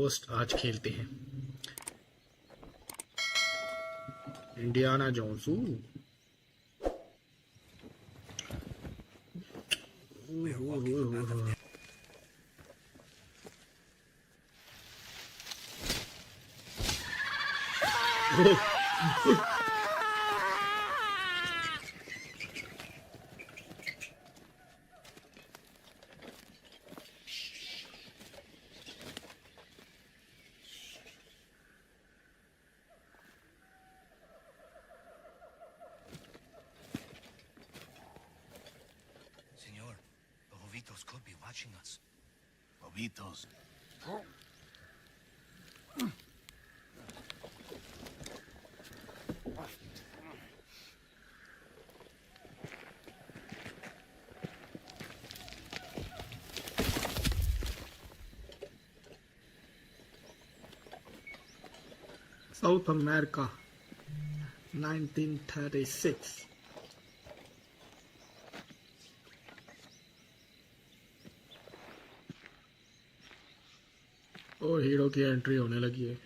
Post आज खेलते हैं। Indiana Jones. Señor, the Jovitos could be watching us. Jovitos. South America, 1936। और hero की एंट्री होने लगी है।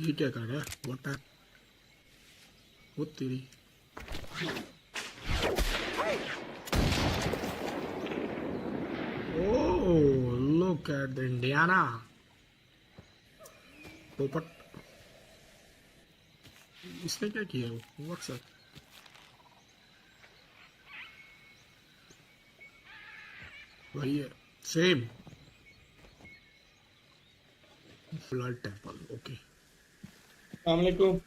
ये क्या कर रहा है? What that? वो तेरी। Oh, look at the Indiana. पोपट। इसने क्या किया? What's up? वही है। Same. Flood temple. Okay. अस्सलामुअलैकुम।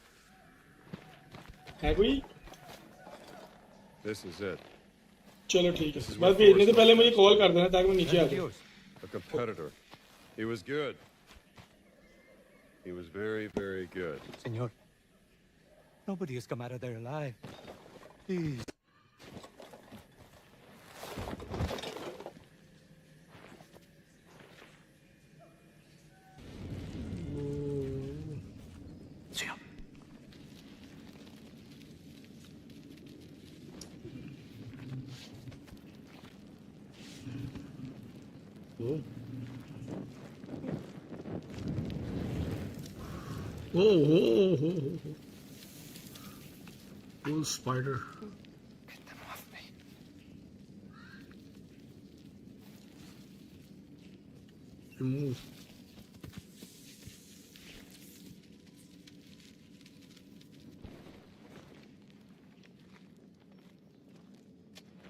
है कोई? This is it. चलो ठीक है। बस भेजने से पहले मुझे कॉल कर देना ताकि मैं नीचे आ जाऊँ। A competitor. He was good. He was very, very good. Señor, nobody has come out of there alive. Please. Señor. Oh. Oh. Oh, spider. Get them off me. Remove.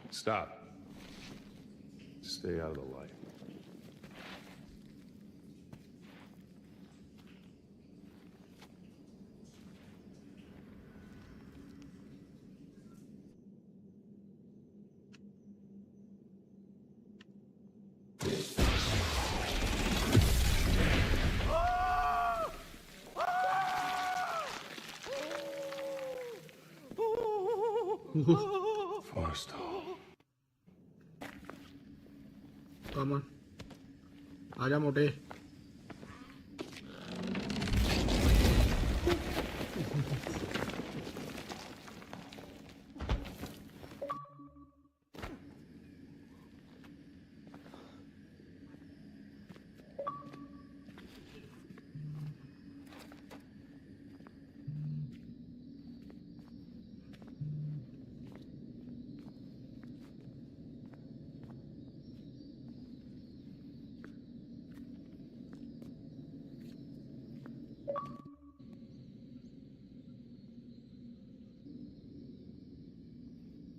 Stop. Stay out of the light. Forrestal. Come on. आजा मोटे।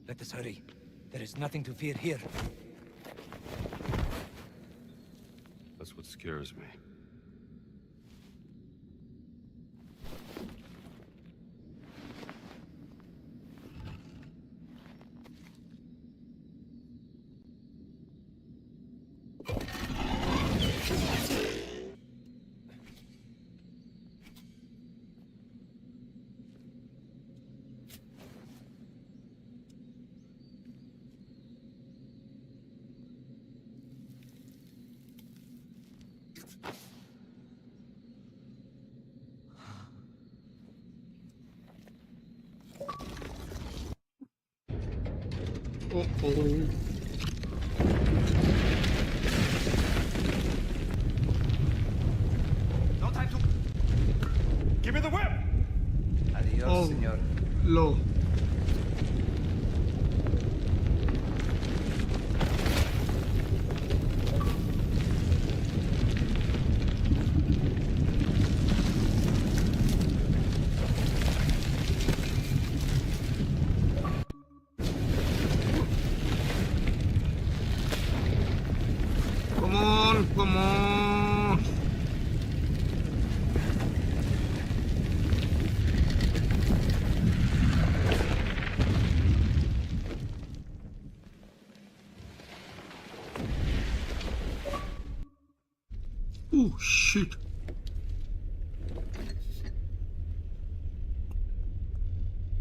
Let us hurry. There is nothing to fear here. That's what scares me. โอ้โห No time to. Give me the whip. Adios, Oh. señor. โล Come on, come on. Oh shit.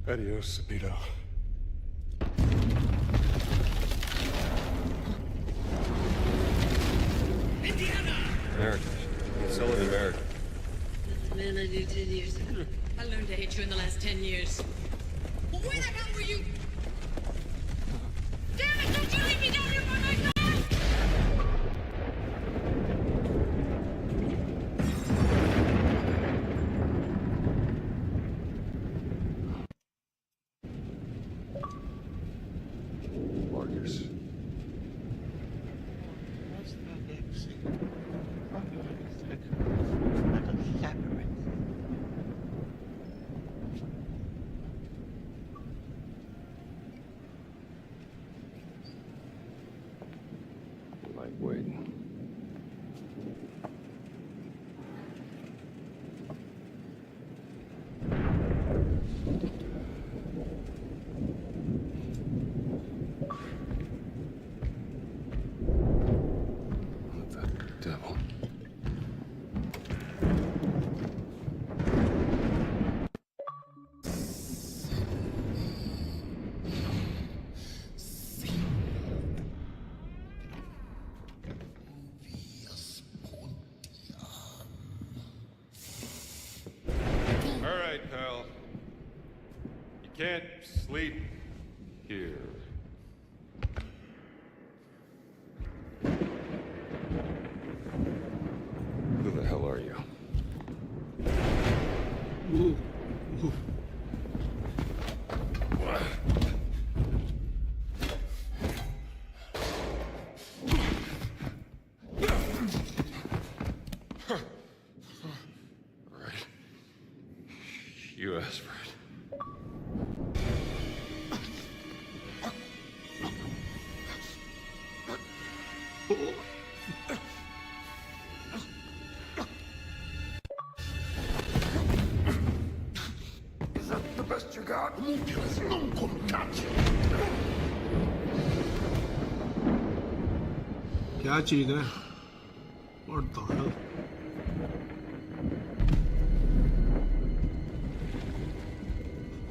Adios, Sabito. America. It's all in America. Man, I knew 10 years ago. I learned to hate you in the last 10 years. Well, where the hell were you? Damn it, don't you leave me down here by myself! Marcus. What's that exit? Like a labyrinth. Lightweight. What the devil? All right, pal. You can't sleep here. Who the hell are you? Ooh. Ooh. All right. You asked for it. Is that the best you got? क्या चीज है? What the hell?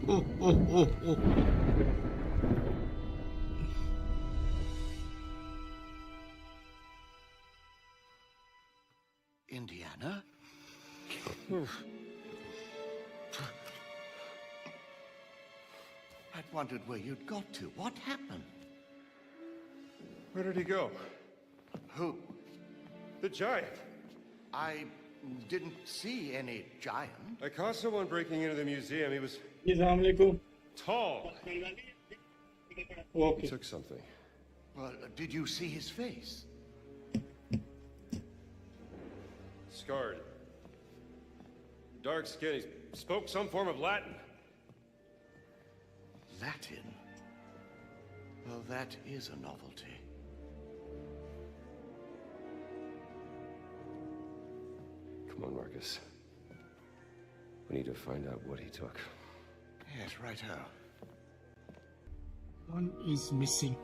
Oh, oh, oh, oh. Indiana? I'd wondered where you'd got to. What happened? Where did he go? Who? The giant. I didn't see any giant. I caught someone breaking into the museum. He was अस्सलाम वालेकुम. tall. He Okay. took something. Well, did you see his face? Scarred. Dark skin. He spoke some form of Latin. Latin? Well, that is a novelty. Come on, Marcus. We need to find out what he took. Yes, righto. One is missing.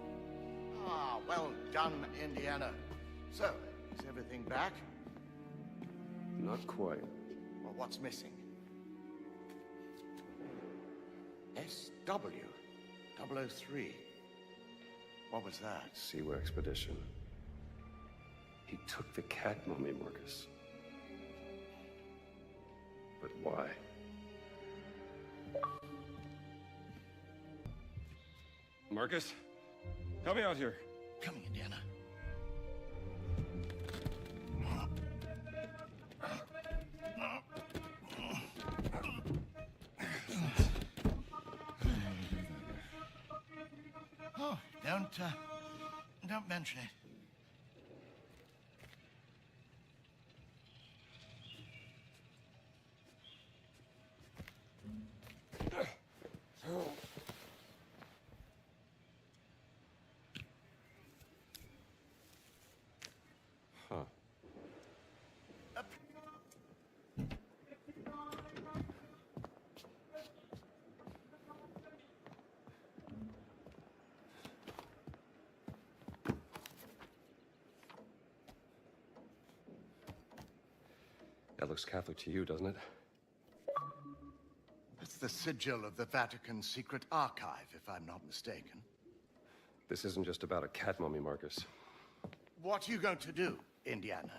Ah, well done, Indiana. So, is everything back? Not quite. Well, what's missing? SW 003. What was that? Seaway expedition. He took the cat mummy, Marcus. But why? Marcus? Help me out here. Coming, Indiana. Oh, don't mention it. Huh. That looks Catholic to you, doesn't it? It's the sigil of the Vatican's secret archive, if I'm not mistaken. This isn't just about a cat mummy, Marcus. What are you going to do, Indiana?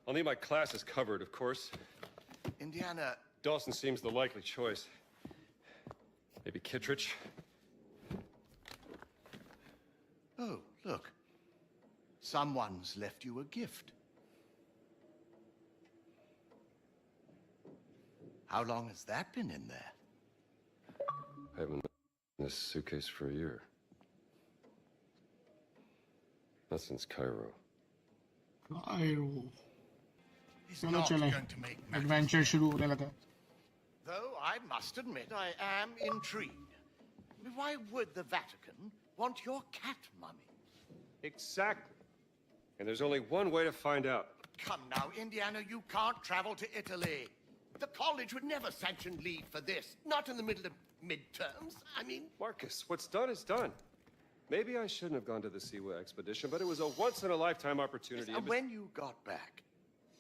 I'll need my classes covered, of course. Indiana, Dawson seems the likely choice. Maybe Kittredge? oh, look. Someone's left you a gift. How long has that been in there? I haven't been in this suitcase for a year. Not since Cairo. Cairo. He's चलो not चलें going to make matters. Adventure शुरू होने लगा Though I must admit I am intrigued. Why would the Vatican want your cat mummy? Exactly. And there's only one way to find out. Come now, Indiana, you can't travel to Italy. The college would never sanction leave for this. Not in the middle of midterms. I mean... Marcus, what's done is done. Maybe I shouldn't have gone to the Siwa expedition, but it was a once-in-a-lifetime opportunity. And when you got back,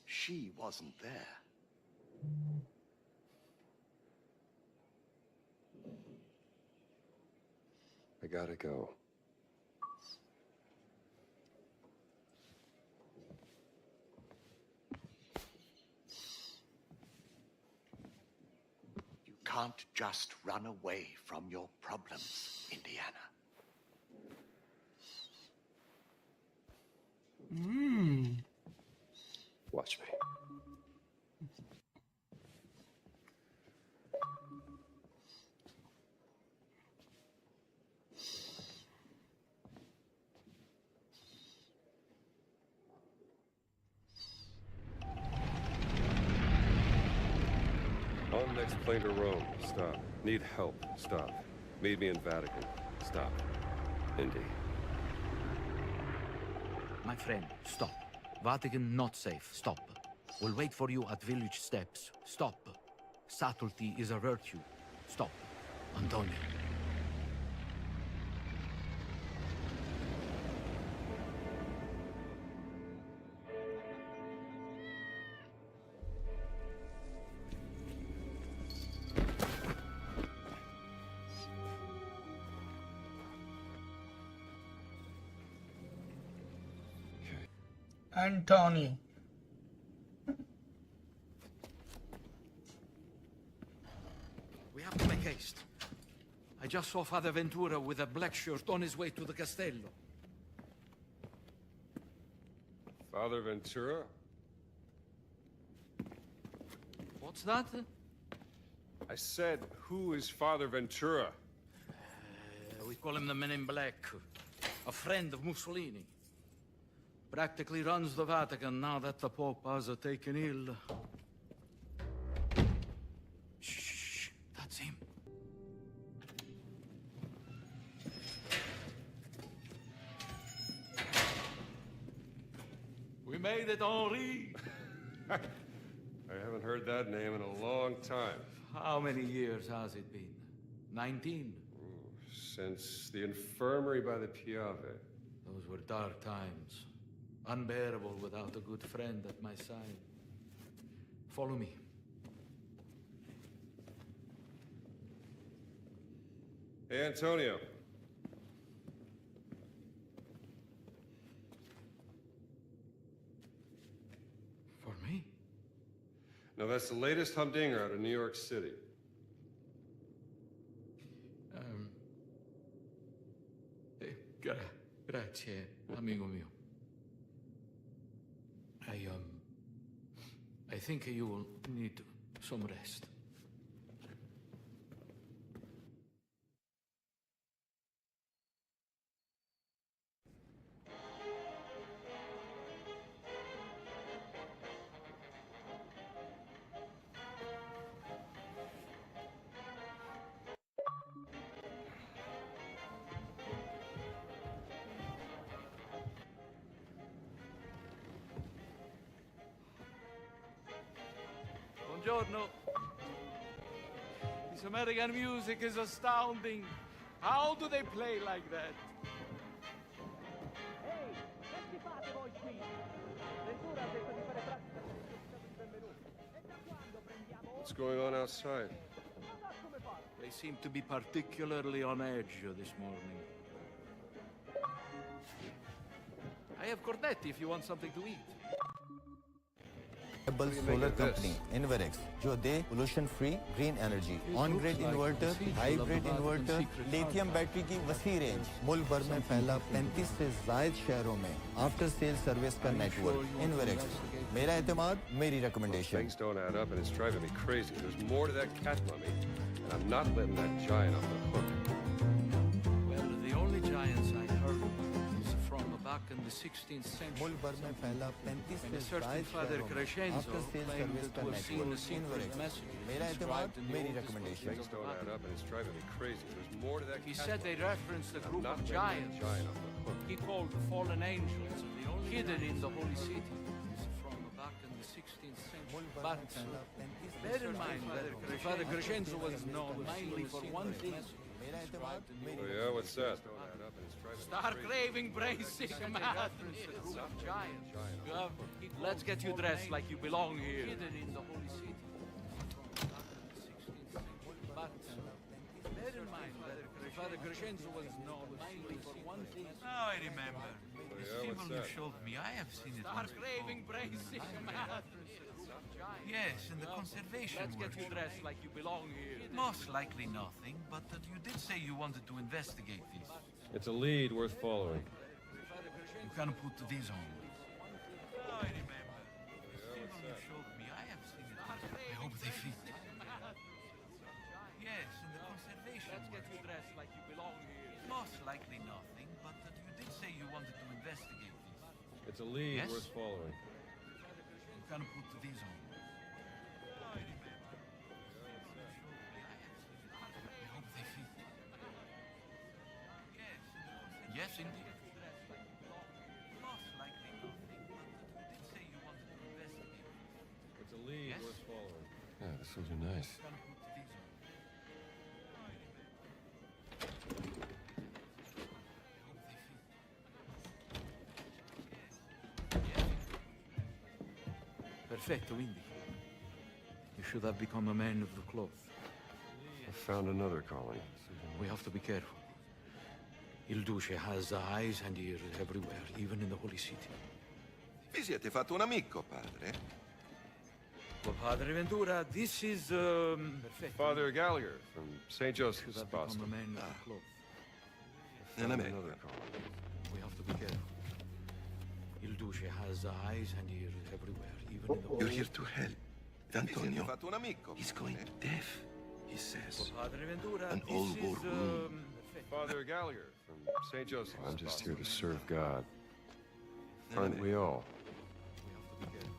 she wasn't there. I gotta go. You can't just run away from your problems, Indiana. Watch me. On next plane to Rome. Stop. Need help. Stop. Meet me in Vatican. Stop. Indy. My friend, stop. Vatican not safe. Stop. We'll wait for you at village steps. Stop. Subtlety is a virtue. Stop. Antonio. Antonio We have to make haste. I just saw Father Ventura with a black shirt on his way to the Castello. Father Ventura? What's that? I said, who is Father Ventura? We call him the Men in Black. A friend of Mussolini. Practically runs the Vatican now that the Pope has taken ill. Shh, that's him. We made it, Henri. I haven't heard that name in a long time. How many years has it been? 19? Since the infirmary by the Piave. Those were dark times. Unbearable without a good friend at my side. Follow me. Hey, Antonio. For me? No, Now that's the latest humdinger out of New York City. Grazie, amigo mio. I think you will need some rest. Buongiorno. This American music is astounding. How do they play like that? What's going on outside? They seem to be particularly on edge this morning. I have cornetti if you want something to eat. Solar company Relics जो दे pollution free green energy on grid inverter hybrid inverter lithium battery की वसी range मुल्क भर में फैला 35 से ज़ायद शहरों में आफ्टर सेल सर्विस का नेटवर्क Relics मेरा एतमाद मेरी recommendation. Things don't add up and it's driving me crazy. There's more to that cat mummy, and I'm not letting that giant off the hook. Well, the only giants I heard is from back in the 16th century. मुल्क भर में फैला 35 When से a certain Zayed Father शहरों में Crescenzo after sale claimed service to का have seen the secret network messages मेरा एतमाद inscribed in the मेरी oldest recommendation. Things don't add up and it's driving me crazy. There's more to that He cat said they mummy. referenced a I'm group not of letting that giants giant off the hook. he called the fallen angels, hidden in the holy city. From back in the 16th century. But bear in mind that Father Crescenzo was known mainly for one thing. Oh yeah, what's that? Star craving basic madness. Let's get you dressed like you belong here. Hidden in the holy city. But bear in mind that Father Crescenzo was known mainly for one thing. Now I remember. The yeah, what's symbol you that? showed me, I have seen it Star once craving before. basic madness. Yes, in the conservation Let's get you workshop. dressed like you belong here. Most likely nothing, but you did say you wanted to investigate this. It's a lead worth following. You can put these on. Now I remember. The symbol you showed me, I have seen it once before. I hope they fit. Yes, in the conservation Let's get you workshop. dressed like you belong here. Most likely nothing, but you did say you wanted to investigate this. It's a lead Yes? worth following. You can put these on. Now I remember. The symbol you showed me, I have seen it once before. I hope they fit. Yes, in the conservation. Yes, indeed. Most likely nothing, but you did say you wanted to investigate this. It's a lead Yes? worth following. Yeah, this things are nice. You can put these on. Now I remember. I hope they fit. Yes. Perfetto, Indy. You should have become a man of the cloth. I found another calling. We have to be careful. Il Duce has eyes and ears everywhere, even in the holy city. Vi siete fatto un amico, padre? Well, Padre Ventura, this is perfetto. Father Gallagher from St. You Joseph's, should have become a Boston. man of the cloth. Non è me. Another calling. We have to be careful. Il Duce has eyes and ears everywhere, even in the You're holy here to help. Vi siete Antonio. fatto un amico, He's going deaf, he says. Padre Ventura, An this old is war room. perfetto. Father Gallagher from St. Joseph's. I'm just here to serve God. Aren't we all? We have to be careful.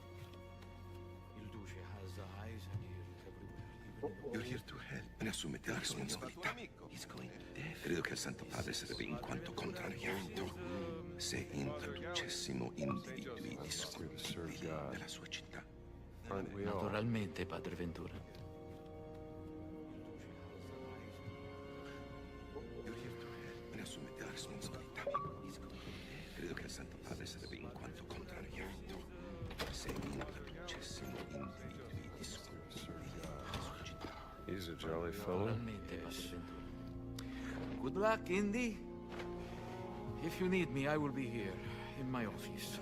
Il Duce has eyes and ears everywhere, even in the You're here to help. Ne assumete la Vi siete fatto un responsabilità. amico. He's going deaf. Credo che il Santo Padre sarebbe in quanto contrariato se introducessimo individui discutibili nella sua città. Aren't we all? Naturalmente, Padre Ventura. You're here to help. Ne assumete la responsabilità. He's going deaf. Credo che il Santo Padre sarebbe in quanto contrariato se introducessimo individui discutibili nella sua città. He's a jolly fellow. Naturalmente, Padre Ventura. Good luck, Indy. If you need me, I will be here, in my office.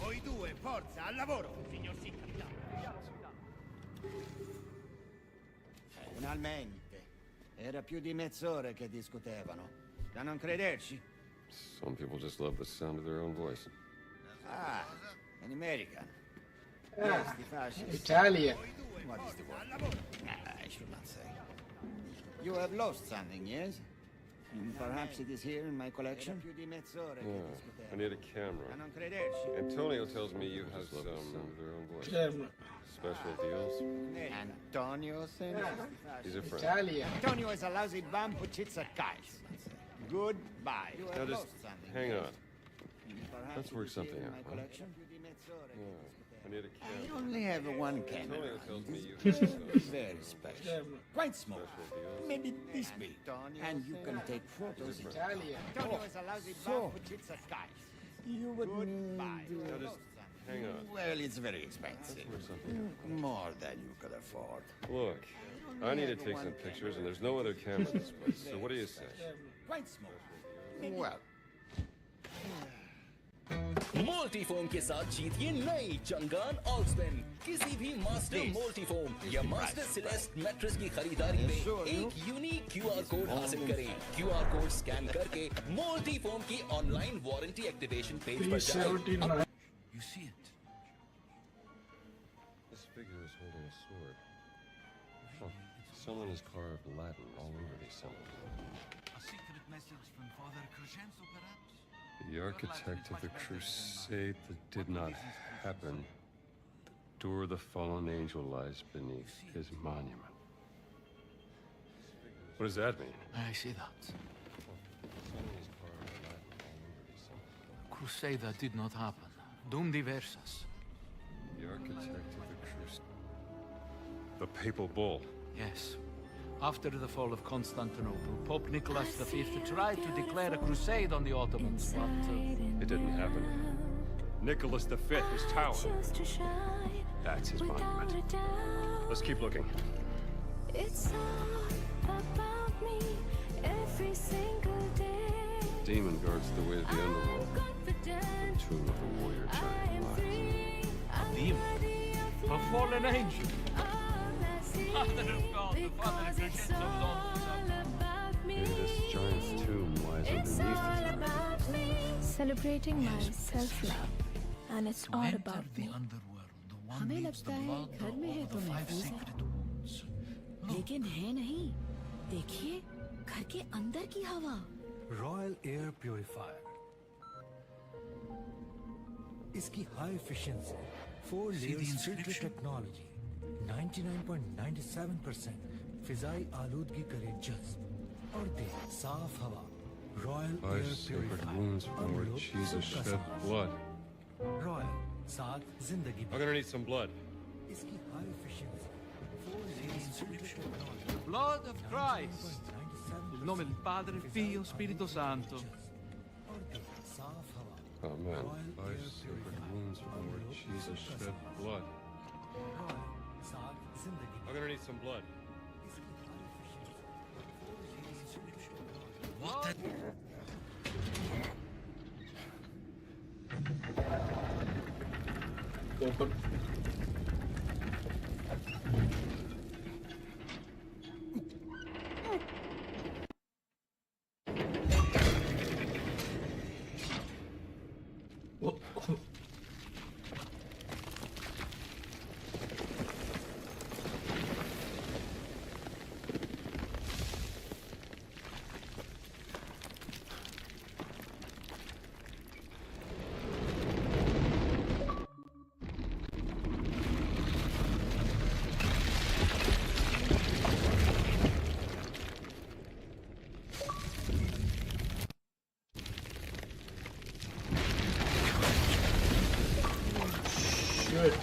Voi due, forza, al lavoro! Signor sì, capitano. Finalmente. Era più di mezz'ora che discutevano. Da non crederci? Some people just love the sound of their own voice. Ah, an American. Yes, the fascist. Italia. What is the word? I should not say. You have lost something, yes? Perhaps it is here in my collection? I need a camera. Antonio tells me you have some of their own voice. Camera. Special deals. Antonio sends? He's a friend. Italia. Antonio is a lousy bum who cheats at kites. Goodbye. You Now have just lost something. hang yes? on. Let's work something out. Huh? I need a I camera. only have one camera. Antonio tells me you have some Very special. Quite small. special deals. Maybe this big. And you can take photos. Italia. Antonio is a lousy bum who cheats at kites. You would Now need just hang on. Well, it's very expensive. Let's work something out. More than you could afford. Look, I need to take some pictures, and there's no other camera this place. So what do you say? Quite small. Well, मोल्टीफोम के साथ जीतिए नई Changan ऑक्सपेन किसी भी master मोल्टीफोम या master सिलेस्ट mattress की खरीदारी में एक यूनिक क्यूआर कोड हासिल करें क्यूआर कोड स्कैन करके मोल्टीफोम की ऑनलाइन वारंटी एक्टिवेशन पेज पर जाएं You see it? This figure is holding a sword. Huh. Someone has carved Latin all over these symbols. A secret message from Father Crescenzo, perhaps? The architect of the crusade that did not happen. The door of the fallen angel lies beneath his monument. What does that mean? I see that. Someone has carved Latin all over these symbols. Crusade that did not happen. Dum diversas. The architect of the crusade. The papal bull. Yes. After the fall of Constantinople, Pope Nicholas V tried to declare a crusade on the Ottomans, but... It didn't happen. Nicholas V, his tower. That's his monument. Let's keep looking. It's all about me every single day. Demon guards the way of the underworld. The tomb of the warrior giant lies. A demon? A fallen angel? Father of God, the Father of Crescenzo Maybe this giant's tomb lies underneath it. Celebrating my self-love, and it's To all enter about the me. underworld, the one हमें needs the लगता है blood घर में है of तो the five महफूज है। sacred wounds. लेकिन है नहीं। देखिए, घर के अंदर की हवा। रॉयल एयर प्योरीफायर इसकी high efficiency 4 layers filter technology 99.97% Fizaia आलूदगी करे जज्ब और दे साफ हवा royal Five air sacred purifier wounds from where Jesus shed blood. Royal साथ जिंदगी I'm gonna need some blood. इसकी high efficiency 4 layers filter technology The blood of Christ. Nel nome del Padre, Figlio, Spirito Santo. Amen. Five sacred wounds from where Jesus shed blood. I'm gonna need some blood. What Open. Good.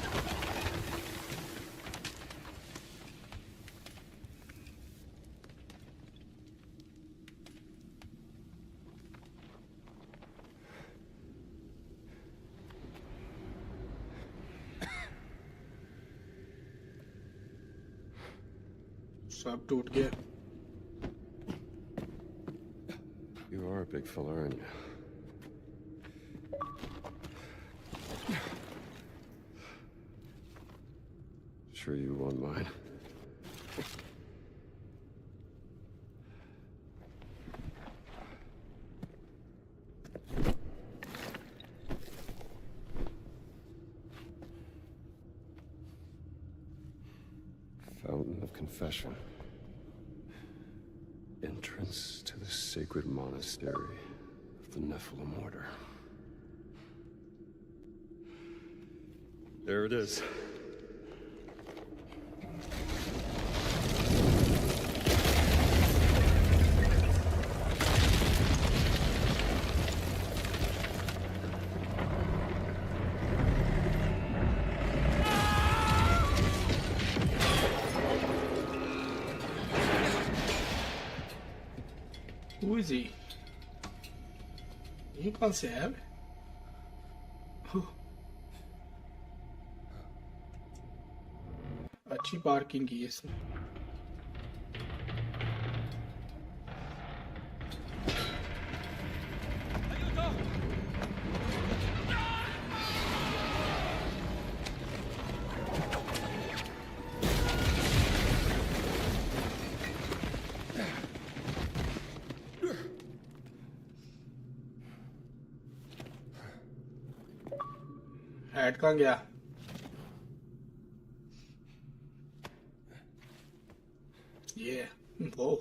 सब टूट गया. You are a big fella, aren't you? sure you won't mind. Fountain of Confession. Entrance to the sacred monastery of the Nephilim Order. There it is. Who is he? You can't say him. अच्छी parking की है इसने. Head कहाँ गया? Yeah. Whoa.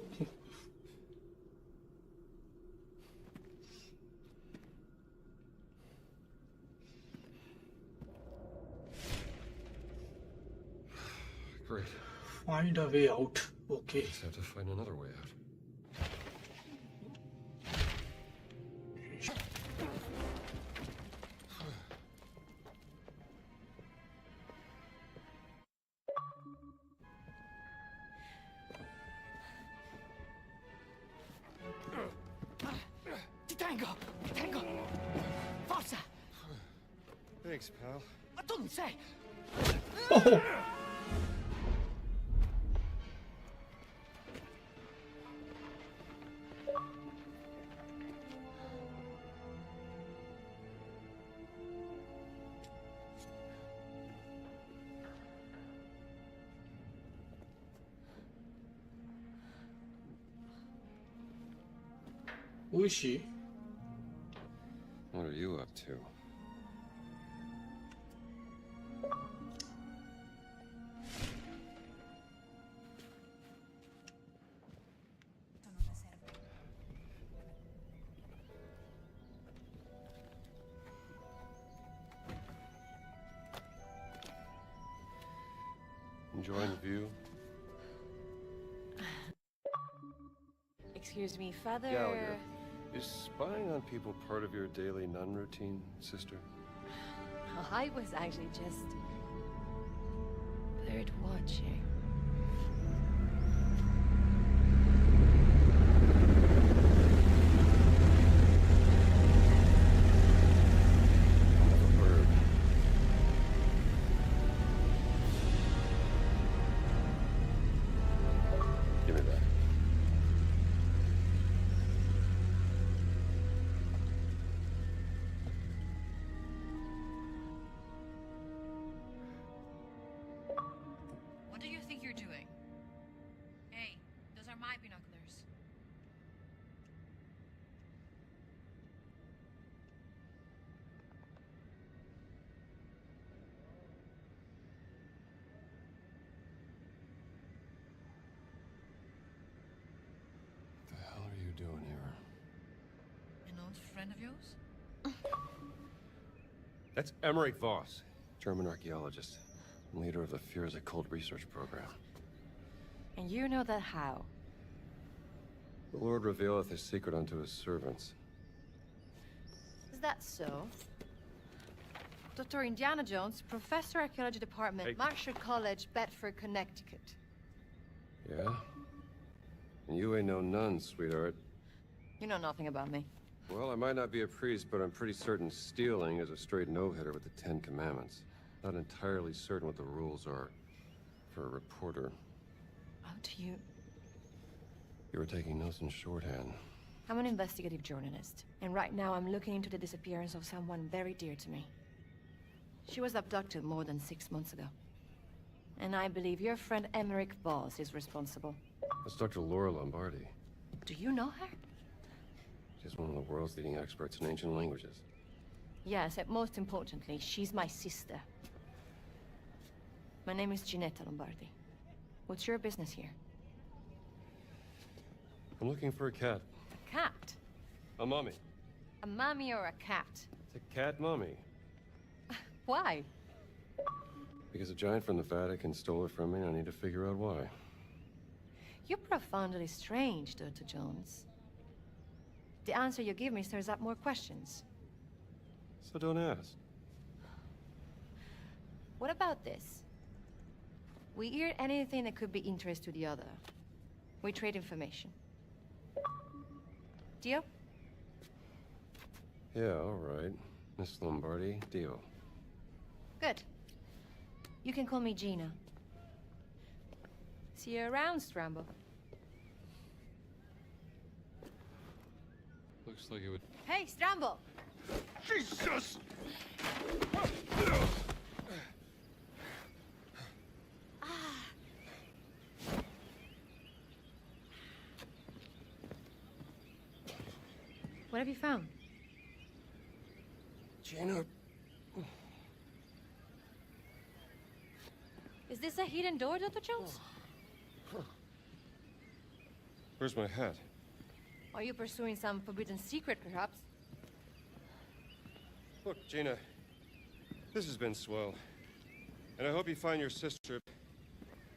Great. Find a way out. Okay. Just have to find another way out. Detengo! Forza! Thanks, pal. Tu non sei! Oh. Who is she? What are you up to? Enjoying the view? Excuse me, Father. Gallagher, is spying on people part of your daily nun routine, sister? I was actually just bird watching. Give me that. What do you think you're doing? Hey, those are my binoculars. What the hell are you doing here? An old friend of yours? That's Emmerich Voss, German archaeologist, and leader of the Fears Occult research program. And you know that how? The Lord revealeth his secret unto his servants. Is that so? Dr. Indiana Jones, Professor Archaeology Department, Hey. Marshall College, Bedford, Connecticut. Yeah? And you ain't no nun, sweetheart. You know nothing about me. Well, I might not be a priest, but I'm pretty certain stealing is a straight no-hitter with the Ten Commandments. Not entirely certain what the rules are for a reporter. How do you... You were taking notes in shorthand. I'm an investigative journalist, and right now I'm looking into the disappearance of someone very dear to me. She was abducted more than 6 months ago. And I believe your friend Emmerich Boss is responsible. That's Dr. Laura Lombardi. Do you know her? She's one of the world's leading experts in ancient languages. Yes, and most importantly, she's my sister. My name is Ginetta Lombardi. What's your business here? I'm looking for a cat. A cat? A mummy. A mummy or a cat? It's a cat mummy. Why? Because a giant from the Vatican stole it from me, and I need to figure out why. You're profoundly strange, Dr. Jones. The answer you give me stirs up more questions. So don't ask. What about this? We hear anything that could be interest to the other. We trade information. Deal? Yeah, all right. Miss Lombardi, deal. Good. You can call me Gina. See you around, Strambo. Looks like it would... Hey, Strambo! Jesus! What have you found? Gina... Is this a hidden door, Dr. Jones? Where's my hat? Are you pursuing some forbidden secret, perhaps? Look, Gina, this has been swell. And I hope you find your sister.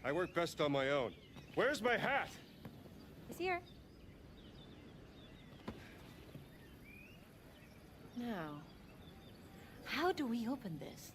I work best on my own. Where's my hat? It's here. Now, how do we open this?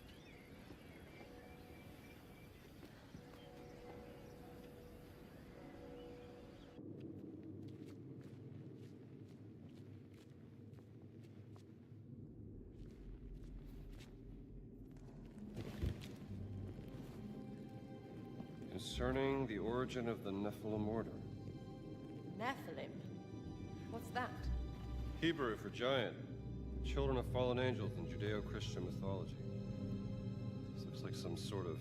Concerning the origin of the Nephilim order. Nephilim? What's that? Hebrew for giant. Children of fallen angels in Judeo-Christian mythology. This looks like some sort of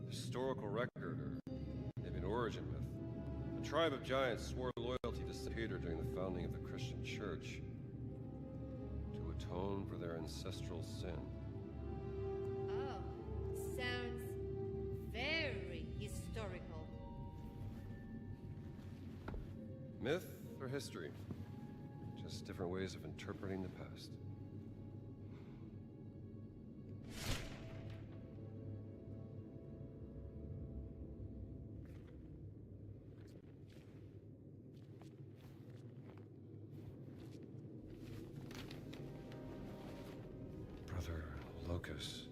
historical record or maybe an origin myth. A tribe of giants swore loyalty to St. Peter during the founding of the Christian church to atone for their ancestral sin. Oh, sounds very historical. Myth or history? Just different ways of interpreting the past. Brother Locus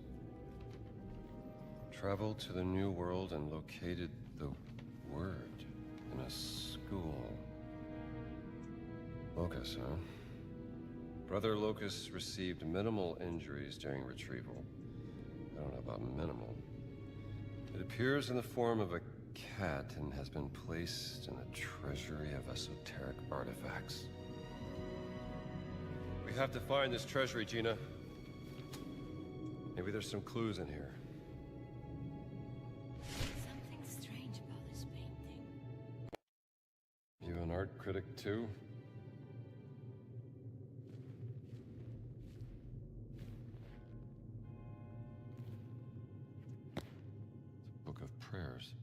traveled to the New World and located the word in a school. Locus, huh? Brother Locus received minimal injuries during retrieval. I don't know about minimal. It appears in the form of a cat and has been placed in a treasury of esoteric artifacts. We have to find this treasury, Gina. Maybe there's some clues in here. Something strange about this painting. You an art critic too? Book of Prayers.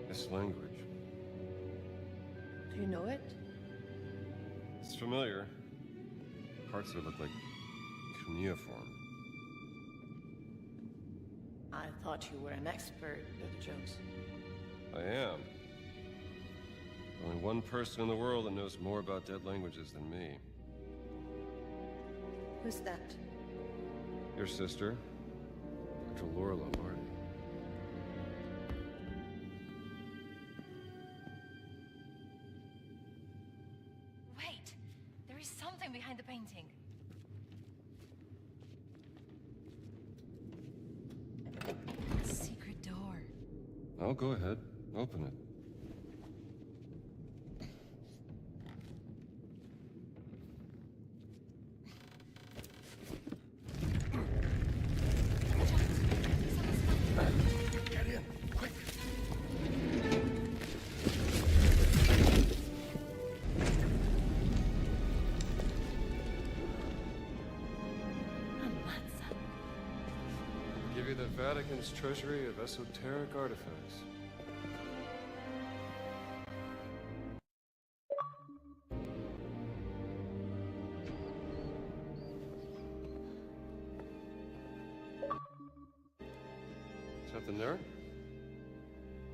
This language. Do you know it? It's familiar. Parts of it look like cuneiform. I thought you were an expert, Dr. Jones. I am. Only one person in the world that knows more about dead languages than me. Who's that? Your sister, Dr. Laura Lombardi. Wait! There is something behind the painting. Secret door. Well, go ahead. Open it. Get in, quick! Give you the Vatican's treasury of esoteric artifacts. Something there?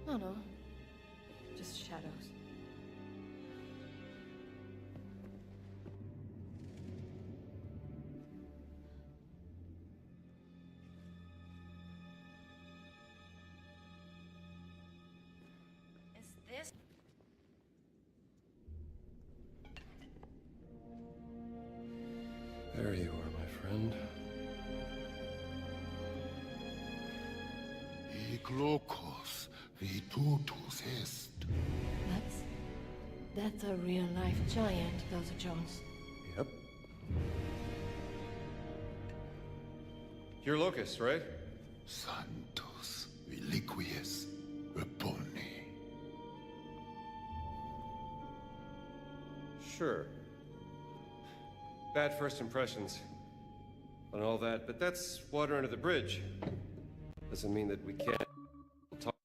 No. Just shadows. Is this? There you are, my friend. Iglokos vitutus est. That's a real-life giant, Dr. Jones. Yep. You're Locust, right? Santos reliquies repone. Sure. Bad first impressions and all that, but that's water under the bridge. Doesn't mean that we can't talk.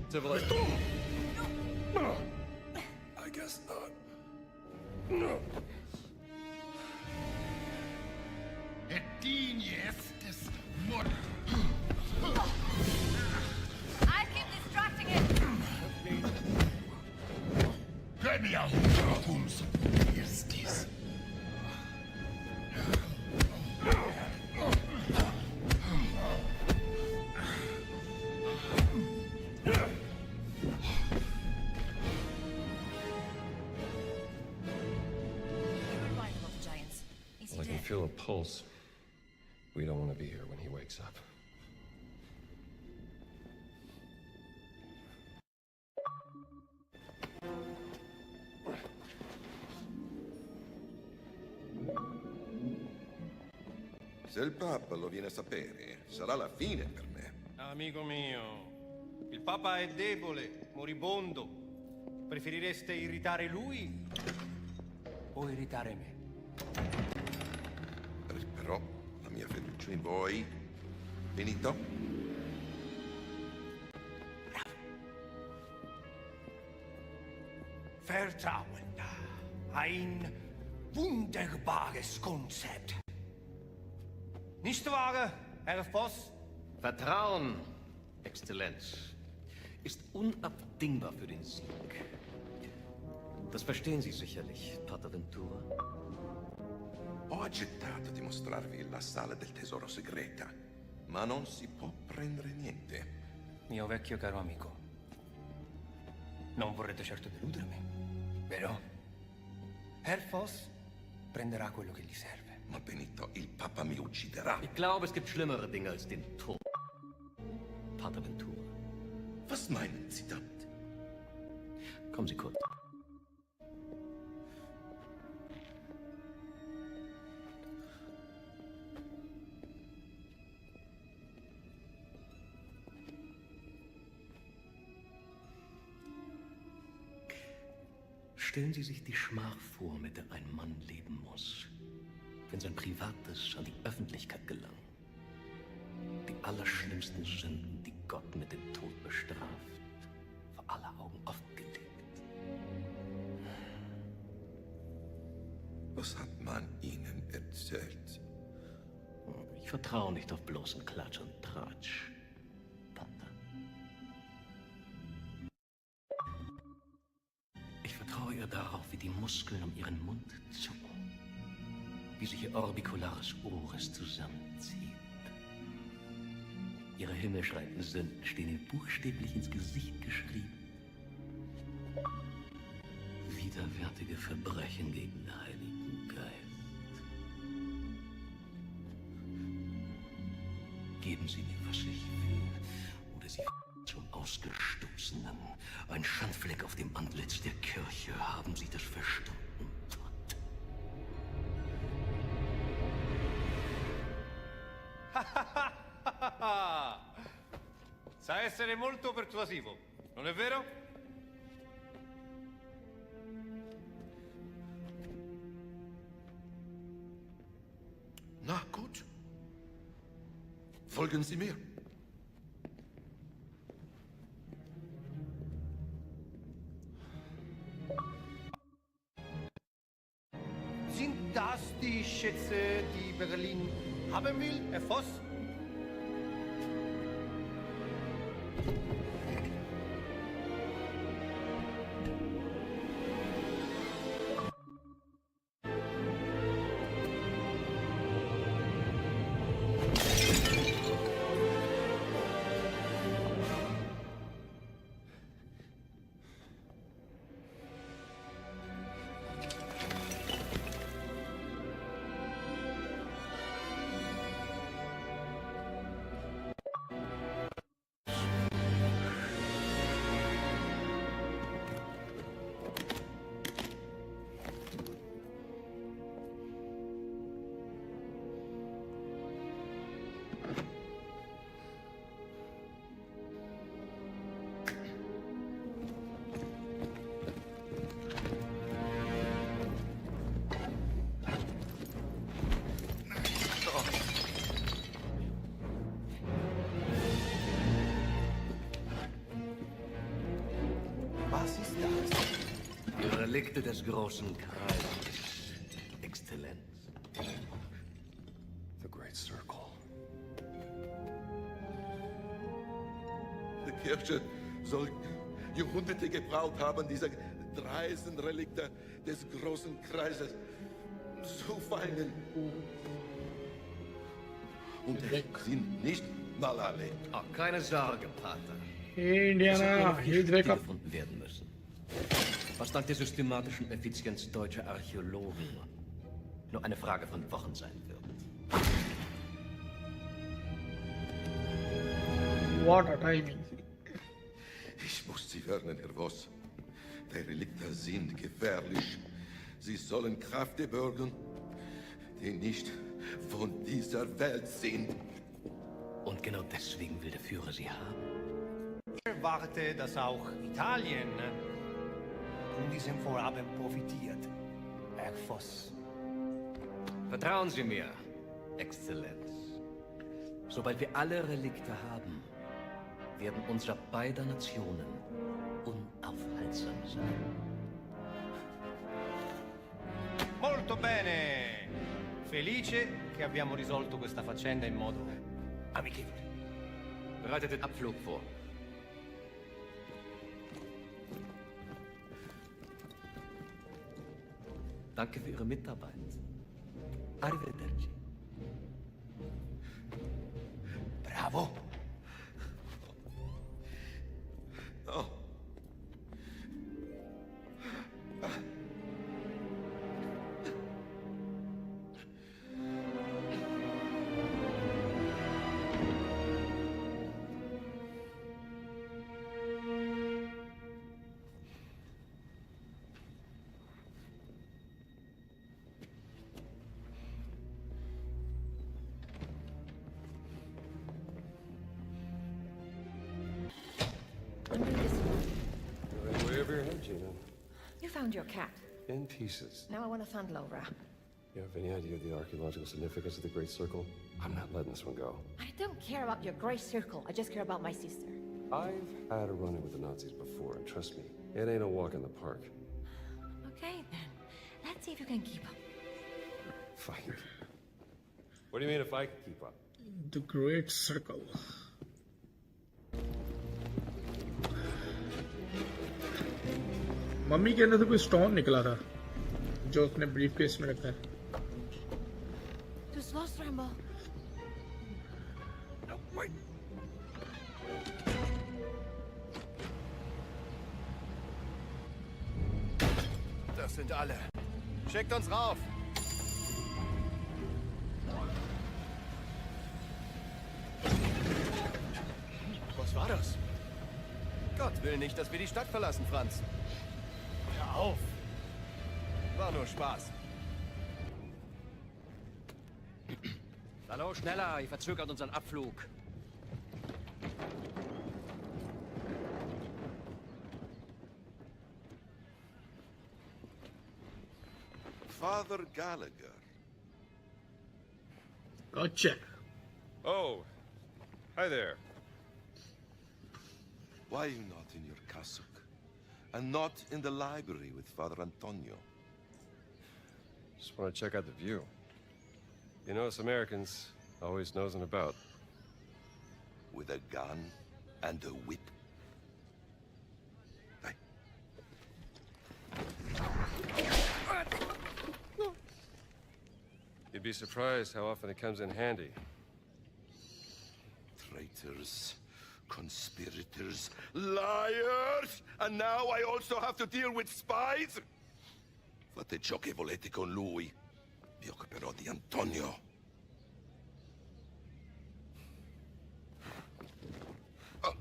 Civilized. I guess not. No. Etiniestes mor. I keep distracting it! Premia cum estis. Well, I can feel a pulse. We don't want to be here when he wakes up. Se il Papa lo viene a sapere, sarà la fine per me. Amico mio, il Papa è debole, moribondo. Preferireste irritare lui o irritare me? Però la mia fiducia in voi, finito? Vertrauen. Ein wunderbares Konzept. Nicht wahr, Herr Voss? Vertrauen, Exzellenz, ist unabdingbar für den Sieg. Das verstehen Sie sicherlich, Pater Ventura. Ho accettato di mostrarvi la sala del tesoro segreta, ma non si può prendere niente. Mio vecchio caro amico, non vorrete certo deludermi, vero? Herr Voss prenderà quello che gli serve. Ma Benito, il Papa mi ucciderà. Ich glaube, es gibt schlimmere Dinge als den Tod. Pater Ventura. Was meinen Sie damit? Kommen Sie kurz. Stellen Sie sich die Schmach vor, mit der ein Mann leben muss, wenn sein Privates an die Öffentlichkeit gelangt. Die allerschlimmsten Sünden, die Gott mit dem Tod bestraft, vor aller Augen offengelegt. Was hat man Ihnen erzählt? Ich vertraue nicht auf bloßen Klatsch und Tratsch, Pater. Ich vertraue ihr darauf, wie die Muskeln um ihren Mund zucken, wie sich ihr orbicularis oris zusammenzieht. Ihre himmelschreienden Sünden stehen ihr buchstäblich ins Gesicht geschrieben. Widerwärtige Verbrechen gegen den Heiligen Geist. Geben Sie mir, was ich will, oder Sie zum Ausgestoßenen. Ein Schandfleck auf dem Antlitz der Kirche. Haben Sie das verstanden? Sa essere molto persuasivo, non è vero? Na gut. Folgen Sie mir. Sind das die Schätze, die Berlin haben will, Herr Voss? Was ist das? Die Relikte des großen Kreises, Exzellenz. The Great Circle. Die Kirche soll Jahrhunderte gebraucht haben, diese dreisten Relikte des großen Kreises zu fangen. Und es sind nicht mal alle. Oh, keine Sorge, Pater. Indiana, Es wird noch gefunden werden müssen. Was dank der systematischen Effizienz deutscher Archäologen nur eine Frage von Wochen sein wird. What a timing. Ich muss Sie warnen, Herr Voss. Die Relikte sind gefährlich. Sie sollen Kräfte bergen, die nicht von dieser Welt sind. Und genau deswegen will der Führer sie haben. Ich erwarte, dass auch Italien von diesem Vorhaben profitiert, Herr Voss. Vertrauen Sie mir, Exzellenz. Sobald wir alle Relikte haben, werden unsere beider Nationen unaufhaltsam sein. Molto bene! Felice che abbiamo risolto questa faccenda in modo amichevole. Bereitet den Abflug vor. Danke für Ihre Mitarbeit. Arrivederci. Bravo! Oh. Way over your head, Gina. You found your cat. In pieces. Now I want to find Laura. You have any idea of the archaeological significance of the Great Circle? I'm not letting this one go. I don't care about your gray circle. I just care about my sister. I've had a run-in with the Nazis before, and trust me, it ain't a walk in the park. Okay, then. Let's see if you can keep up. Fine. What do you mean if I can keep up? The Great Circle. Mummy के अंदर से कोई stone निकला था जो उसने briefcase में रखा है. Too slow, Rambo. No, wait. Das sind alle. Schickt uns rauf! Was Was war das? Gott will nicht, dass wir die Stadt verlassen, Franz. Hör auf! War nur Spaß. Hallo, schneller, ihr verzögert unseren Abflug. Father Gallagher. Gotcha. Oh, hi there. Why are you not in your cassock? And not in the library with Father Antonio? Just want to check out the view. You know, us Americans always nosing about. With a gun and a whip? You'd be surprised how often it comes in handy. Traitors, conspirators, liars! And now I also have to deal with spies? Fate ciò che volete con lui. Mi occuperò di Antonio. Oh.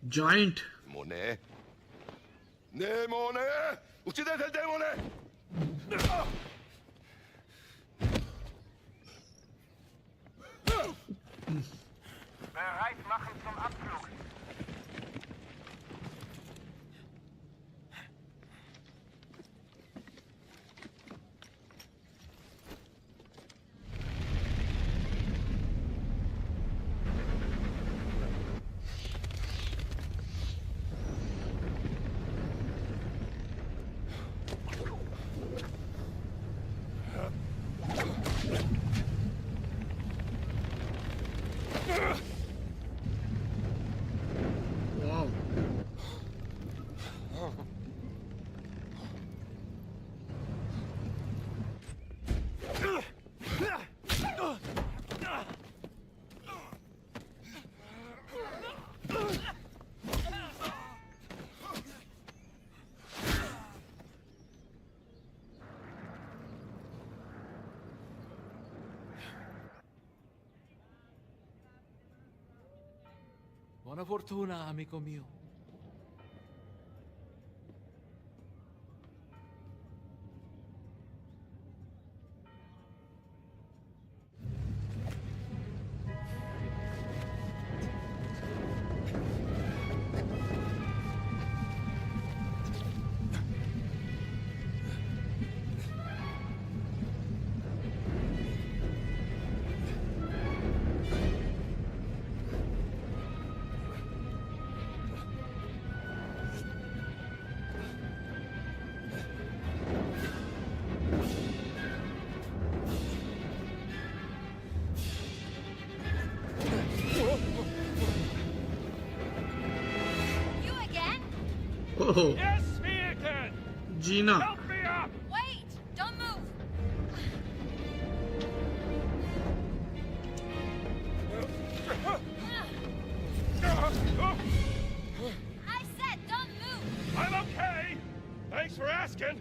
Giant. Demone! Demone! Uccidete il demone! Bereit machen zum Abflug. Wow. Buona fortuna, amico mio. Oh. Yes, me again! Gina. Help me up! Wait! Don't move! I said don't move! I'm okay! Thanks for asking!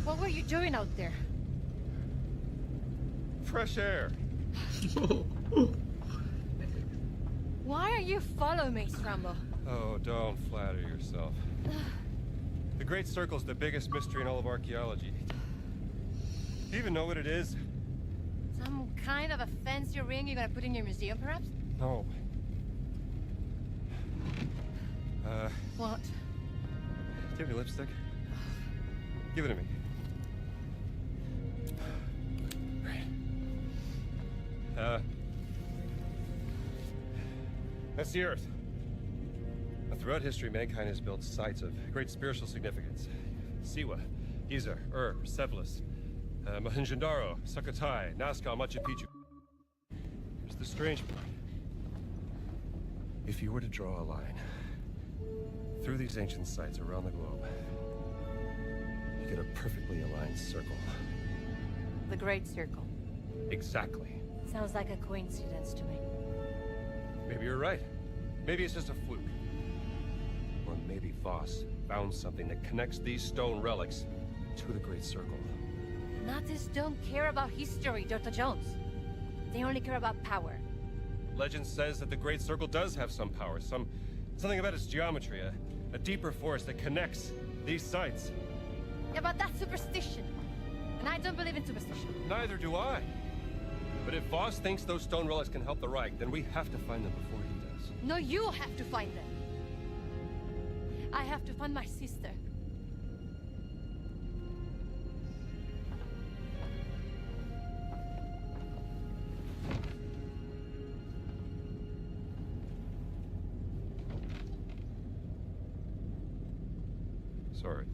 What were you doing out there? Fresh air. Why are you following me, Scramble? Oh, don't flatter yourself. The Great Circle's the biggest mystery in all of archaeology. Do you even know what it is? Some kind of a fancy ring you're gonna put in your museum, perhaps? No. What? Do you have any lipstick? Give it to me. That's the Earth. Now, throughout history, mankind has built sites of great spiritual significance. Siwa, Giza, Persepolis, Mohenjo-Daro, Sukhothai, Nazca, Machu Picchu. Here's the strange part. If you were to draw a line through these ancient sites around the globe, you get a perfectly aligned circle. The Great Circle. Exactly. Sounds like a coincidence to me. Maybe you're right. Maybe it's just a fluke. Or maybe Voss found something that connects these stone relics to the Great Circle. Nazis don't care about history, Dr. Jones. They only care about power. Legend says that the Great Circle does have some power, something about its geometry, a deeper force that connects these sites. Yeah, but that's superstition. And I don't believe in superstition. Neither do I. But if Voss thinks those stone relics can help the Reich, then we have to find them before he does. No, you have to find them. I have to find my sister. Sorry.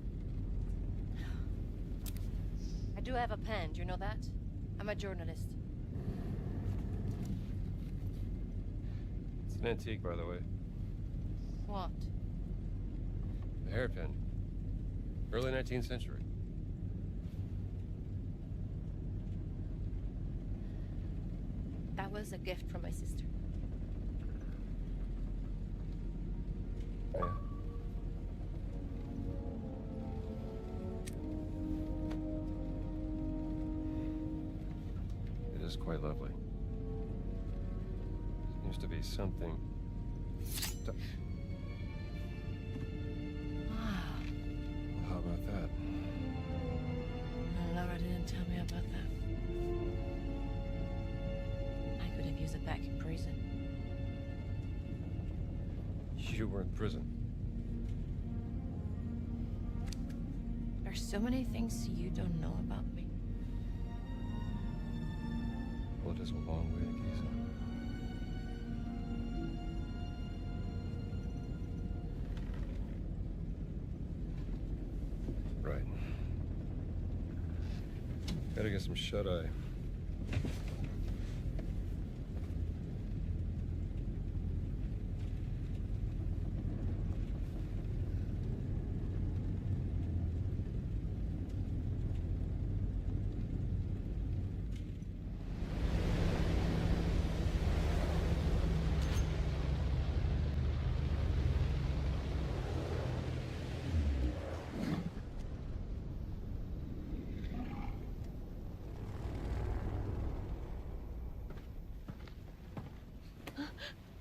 I do have a pen, do you know that? I'm a journalist. It's an antique, by the way. What? A hairpin. Early 19th century. That was a gift from my sister. Yeah. It is quite lovely. Seems to be something. How about that? No, Laura didn't tell me about that. I could have used it back in prison. You were in prison. There's so many things you don't know about me. Well, it is a long way to Giza. Right. Gotta get some shut-eye.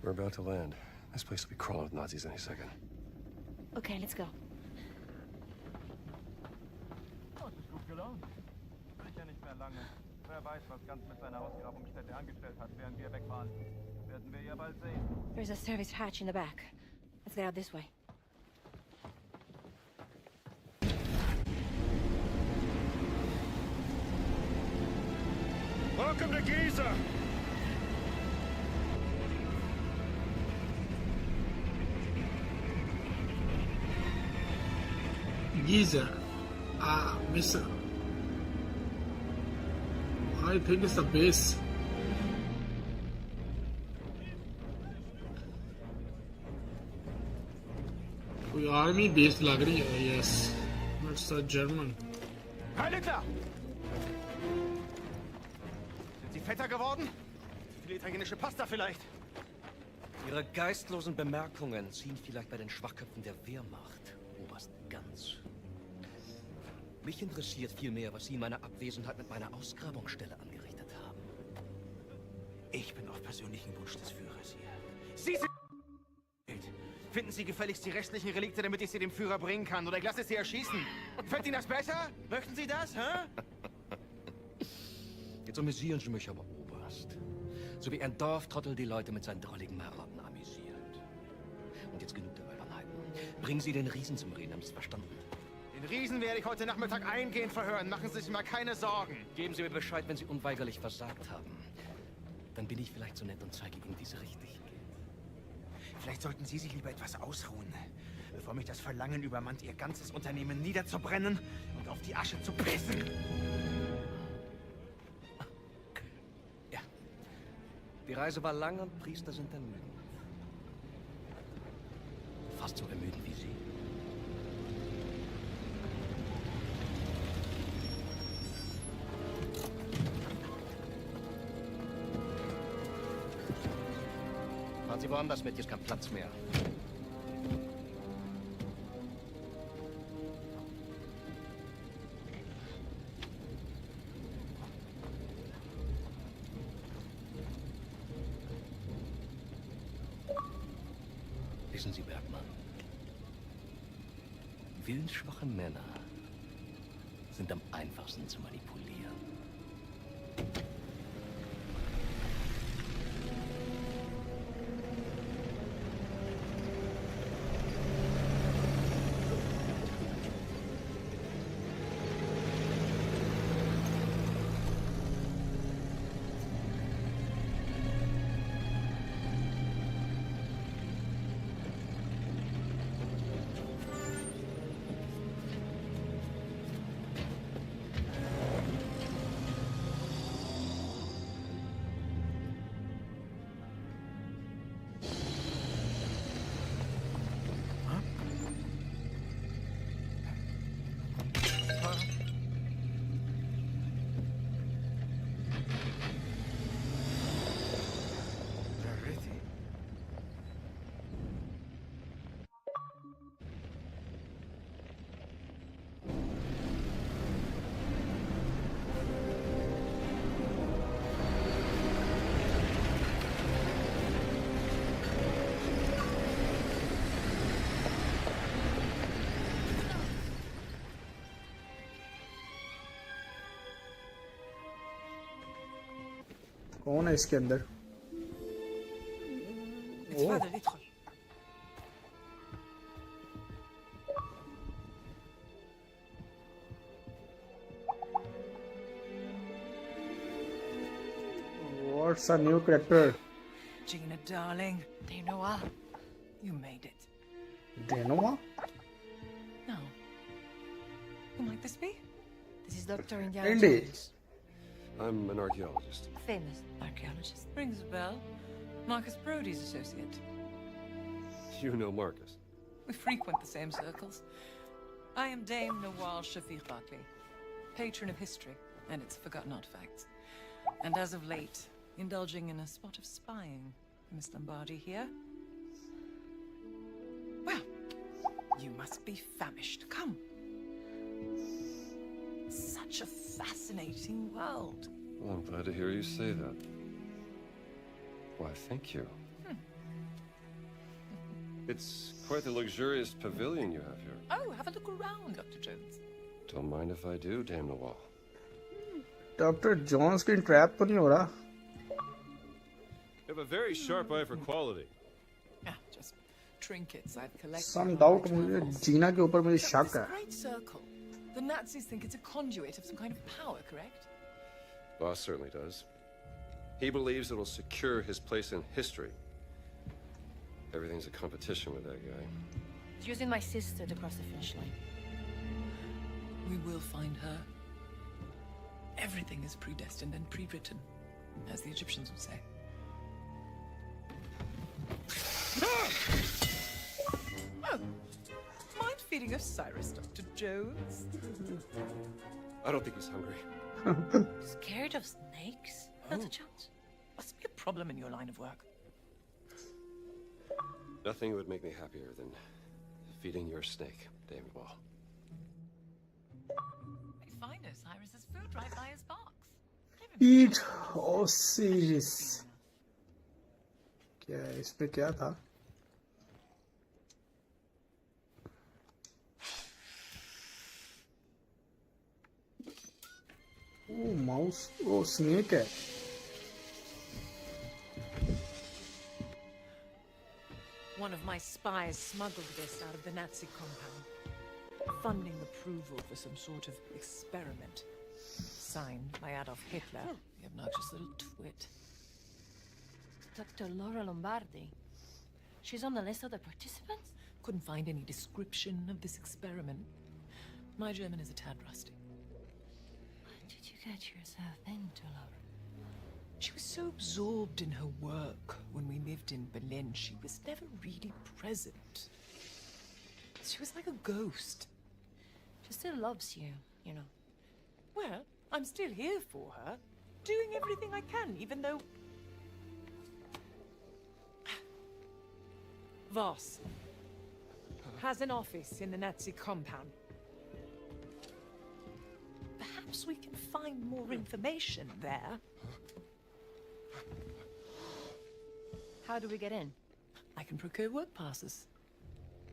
We're about to land. This place will be crawling with Nazis any second. Okay, let's go. Oh, es ist gut gelaunt. Sicher nicht mehr lange. Wer weiß, was ganz mit seiner Ausgrabungsstätte angestellt hat, während wir weg waren. Werden wir ja bald sehen. There's a service hatch in the back. Let's get out this way. Welcome to Giza! Giza. Ah, Mr. I think it's the base. कोई army base लग रही है. Yes, that's a German. Heiligler! Sind Sie fetter geworden? Zu viel italienische Pasta vielleicht? Ihre geistlosen Bemerkungen ziehen vielleicht bei den Schwachköpfen der Wehrmacht, Oberst Ganz. Mich interessiert vielmehr, was Sie in meiner Abwesenheit mit meiner Ausgrabungsstelle angerichtet haben. Ich bin auf persönlichen Wunsch des Führers hier. Sie sind... Finden Sie gefälligst die restlichen Relikte, damit ich sie dem Führer bringen kann, oder ich lasse Sie erschießen. Fällt Ihnen das besser? Möchten Sie das, hä? Jetzt amüsieren Sie mich aber, Oberst. So wie ein Dorftrottel die Leute mit seinen drolligen Marotten amüsiert. Und jetzt genug der Albernheiten. Bringen Sie den Riesen zum Reden, haben Sie es verstanden? Den Riesen werde ich heute Nachmittag eingehend verhören. Machen Sie sich mal keine Sorgen. Geben Sie mir Bescheid, wenn Sie unweigerlich versagt haben. Dann bin ich vielleicht so nett und zeige Ihnen, wie es richtig geht. Vielleicht sollten Sie sich lieber etwas ausruhen, bevor mich das Verlangen übermannt, Ihr ganzes Unternehmen niederzubrennen und auf die Asche zu pissen. Ja. Die Reise war lang und Priester sind ermüdend. fast so ermüdend wie Sie. Fahren Sie woanders mit, hier ist kein Platz mehr. Wissen Sie, Bergmann, willensschwache Männer sind am einfachsten zu manipulieren. कौन है इसके अंदर? What's a new character? Gina, darling. Denoa, you made it. Denoa? No. Who might this be? This is Dr. Indiana Indy. Jones. I'm an archaeologist. A famous archaeologist. Rings a bell. Marcus Brody's associate. You know Marcus. We frequent the same circles. I am Dame Nawal Shafiq Barkley, patron of history and its forgotten artifacts. And as of late, indulging in a spot of spying. Miss Lombardi here? Well, you must be famished. Come. Such a fascinating world. Well, I'm glad to hear you say that. Why, thank you. It's quite the luxurious pavilion you have here. Oh, have a look around, Dr. Jones. Don't mind if I do, Dame Nawal. Dr. Jones की trap तो नहीं हो रहा? You have a very sharp eye for quality. Ah, just trinkets I've collected. Some doubt मुझे जीना के ऊपर मुझे शक है. Great circle. The Nazis think it's a conduit of some kind of power, correct? Boss certainly does. He believes it'll secure his place in history. Everything's a competition with that guy. He's using my sister to cross the finish line. We will find her. Everything is predestined and pre-written, as the Egyptians would say. Oh, mind feeding Osiris, Dr. Jones? I don't think he's hungry. Scared of snakes, Dr. Jones? Must be a problem in your line of work. Nothing would make me happier than feeding your snake, Dame Nawal. We find Osiris's food right by his box. Eat Osiris. क्या है इसमें क्या था? Oh, mouse. Oh, snake है. One of my spies smuggled this out of the Nazi compound, funding approval for some sort of experiment. Signed by Adolf Hitler, the obnoxious little twit. Dr. Laura Lombardi. She's on the list of the participants? Couldn't find any description of this experiment. My German is a tad rusty. What did you get yourself into, Laura? She was so absorbed in her work when we lived in Berlin, she was never really present. She was like a ghost. She still loves you, you know. Well, I'm still here for her, doing everything I can, even though... Voss has an office in the Nazi compound. Perhaps we can find more information there. How do we get in? I can procure work passes.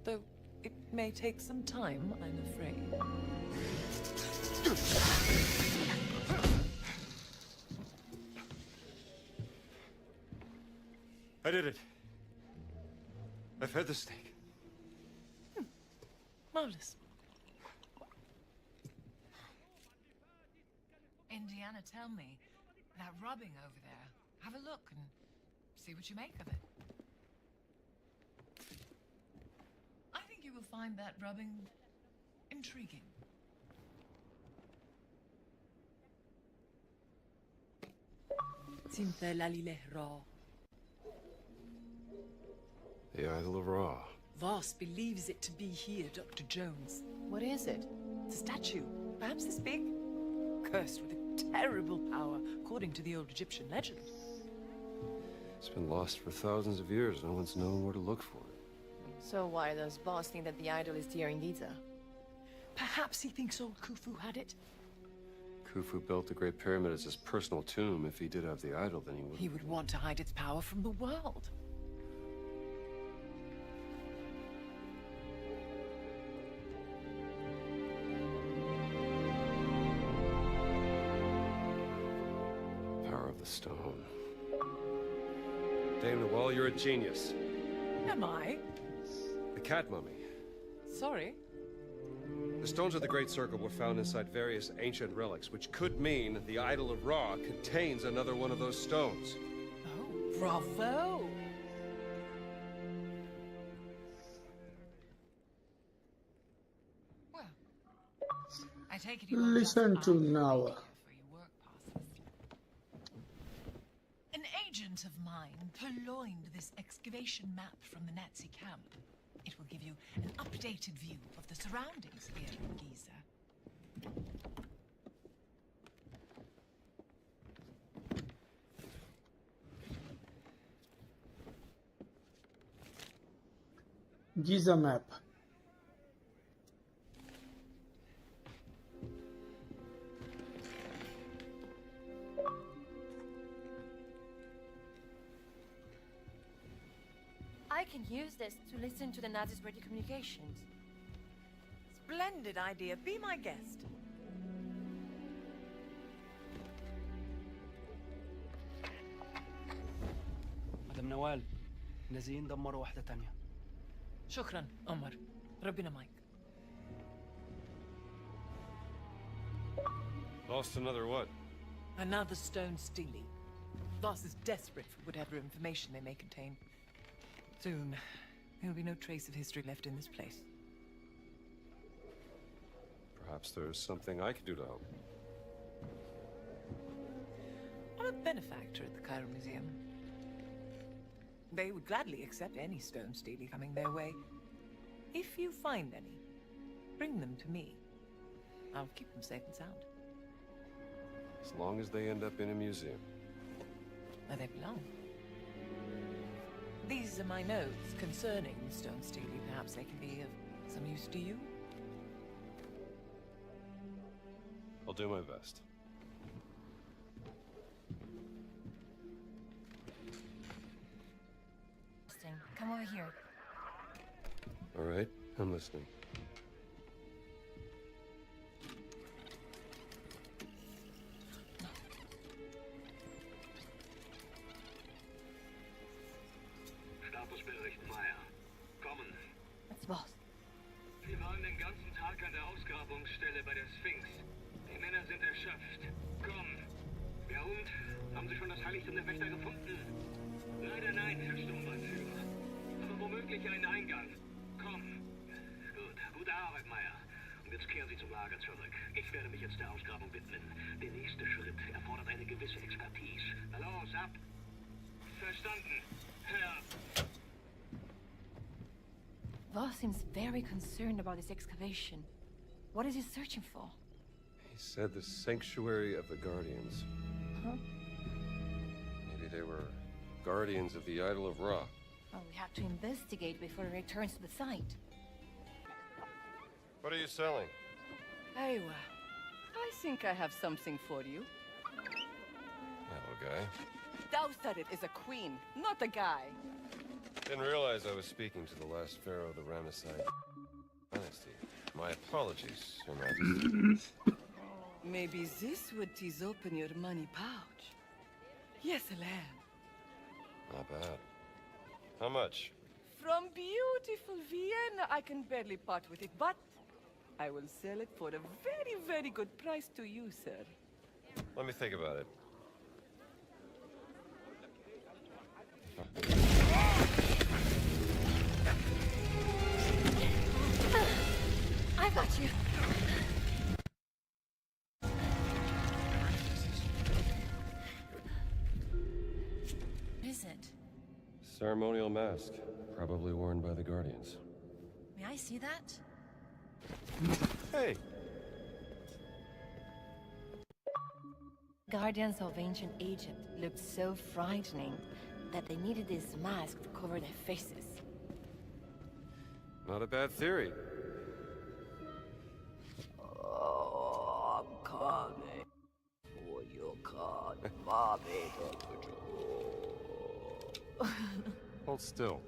Though it may take some time, I'm afraid. I did it. I've had the stake. Marvelous. Indiana, tell me, that rubbing over there, have a look and see what you make of it. I think you will find that rubbing intriguing. The Idol of Ra. Voss believes it to be here, Dr. Jones. What is it? It's a statue, perhaps this big, cursed with a terrible power, according to the old Egyptian legend. It's been lost for thousands of years. No one's known where to look for it. So why does Boss think that the idol is here in Giza? Perhaps he thinks old Khufu had it. Khufu built the Great Pyramid as his personal tomb. If he did have the idol, then he would... He would want to hide its power from the world. Power of the stone. Dame Nawal, you're a genius. Am I? The cat mummy. Sorry? The stones of the Great Circle were found inside various ancient relics, which could mean the Idol of Ra contains another one of those stones. Oh, bravo! Well, I take it you won't Listen to now. for your work passes. An agent of mine purloined this excavation map from the Nazi camp. It will give you an updated view of the surroundings here in Giza. Giza map. I can use this to listen to the Nazis' radio communications. Splendid idea. Be my guest. مدام نوال نازلين دمروا واحدة تانية. شكرا عمر. ربنا معك. Lost another what? Another stone stealing. Voss is desperate for whatever information they may contain. Soon, there will be no trace of history left in this place. Perhaps there's something I could do to help. I'm a benefactor at the Cairo Museum. They would gladly accept any stone stealing coming their way. If you find any, bring them to me. I'll keep them safe and sound. As long as they end up in a museum. Where they belong. These are my notes concerning stone stealing. Perhaps they can be of some use to you? I'll do my best. Come over here. All right, I'm listening. Statusbericht Meyer. Kommen. That's Boss. Wir waren den ganzen Tag an der Ausgrabungsstelle bei der Sphinx. Die Männer sind erschöpft. Komm. Ja und? Haben Sie schon das Heiligtum der Wächter gefunden? Leider nein, Herr Sturmbannführer. Aber womöglich einen Eingang. Komm. Gut. Gute Arbeit, Meyer. Und jetzt kehren Sie zum Lager zurück. Ich werde mich jetzt der Ausgrabung widmen. Der nächste Schritt erfordert eine gewisse Expertise. Na los, ab. Verstanden, Herr... boss seems very concerned about this excavation. What is he searching for? He said the Sanctuary of the Guardians. Huh? Maybe they were guardians of the Idol of Ra. Well, we have to investigate before he returns to the site. What are you selling? Aywa, I think I have something for you. Hello, guy. Thou said it is a queen, not a guy. Didn't realize I was speaking to the last pharaoh of the Ramesside dynasty. My apologies, Your Majesty. Maybe this would tease open your money pouch. Yes, a lamb. Not bad. How much? From beautiful Vienna, I can barely part with it, but I will sell it for a very, very good price to you, sir. Let me think about it. I got you. What is it? Ceremonial mask, probably worn by the Guardians. May I see that? Hey! Guardians of ancient Egypt looked so frightening that they needed this mask to cover their faces. Not a bad theory. Oh, I'm coming. For your card, mommy. Hold still.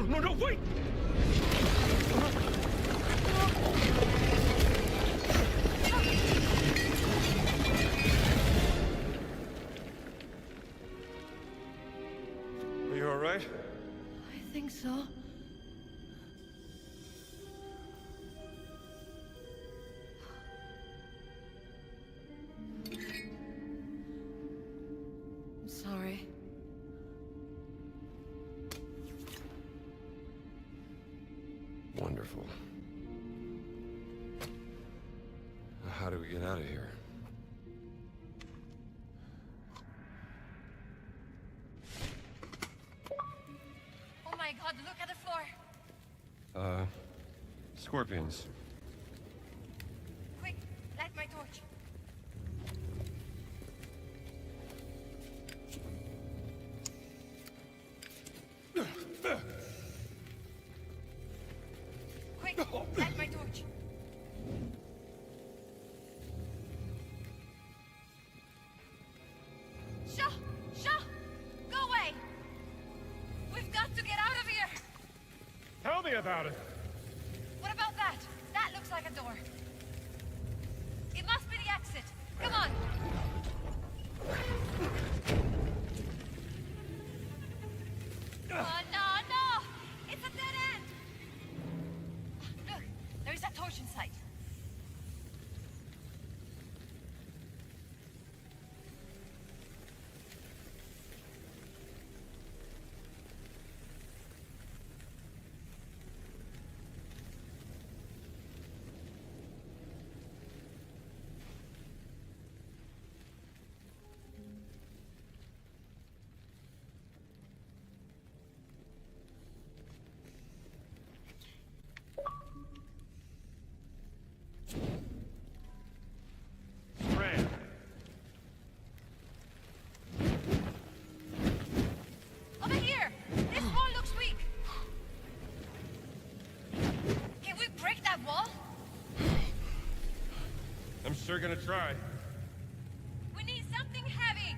No, wait! Are you all right? I think so. I'm sorry. Wonderful. How do we get out of here? Oh my god, look at the floor! Scorpions. Quick, light my torch. Quick, light my torch. Shaw! Go away! We've got to get out of here! Tell me about it. What about that? That looks like a door. It must be the exit. Come on! Oh, no! It's a dead end! Look, there is a torch in sight. Over here! This wall looks weak! Can we break that wall? I'm sure gonna try. We need something heavy!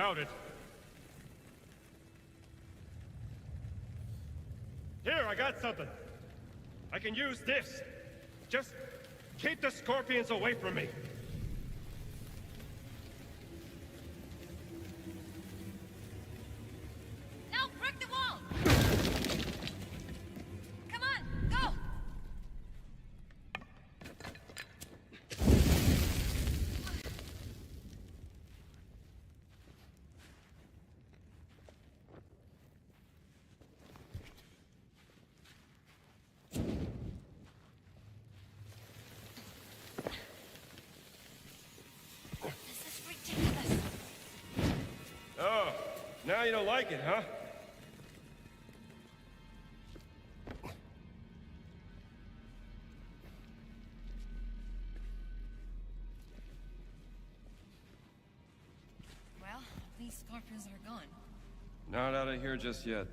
doubt it. Here, I got something. I can use this. Just keep the scorpions away from me. Now break the wall! Come on, go! Oh, now you don't like it, huh? Well, these scorpions are gone. Not out of here just yet.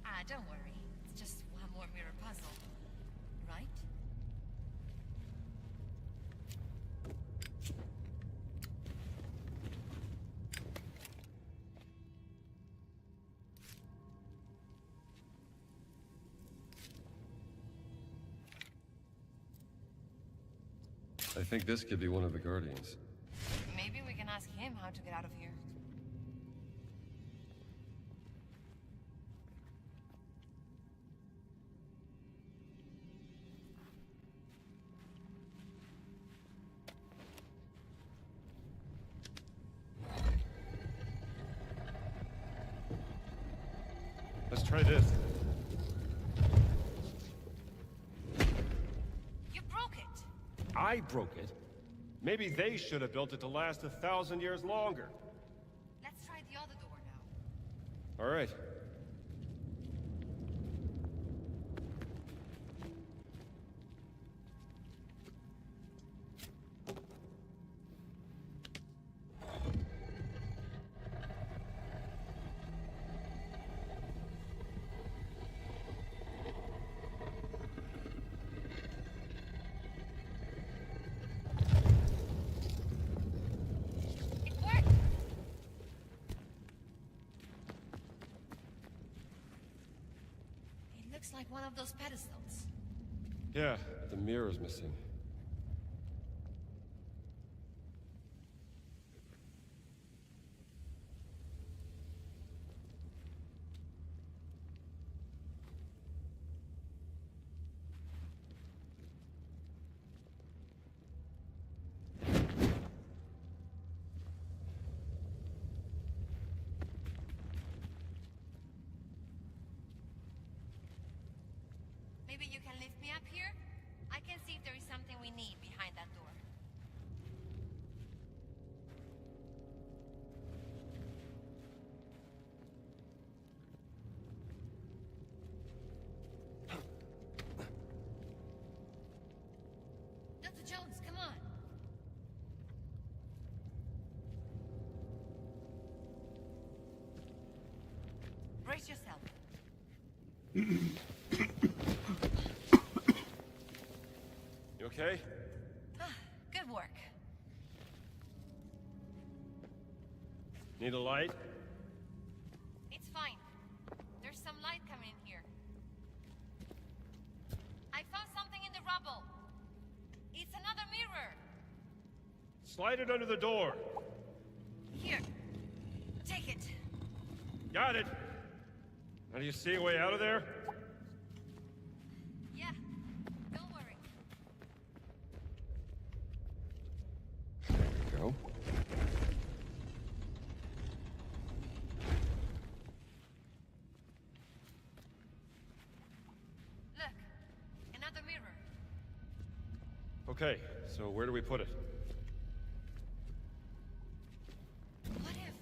Ah, don't worry. It's just one more mirror puzzle. Right? I think this could be one of the Guardians. Maybe we can ask him how to get out of here. Let's try this. You broke it! I broke it. Maybe they should have built it to last 1,000 years longer. Let's try the other door now. All right. Looks like one of those pedestals. Yeah, the mirror's missing. Maybe you can lift me up here? I can see if there is something we need behind that door. Dr. Jones, come on. Brace yourself. You okay? Good work. Need a light? It's fine. There's some light coming in here. I found something in the rubble. It's another mirror. Slide it under the door. Here. Take it. Got it. Now do you see a way out of there? Yeah. Don't worry. Go. Look. Another mirror. Okay, so where do we put it? What if...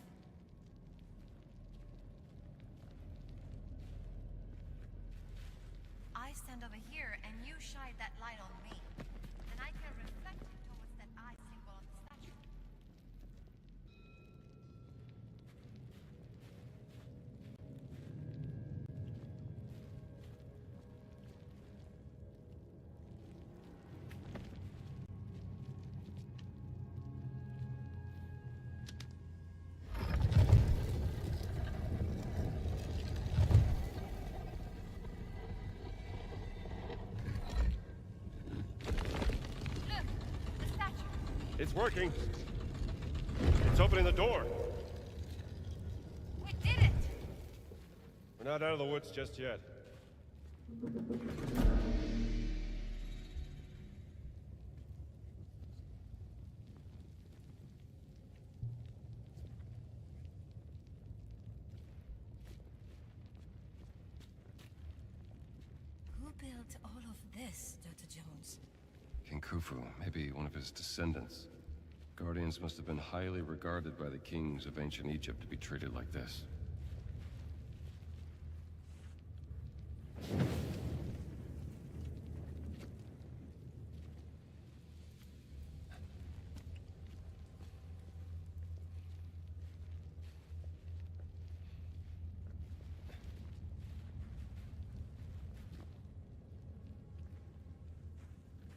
I stand over here and you shine that light on me. Then I can reflect it towards that eye symbol on the statue. It's working. It's opening the door. We did it! We're not out of the woods just yet. Who built all of this, Dr. Jones? King Khufu, maybe one of his descendants. Guardians must have been highly regarded by the kings of ancient Egypt to be treated like this.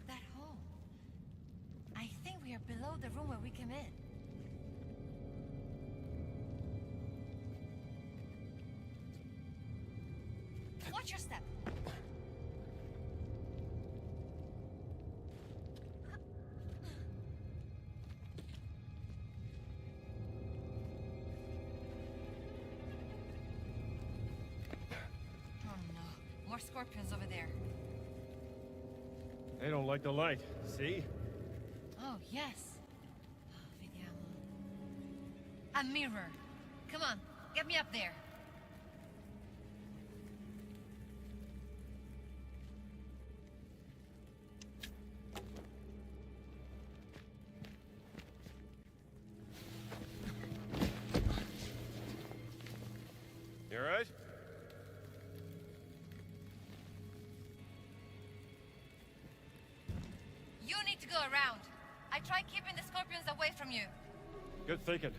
That hole. I think we are below the room where we came in. Watch your step. Oh no, more scorpions over there. They don't like the light. See? Oh, yes. Oh, vediamo. A mirror. Come on, get me up there. You all right? You need to go around. I tried keeping the scorpions away from you. Good thinking.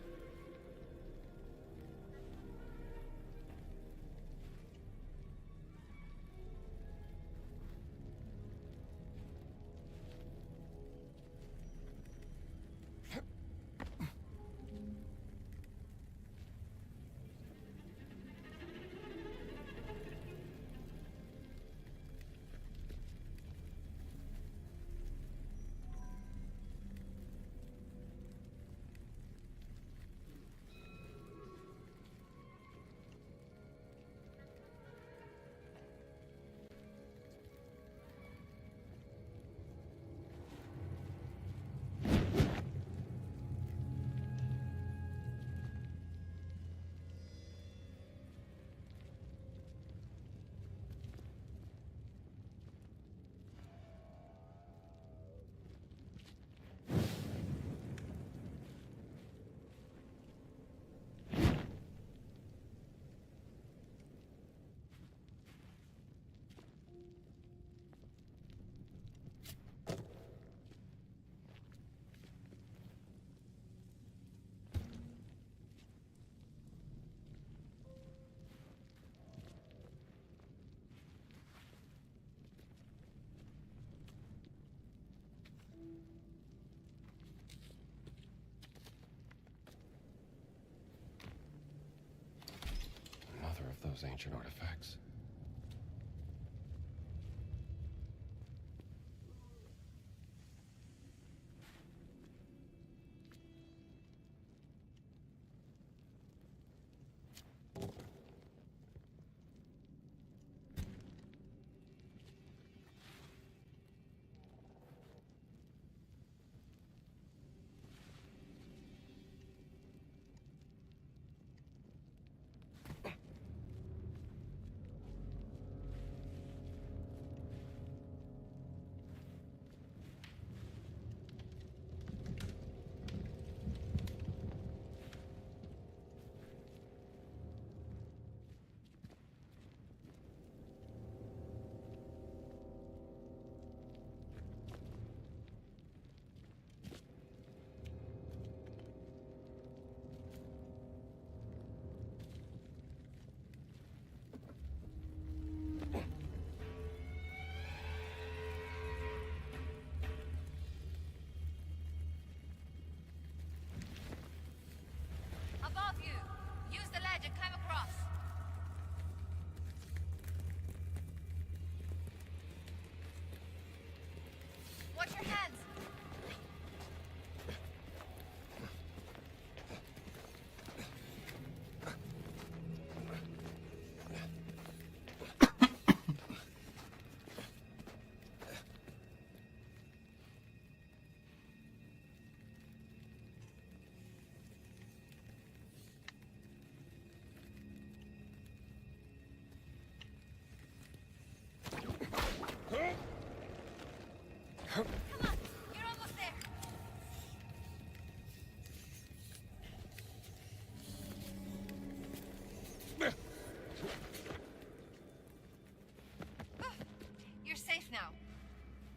Another of those ancient artifacts.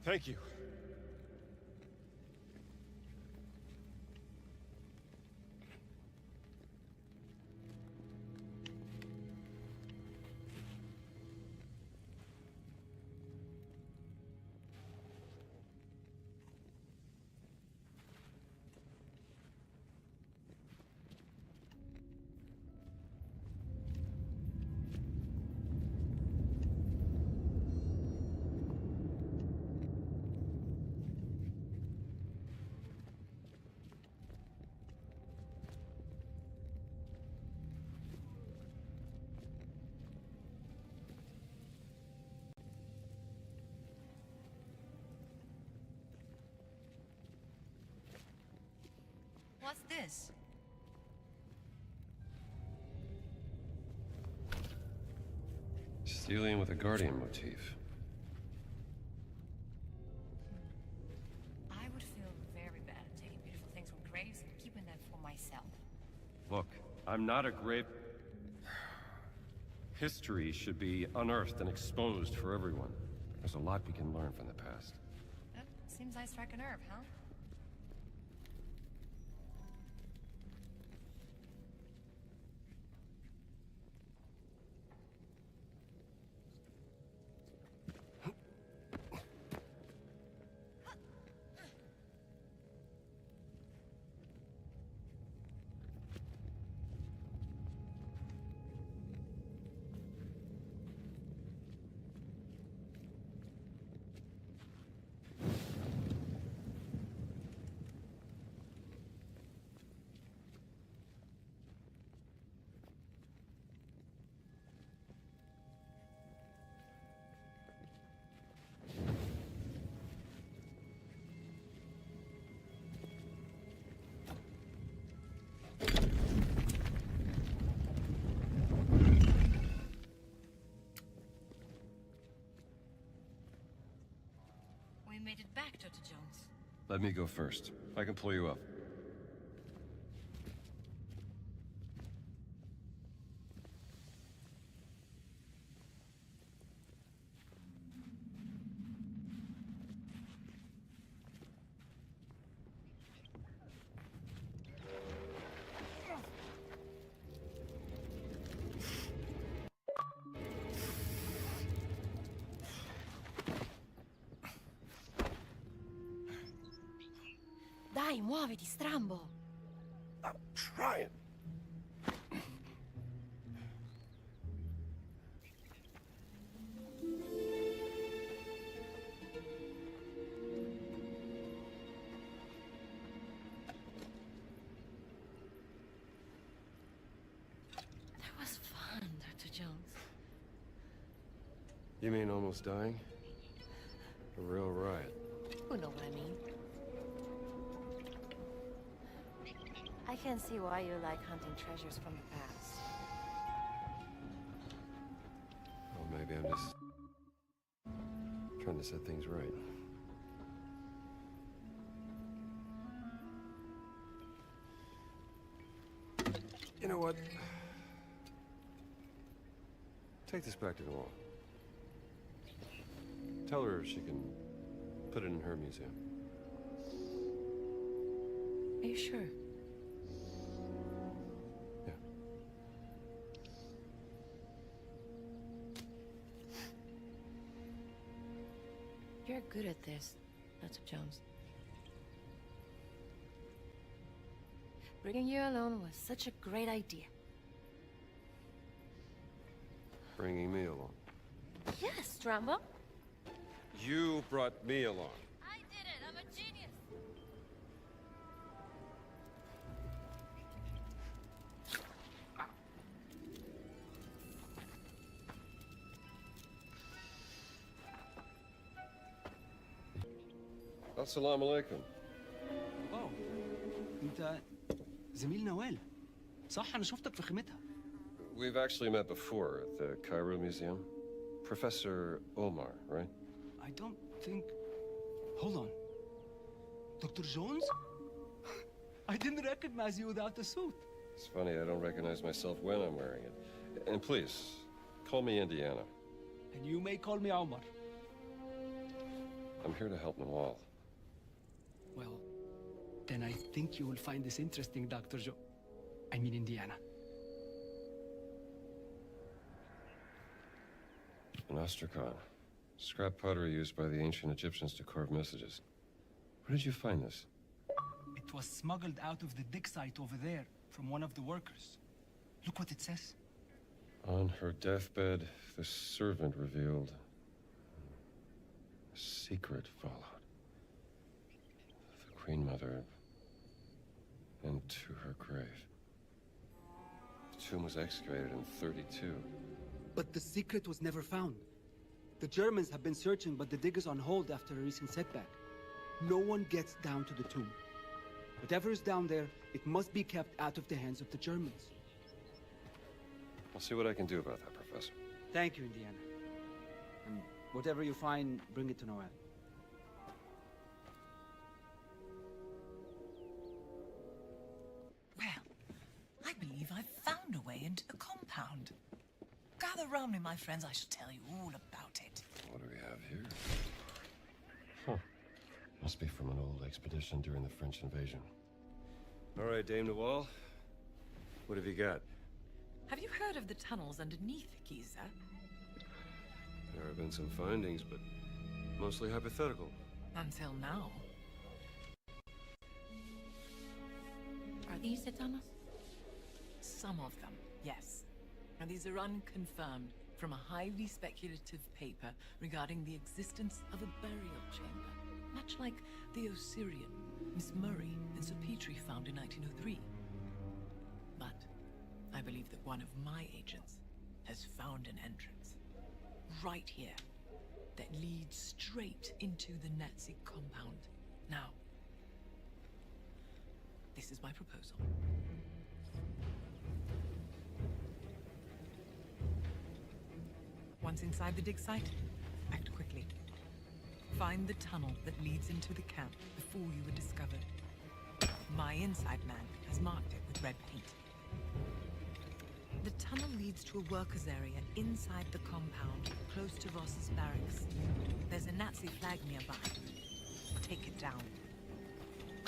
Thank you. What's this? Stealing with a Guardian motif. I would feel very bad taking beautiful things from graves and keeping them for myself. Look, I'm not a grave... History should be unearthed and exposed for everyone. There's a lot we can learn from the past. That seems I strike a nerve, huh? We made it back, Dr. Jones. Let me go first. I can pull you up. Dai, muoviti, strambo! I'm trying. That was fun, Dr. Jones. You mean almost dying? A real riot. You know what I mean. I can see why you like hunting treasures from the past. Well, maybe I'm just trying to set things right. You know what? Take this back to Noel. Tell her she can put it in her museum. Are you sure? You're good at this, Dr. Jones. Bringing you along was such a great idea. Bringing me along. Yes, Strambo. You brought me along. I did it. I'm a genius. Assalamu alaikum. واو انت زميل نوال صح انا شفتك في خيمتها. We've actually met before at the Cairo Museum. Professor Omar, right? I don't think. Hold on. Dr. Jones? I didn't recognize you without the suit. It's funny, I don't recognize myself when I'm wearing it. And please, call me Indiana. And you may call me Omar. I'm here to help Nawal. Well, then I think you will find this interesting, Dr. Indiana. An ostracon. Scrap pottery used by the ancient Egyptians to carve messages. Where did you find this? It was smuggled out of the dig site over there from one of the workers. Look what it says. On her deathbed, the servant revealed a secret followed. The Queen Mother into her grave. The tomb was excavated in 32. But the secret was never found. The Germans have been searching, but the dig is on hold after a recent setback. No one gets down to the tomb. Whatever is down there, it must be kept out of the hands of the Germans. I'll see what I can do about that, Professor. Thank you, Indiana. And whatever you find, bring it to Noel. Well, I believe I've found a way into the compound. Gather round me, my friends. I shall tell you all about it. What do we have here? Huh. Must be from an old expedition during the French invasion. All right, Dame Nawal. What have you got? Have you heard of the tunnels underneath Giza? There have been some findings, but mostly hypothetical. Until now. Are these the tunnels? Some of them, yes. And these are unconfirmed from a highly speculative paper regarding the existence of a burial chamber, much like the Osirian Miss Murray and Sir Petrie found in 1903. But I believe that one of my agents has found an entrance right here that leads straight into the Nazi compound. Now, this is my proposal. Once inside the dig site, act quickly. Find the tunnel that leads into the camp before you were discovered. My inside man has marked it with red paint. The tunnel leads to a workers' area inside the compound, close to Voss's barracks. There's a Nazi flag nearby. Take it down.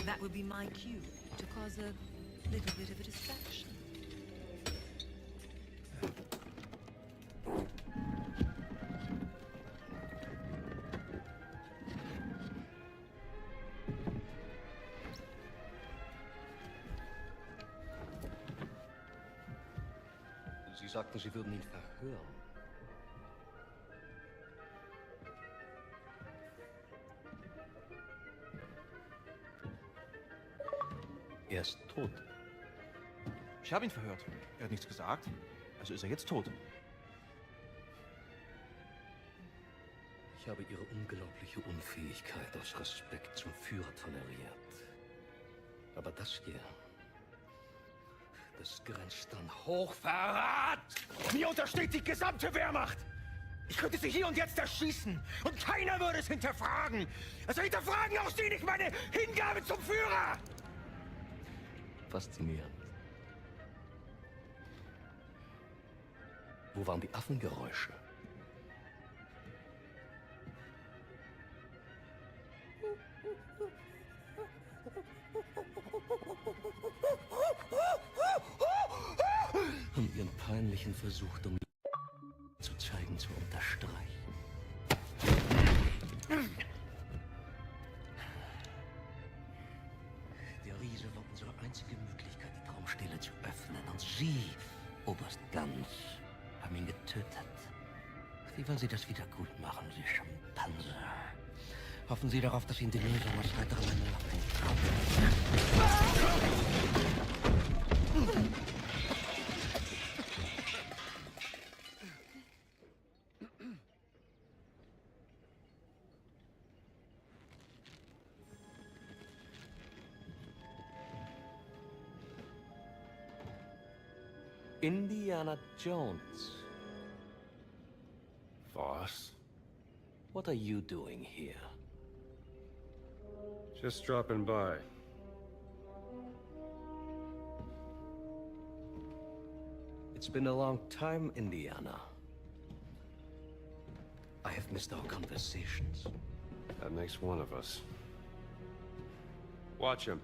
That would be my cue to cause a little bit of a distraction. Sie sagten, Sie würden ihn verhören. Er ist tot. Ich habe ihn verhört. Er hat nichts gesagt. Also ist er jetzt tot. Ich habe Ihre unglaubliche Unfähigkeit aus Respekt zum Führer toleriert. Aber das hier, das grenzt an Hochverrat! Mir untersteht die gesamte Wehrmacht! Ich könnte sie hier und jetzt erschießen und keiner würde es hinterfragen! Also hinterfragen auch Sie nicht meine Hingabe zum Führer! Faszinierend. Wo waren die Affengeräusche? Um Ihren peinlichen Versuch, um zu zeigen, zu unterstreichen. Der Riese war unsere einzige Möglichkeit, die Traumstele zu öffnen. Und Sie, Oberst Ganz, haben ihn getötet. Wie wollen Sie das wieder gut machen, Sie Schimpanse? Hoffen Sie darauf, dass Ihnen die Lösung aus heiterem Himmel Indiana Jones. Voss? What are you doing here? Just dropping by. It's been a long time, Indiana. I have missed our conversations. That makes one of us. Watch him.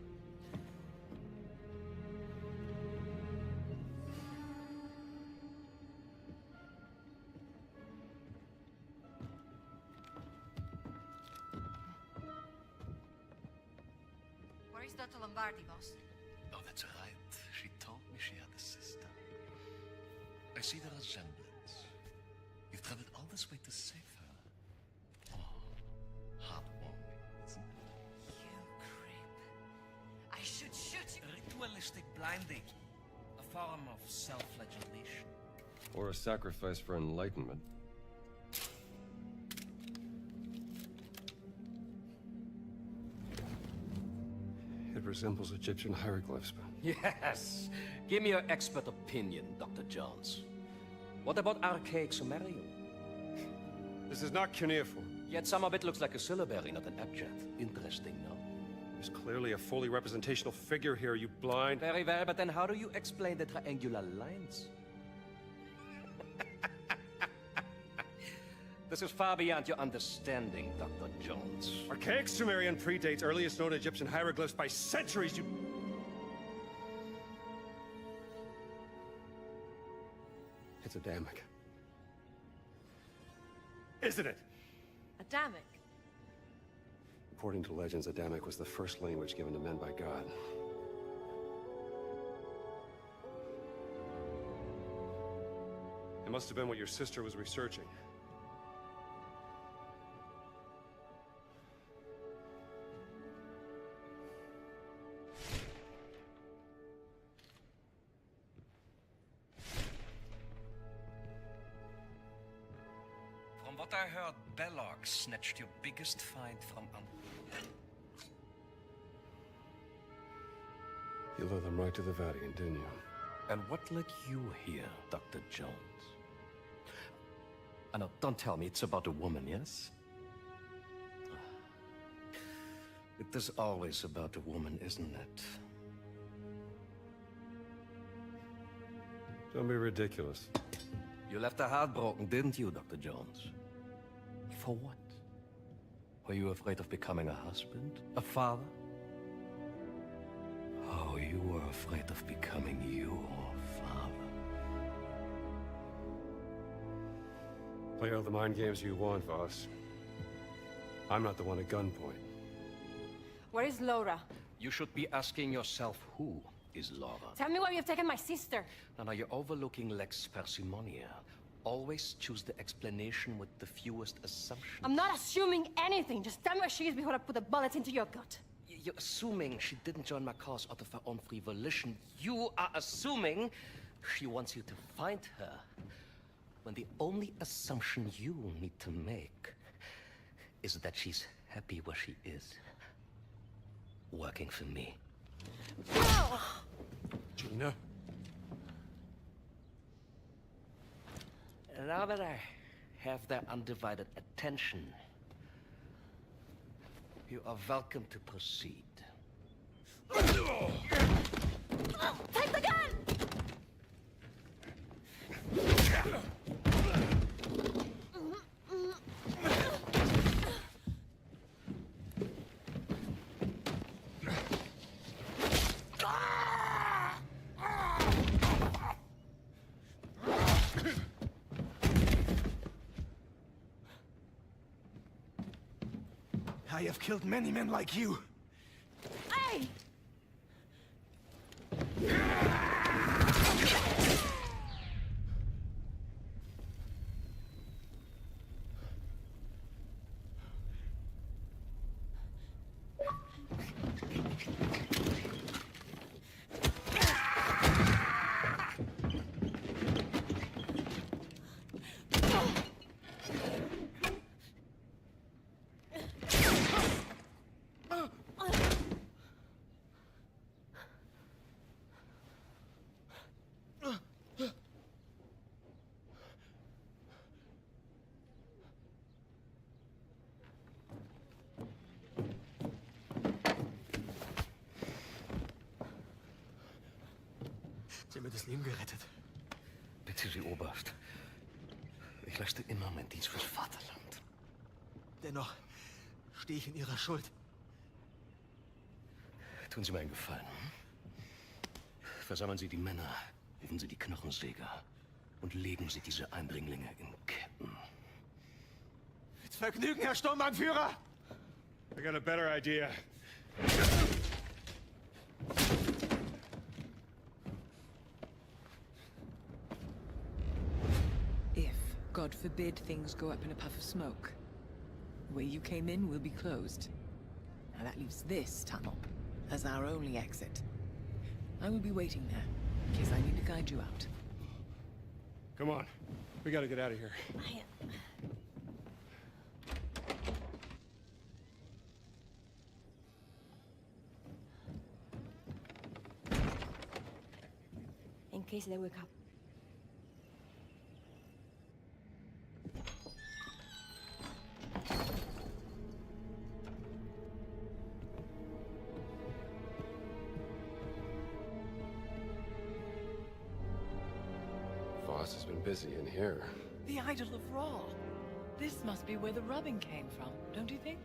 Where is Dr. Lombardi, boss? Oh, that's right. She told me she had a sister. I see the resemblance. You've traveled all this way to save her. Oh, heartwarming, isn't it? You creep. I should shoot you. Ritualistic blinding. A form of self-flagellation. Or a sacrifice for enlightenment. It resembles Egyptian hieroglyphs, but... Yes! Give me your expert opinion, Dr. Jones. What about archaic Sumerian? This is not cuneiform. Yet some of it looks like a syllabary, not an abjad. Interesting, no? There's clearly a fully representational figure here, you blind... Very well, but then how do you explain the triangular lines? This is far beyond your understanding, Dr. Jones. Archaic Sumerian predates earliest known Egyptian hieroglyphs by centuries, you... It's Adamic. Isn't it? Adamic? According to legends, Adamic was the first language given to men by God. It must have been what your sister was researching. From what I heard, Belloc snatched your biggest find from You led them right to the Vatican, didn't you? And what led you here, Dr. Jones? No, don't tell me it's about a woman, yes? It is always about a woman, isn't it? Don't be ridiculous. You left her heartbroken, didn't you, Dr. Jones? For what? Were you afraid of becoming a husband? A father? Oh, you were afraid of becoming your father. Play all the mind games you want, Voss. I'm not the one at gunpoint. Where is Laura? You should be asking yourself, who is Laura? Tell me where you've taken my sister. Now you're overlooking lex parsimonia. Always choose the explanation with the fewest assumptions. I'm not assuming anything. Just tell me where she is before I put a bullet into your gut. You're assuming she didn't join my cause out of her own free volition. You are assuming she wants you to find her. When the only assumption you need to make is that she's happy where she is. Working for me. Gina? Now that I have their undivided attention, you are welcome to proceed. Take the gun! I have killed many men like you. Hey! Sie haben mir das Leben gerettet. Bitte, Sie Oberst. Ich leiste immer meinen Dienst fürs Vaterland. Dennoch stehe ich in Ihrer Schuld. Tun Sie mir einen Gefallen. Versammeln Sie die Männer, rufen Sie die Knochensäger und legen Sie diese Eindringlinge in Ketten. Mit Vergnügen, Herr Sturmbannführer! I got a better idea. If, God forbid, things go up in a puff of smoke, the way you came in will be closed. Now that leaves this tunnel as our only exit. I will be waiting there, in case I need to guide you out. Come on. We gotta get out of here. In case they wake up. Voss has been busy in here. The idol of Ra. This must be where the rubbing came from, don't you think?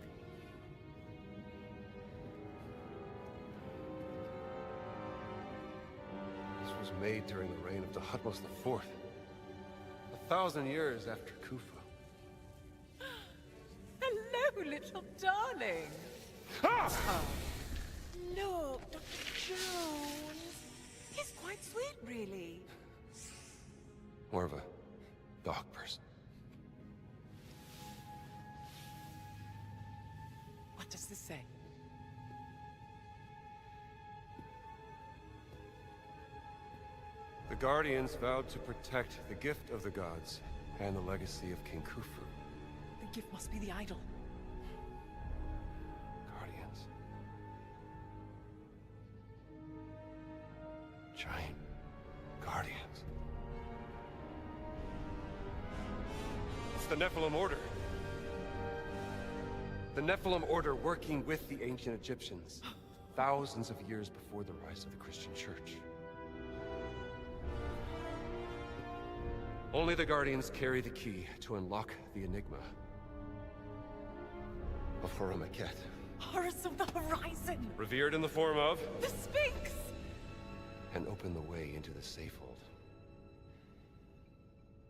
This was made during the reign of Thutmose IV. 1,000 years after Khufu. Hello, little darling. Ah! Look, Dr. Jones. He's quite sweet, really. More of a dog person. What does this say? The Guardians vowed to protect the gift of the gods and the legacy of King Khufu. The gift must be the idol. Guardians. Giant Guardians. It's the Nephilim Order. The Nephilim Order working with the ancient Egyptians, thousands of years before the rise of the Christian Church. Only the Guardians carry the key to unlock the enigma of Horamaket. Horus of the horizon! Revered in the form of... The Sphinx! And open the way into the Safehold.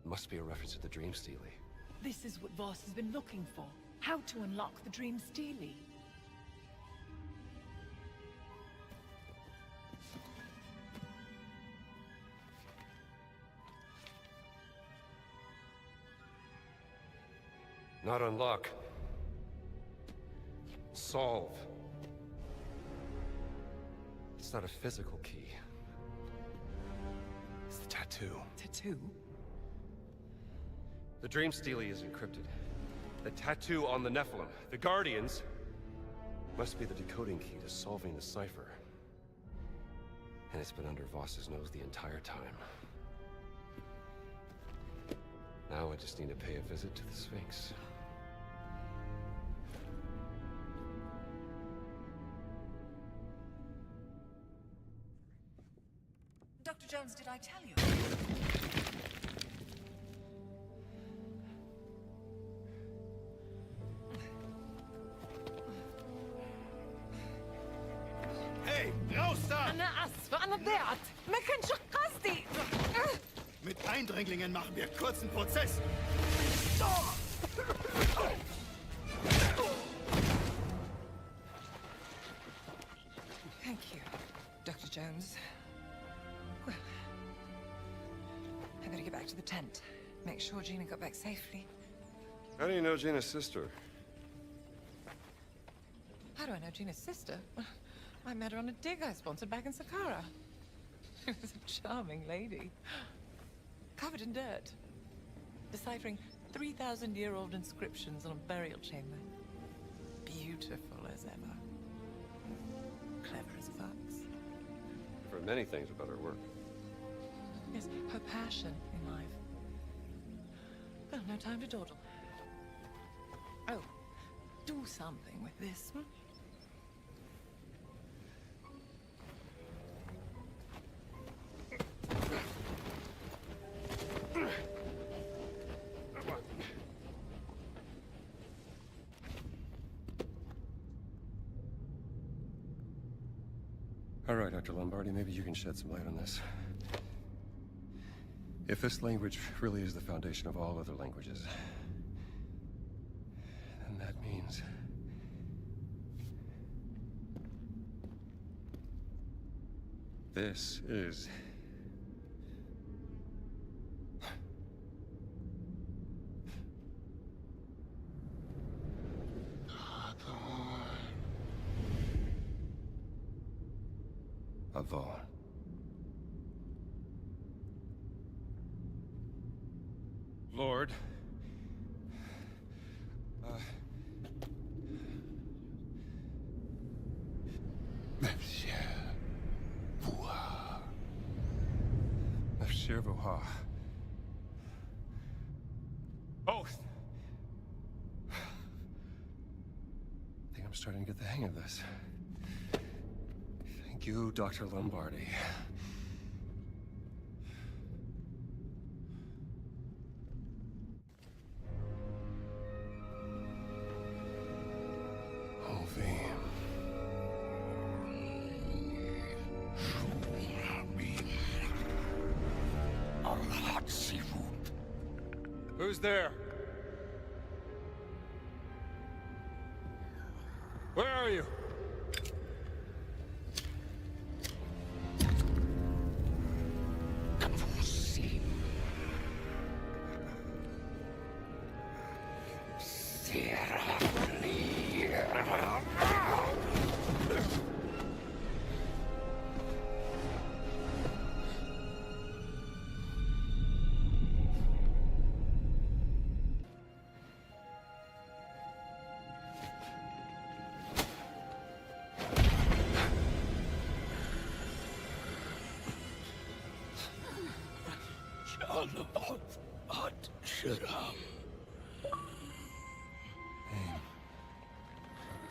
Must be a reference to the Dream Stele. This is what Voss has been looking for. How to unlock the Dream Stele. Not unlock. Solve. It's not a physical key. It's the tattoo. Tattoo? The Dream Stele is encrypted. The tattoo on the Nephilim, the Guardians, must be the decoding key to solving the cipher. And it's been under Voss's nose the entire time. Now I just need to pay a visit to the Sphinx. Dr. Jones, did I tell you? Hey, raus da! أنا آسفة أنا ضيعت ما كانش قصدي. Mit Eindringlingen machen wir kurzen Prozess. Thank you, Dr. Jones. Well, I better get back to the tent. Make sure Gina got back safely. How do you know Gina's sister? How do I know Gina's sister? I met her on a dig I sponsored back in Saqqara. She was a charming lady. Covered in dirt. Deciphering 3,000-year-old inscriptions on a burial chamber. Beautiful as ever. Clever as a fox. I've heard many things about her work. Yes, her passion in life. Well, no time to dawdle. Oh, do something with this. All right, Dr. Lombardi, maybe you can shed some light on this. If this language really is the foundation of all other languages, then that means... this is... Avon. Lord. Monsieur Vuha. Monsieur Vuha. Oath! I think I'm starting to get the hang of this. Thank you, Dr. Lombardi. Who's there? Where are you?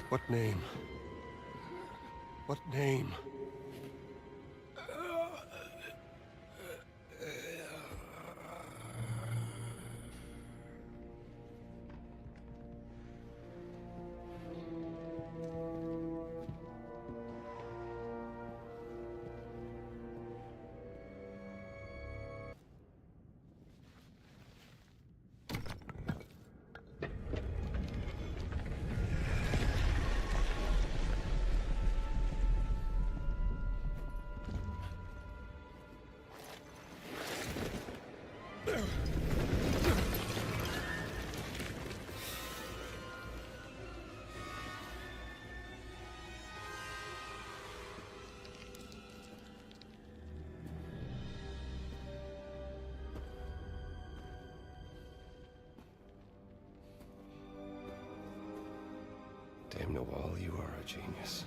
What name? What name? Dame Nawal, you are a genius.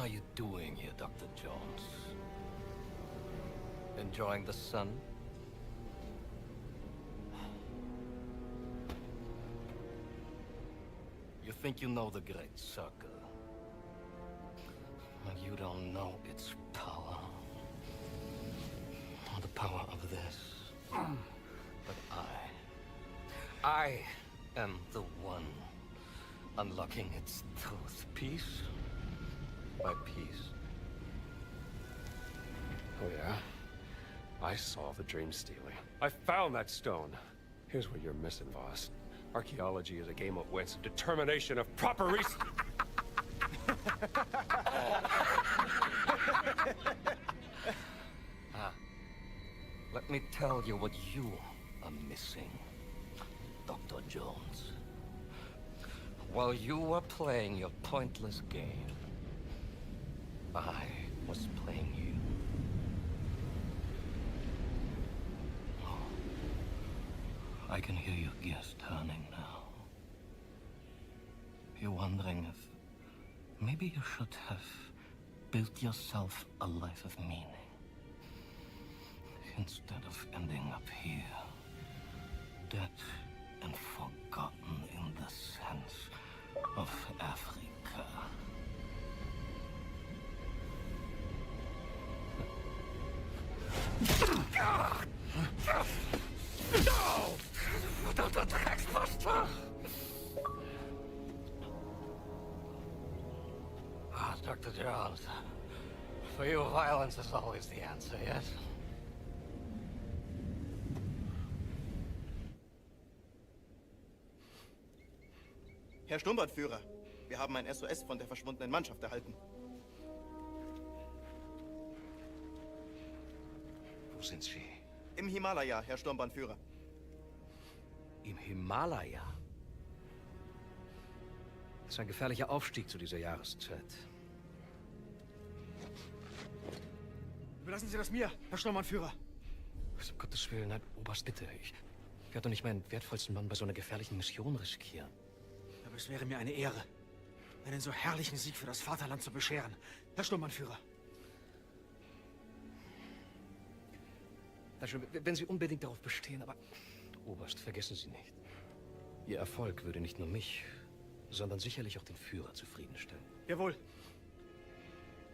are you doing here, Dr. Jones? Enjoying the sun? You think you know the Great Circle? Well, you don't know its power. Or the power of this. But I am the one unlocking its truth piece by piece. Oh yeah? I saw the dream stealing. I found that stone. Here's what you're missing, boss. Archaeology is a game of wits, determination of proper reason. Let me tell you what you are missing, Dr. Jones. While you were playing your pointless game, I was playing you. Oh, I can hear your gears turning now. You're wondering if maybe you should have built yourself a life of meaning. Instead of ending up here, dead and forgotten in the sense of Africa. No! Dr. Draxbuster! Ah, Dr. Jones. For you, violence is always the answer, yes? Herr Sturmbannführer, wir haben ein SOS von der verschwundenen Mannschaft erhalten. Wo sind Sie? Im Himalaya, Herr Sturmbannführer. Im Himalaya? Das ist ein gefährlicher Aufstieg zu dieser Jahreszeit. Überlassen Sie das mir, Herr Sturmbannführer. Um Gottes Willen, nein, Oberst, bitte. Ich werde doch nicht meinen wertvollsten Mann bei so einer gefährlichen Mission riskieren. Aber es wäre mir eine Ehre, einen so herrlichen Sieg für das Vaterland zu bescheren, Herr Sturmbannführer. Herr Schön, wenn Sie unbedingt darauf bestehen, aber Oberst, vergessen Sie nicht. Ihr Erfolg würde nicht nur mich, sondern sicherlich auch den Führer zufriedenstellen. Jawohl.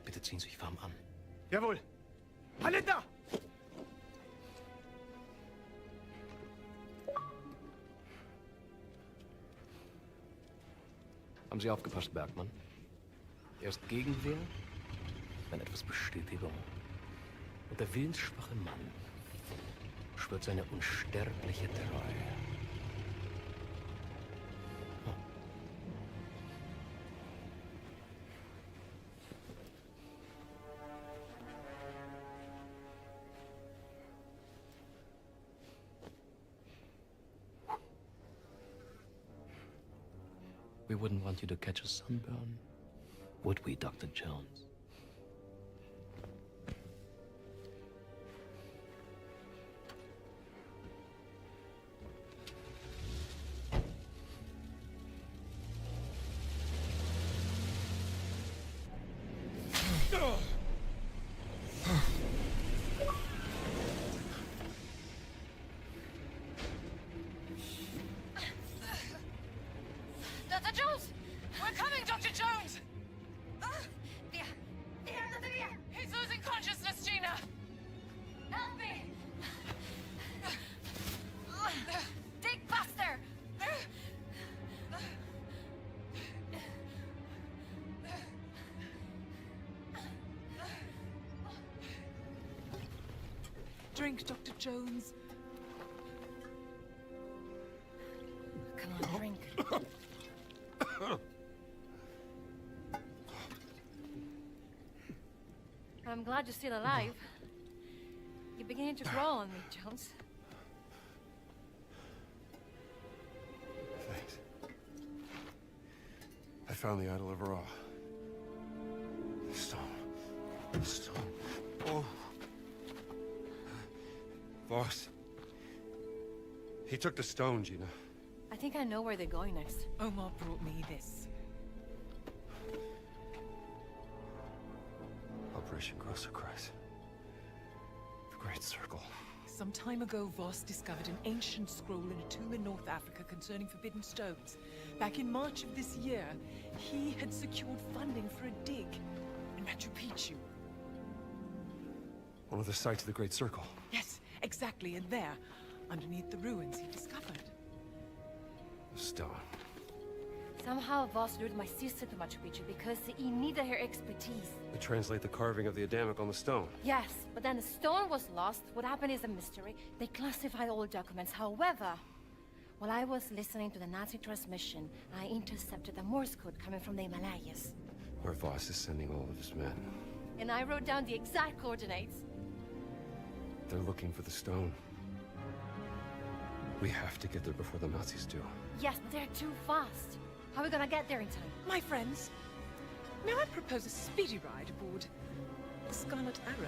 Bitte ziehen Sie sich warm an. Jawohl. Halinda! Haben Sie aufgepasst, Bergmann? Erst Gegenwehr, dann etwas Bestätigung. Und der willensschwache Mann schwört seine unsterbliche Treue. We wouldn't want you to catch a sunburn, would we, Dr. Jones? Dr. Jones! We're coming, Dr. Jones! There! He's losing consciousness, Gina! Help me! Dig faster! Drink, Dr. Jones. Come on, drink. I'm glad you're still alive. You're beginning to grow on me, Jones. Thanks. I found the Idol of Ra. The stone. The stone. Oh. Boss. He took the stone, Gina. I think I know where they're going next. Omar brought me this. apparition grows across. The Great Circle. Some time ago, Voss discovered an ancient scroll in a tomb in North Africa concerning forbidden stones. Back in March of this year, he had secured funding for a dig in Machu Picchu. One of the sites of the Great Circle. Yes, exactly, and there, underneath the ruins, he discovered The stone. Somehow Voss lured my sister to Machu Picchu because he needed her expertise. To translate the carving of the Adamic on the stone. Yes, but then the stone was lost. What happened is a mystery. They classified all documents. However, while I was listening to the Nazi transmission, I intercepted a Morse code coming from the Himalayas. Where Voss is sending all of his men. And I wrote down the exact coordinates. They're looking for the stone. We have to get there before the Nazis do. Yes, but they're too fast. How are we gonna get there in time? My friends, may I propose a speedy ride aboard the Scarlet Arrow?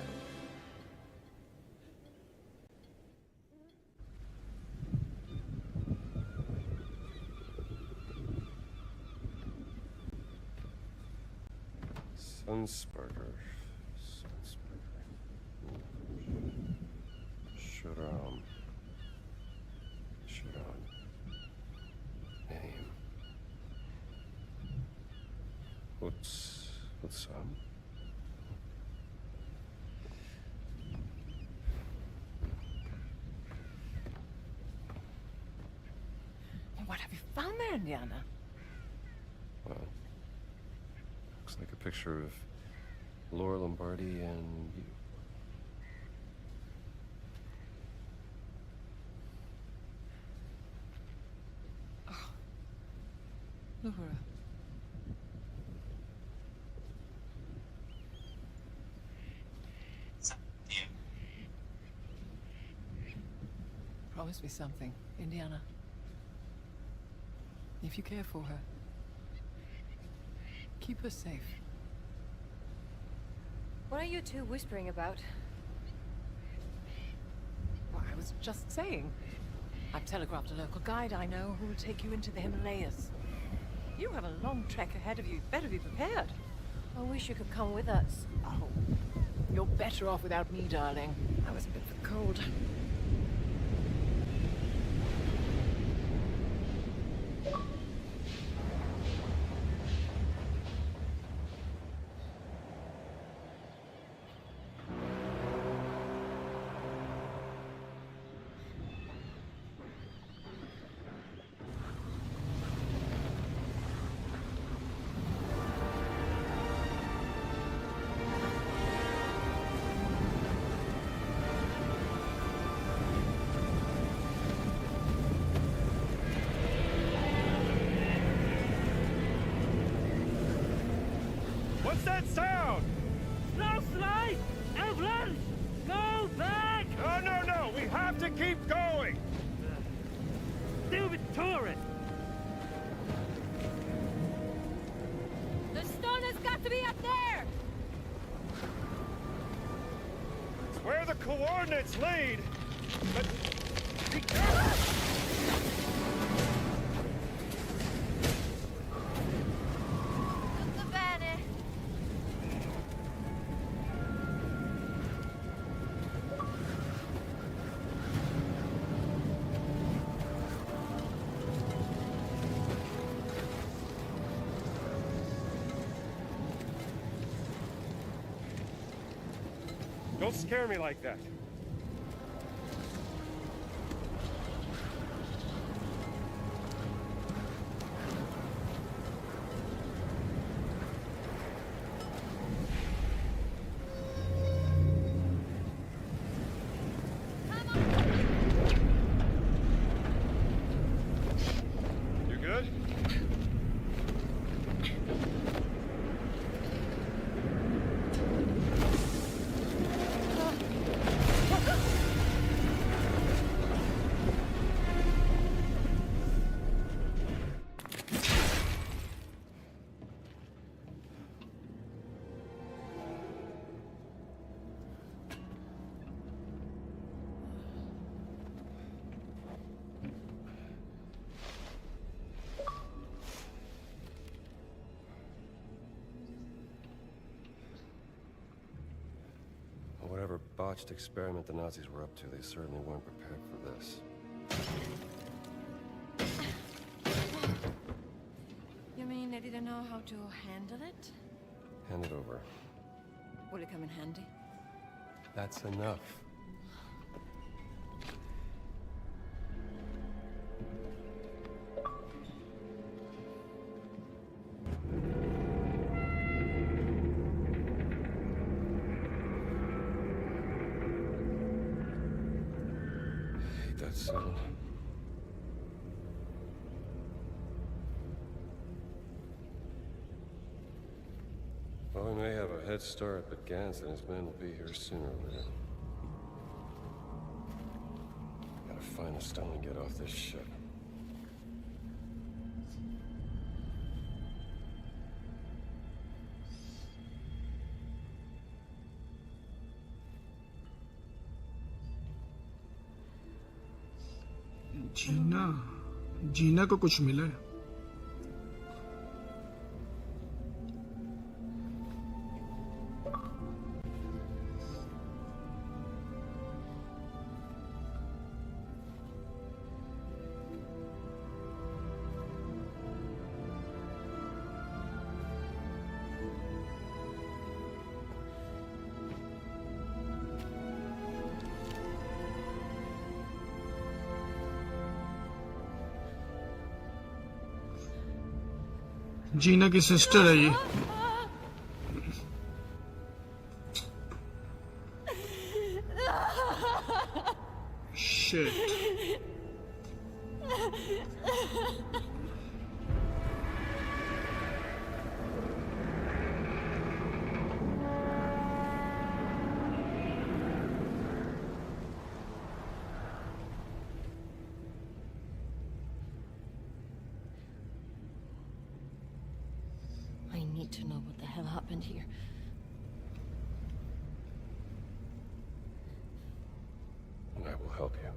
Sunsparker. Shuram. Name. What's What have you found there, Indiana? Well, looks like a picture of Laura Lombardi and you. Laura. Promise me something, Indiana. If you care for her, keep her safe. What are you two whispering about? Well, I was just saying. I've telegraphed a local guide I know who will take you into the Himalayas. You have a long trek ahead of you. Better be prepared. I wish you could come with us. Oh, you're better off without me, darling. I was a bit of a cold. What's that sound? Slow slide! Evelyn! Go back! No! We have to keep going! Stupid tourist! The stone has got to be up there! It's where the coordinates lead! But be Tutto bene. Don't scare me like that. You good? botched experiment the Nazis were up to, they certainly weren't prepared for this. You mean they didn't know how to handle it? Hand it over. Will it come in handy? That's enough. Sound. Well, we may have a head start, but Gans and his men will be here sooner or later. Gotta find the stone and get off this ship. जीना को कुछ मिला है। जीना की sister है ये। Shit. I need to know what the hell happened here. And I will help you.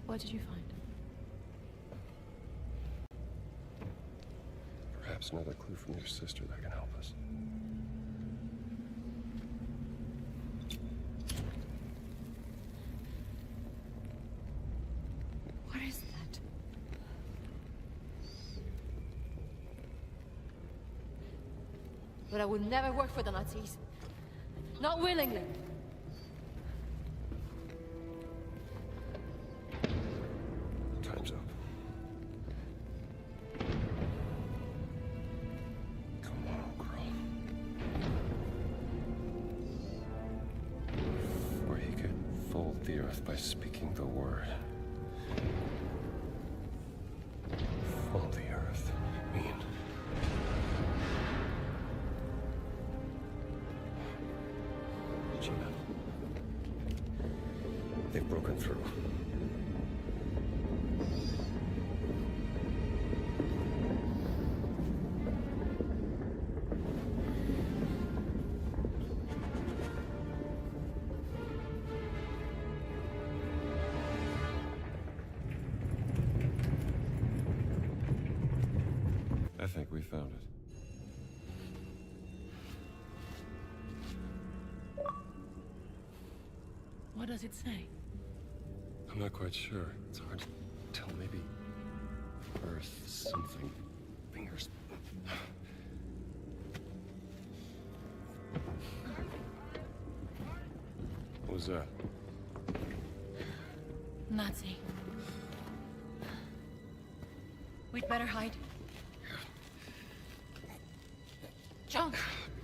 What did you find? Perhaps another clue from your sister that can help us. What is that? But I would never work for the Nazis. Not willingly. Time's up. Come on, girl. Or he could fold the earth by speaking the word. Fold the earth. Mean. Gina. They've broken through. I think we found it. What does it say? I'm not quite sure. It's hard to tell. Maybe Earth something. Fingers. What was that? Nazi. We'd better hide. John!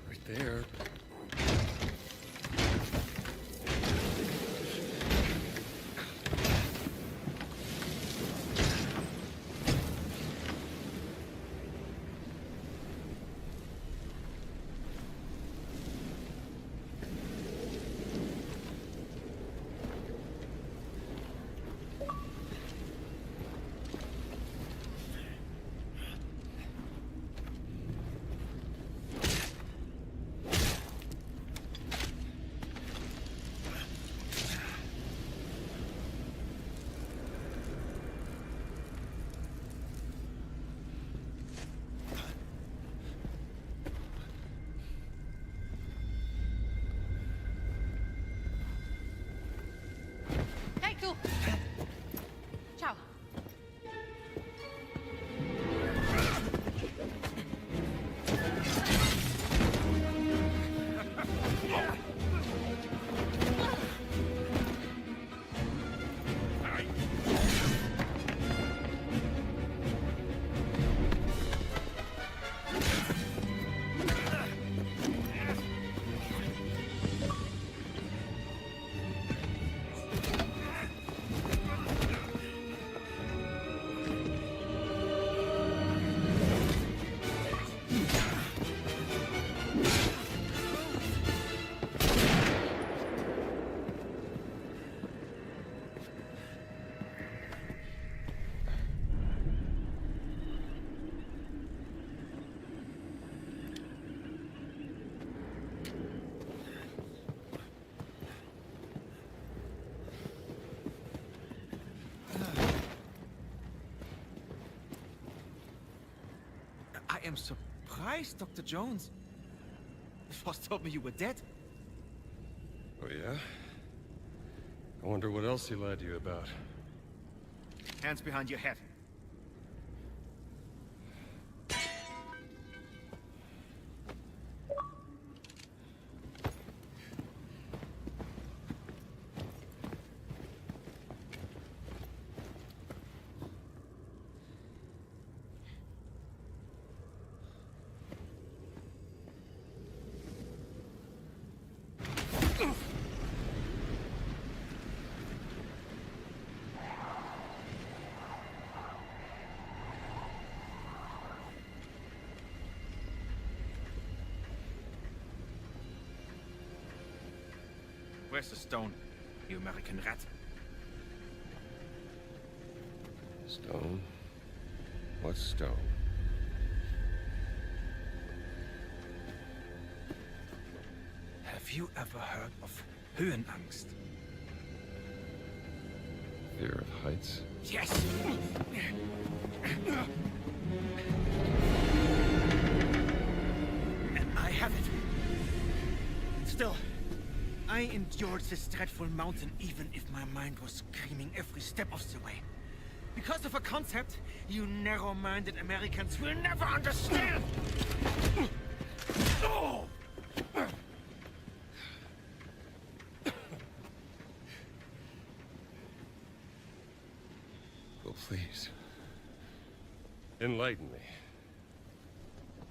Right there. you! Ciao. I am surprised, Dr. Jones. Voss told me you were dead. Oh, yeah? I wonder what else he lied to you about. Hands behind your head. Where's the stone, you American rat? Stone? What stone? Have you ever heard of Höhenangst? Fear of heights? Yes! And I have it. Still, I endured this dreadful mountain even if my mind was screaming every step of the way. Because of a concept you narrow-minded Americans will never understand! Oh! Well, please. Enlighten me.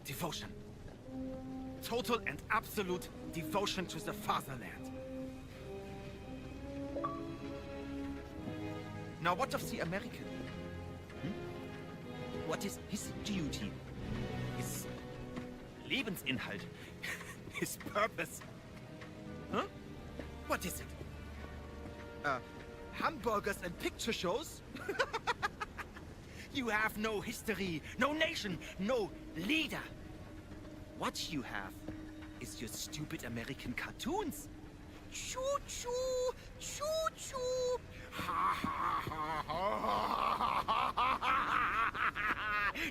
Devotion. Total and absolute devotion to the fatherland. Now what of the American? What is his duty? His Lebensinhalt? His purpose? Huh? What is it? Hamburgers and picture shows? You have no history, no nation, no leader. What you have is your stupid American cartoons. Choo-choo, choo-choo. Ha ha ha ha.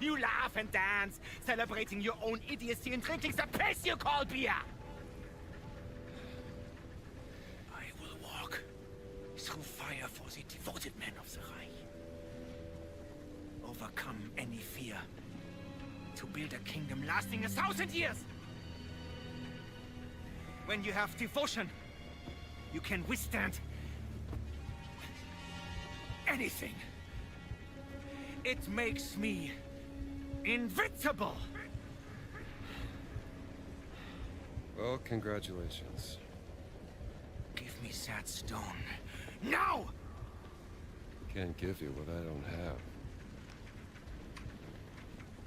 You laugh and dance, celebrating your own idiocy and drinking the piss you call beer. I will walk through fire for the devoted men of the Reich. Overcome any fear to build a kingdom lasting 1,000 years. When you have devotion, you can withstand anything. It makes me invincible. Well, congratulations. Give me that stone. Now! Can't give you what I don't have.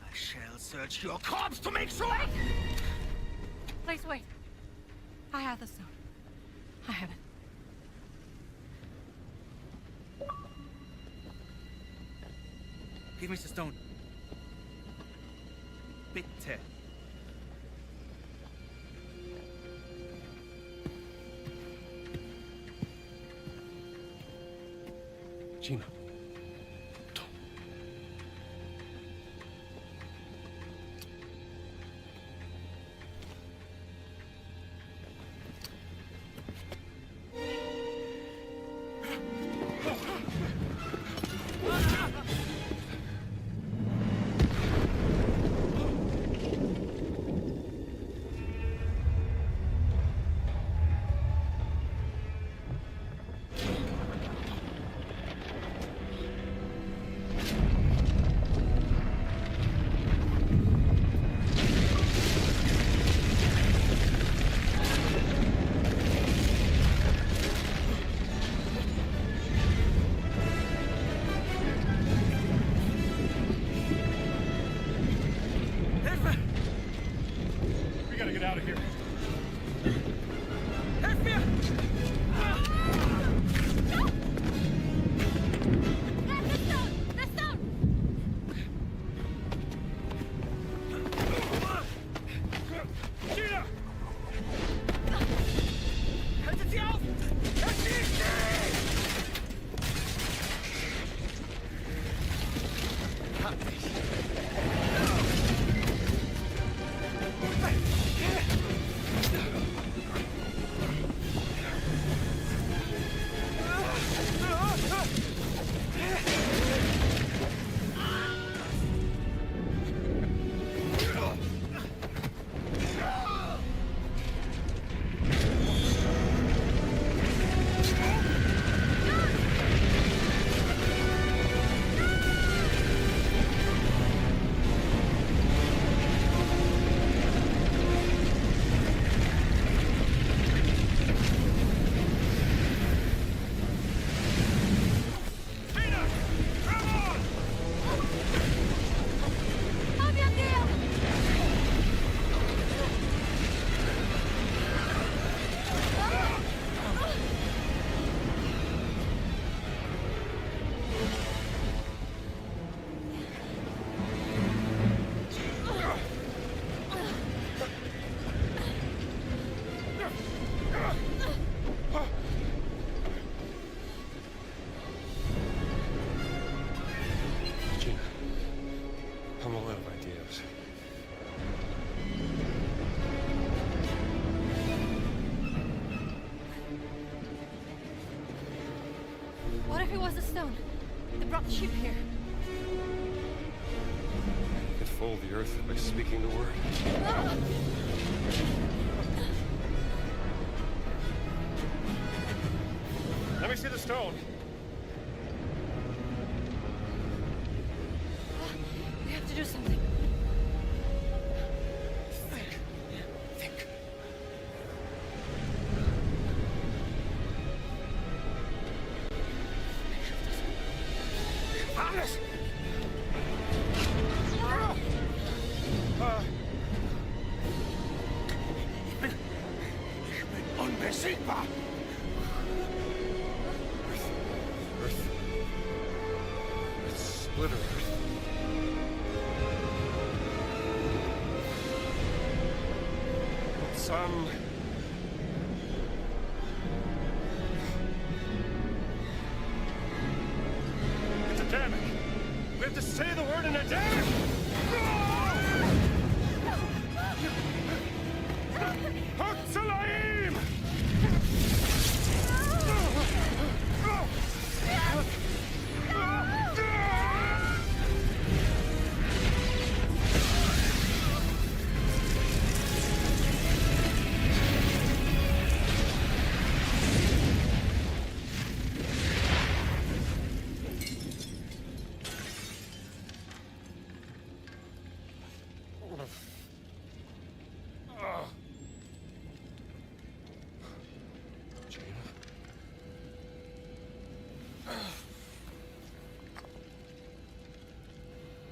I shall search your corpse to make sure. Please wait. I have the stone. I have it. Give me the stone. Bitte. Gina. What if it was a stone that brought the ship here? You could fold the earth by speaking the word. Let me see the stone. We have to do something. Alles! Ich bin unbesiegbar! Earth. It's split earth. Some... It's Adamic! We have to say the word in Adamic! Hutzalaim!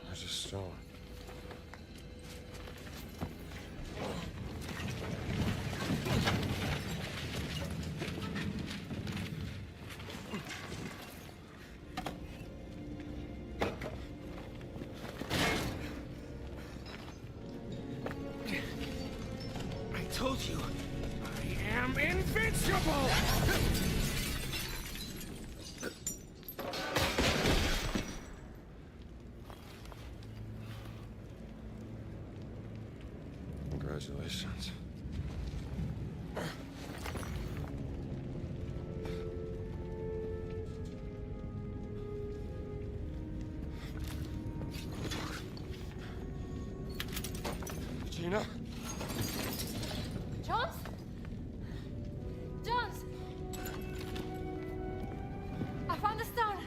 There's a stone. I told you, I am invincible! Congratulations. Gina? Jones? Jones! I found the stone.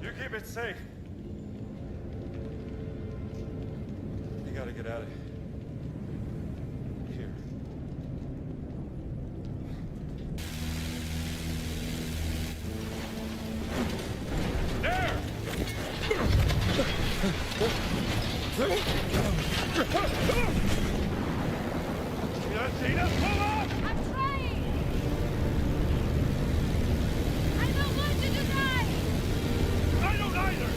You keep it safe. You gotta get out of here. Here. There! Gina, pull up! I'm trying! I don't want you to die! I don't either!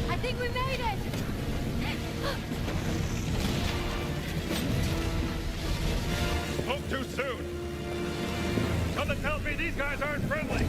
I think we made it! Spoke too soon! Something tells me these guys aren't friendly!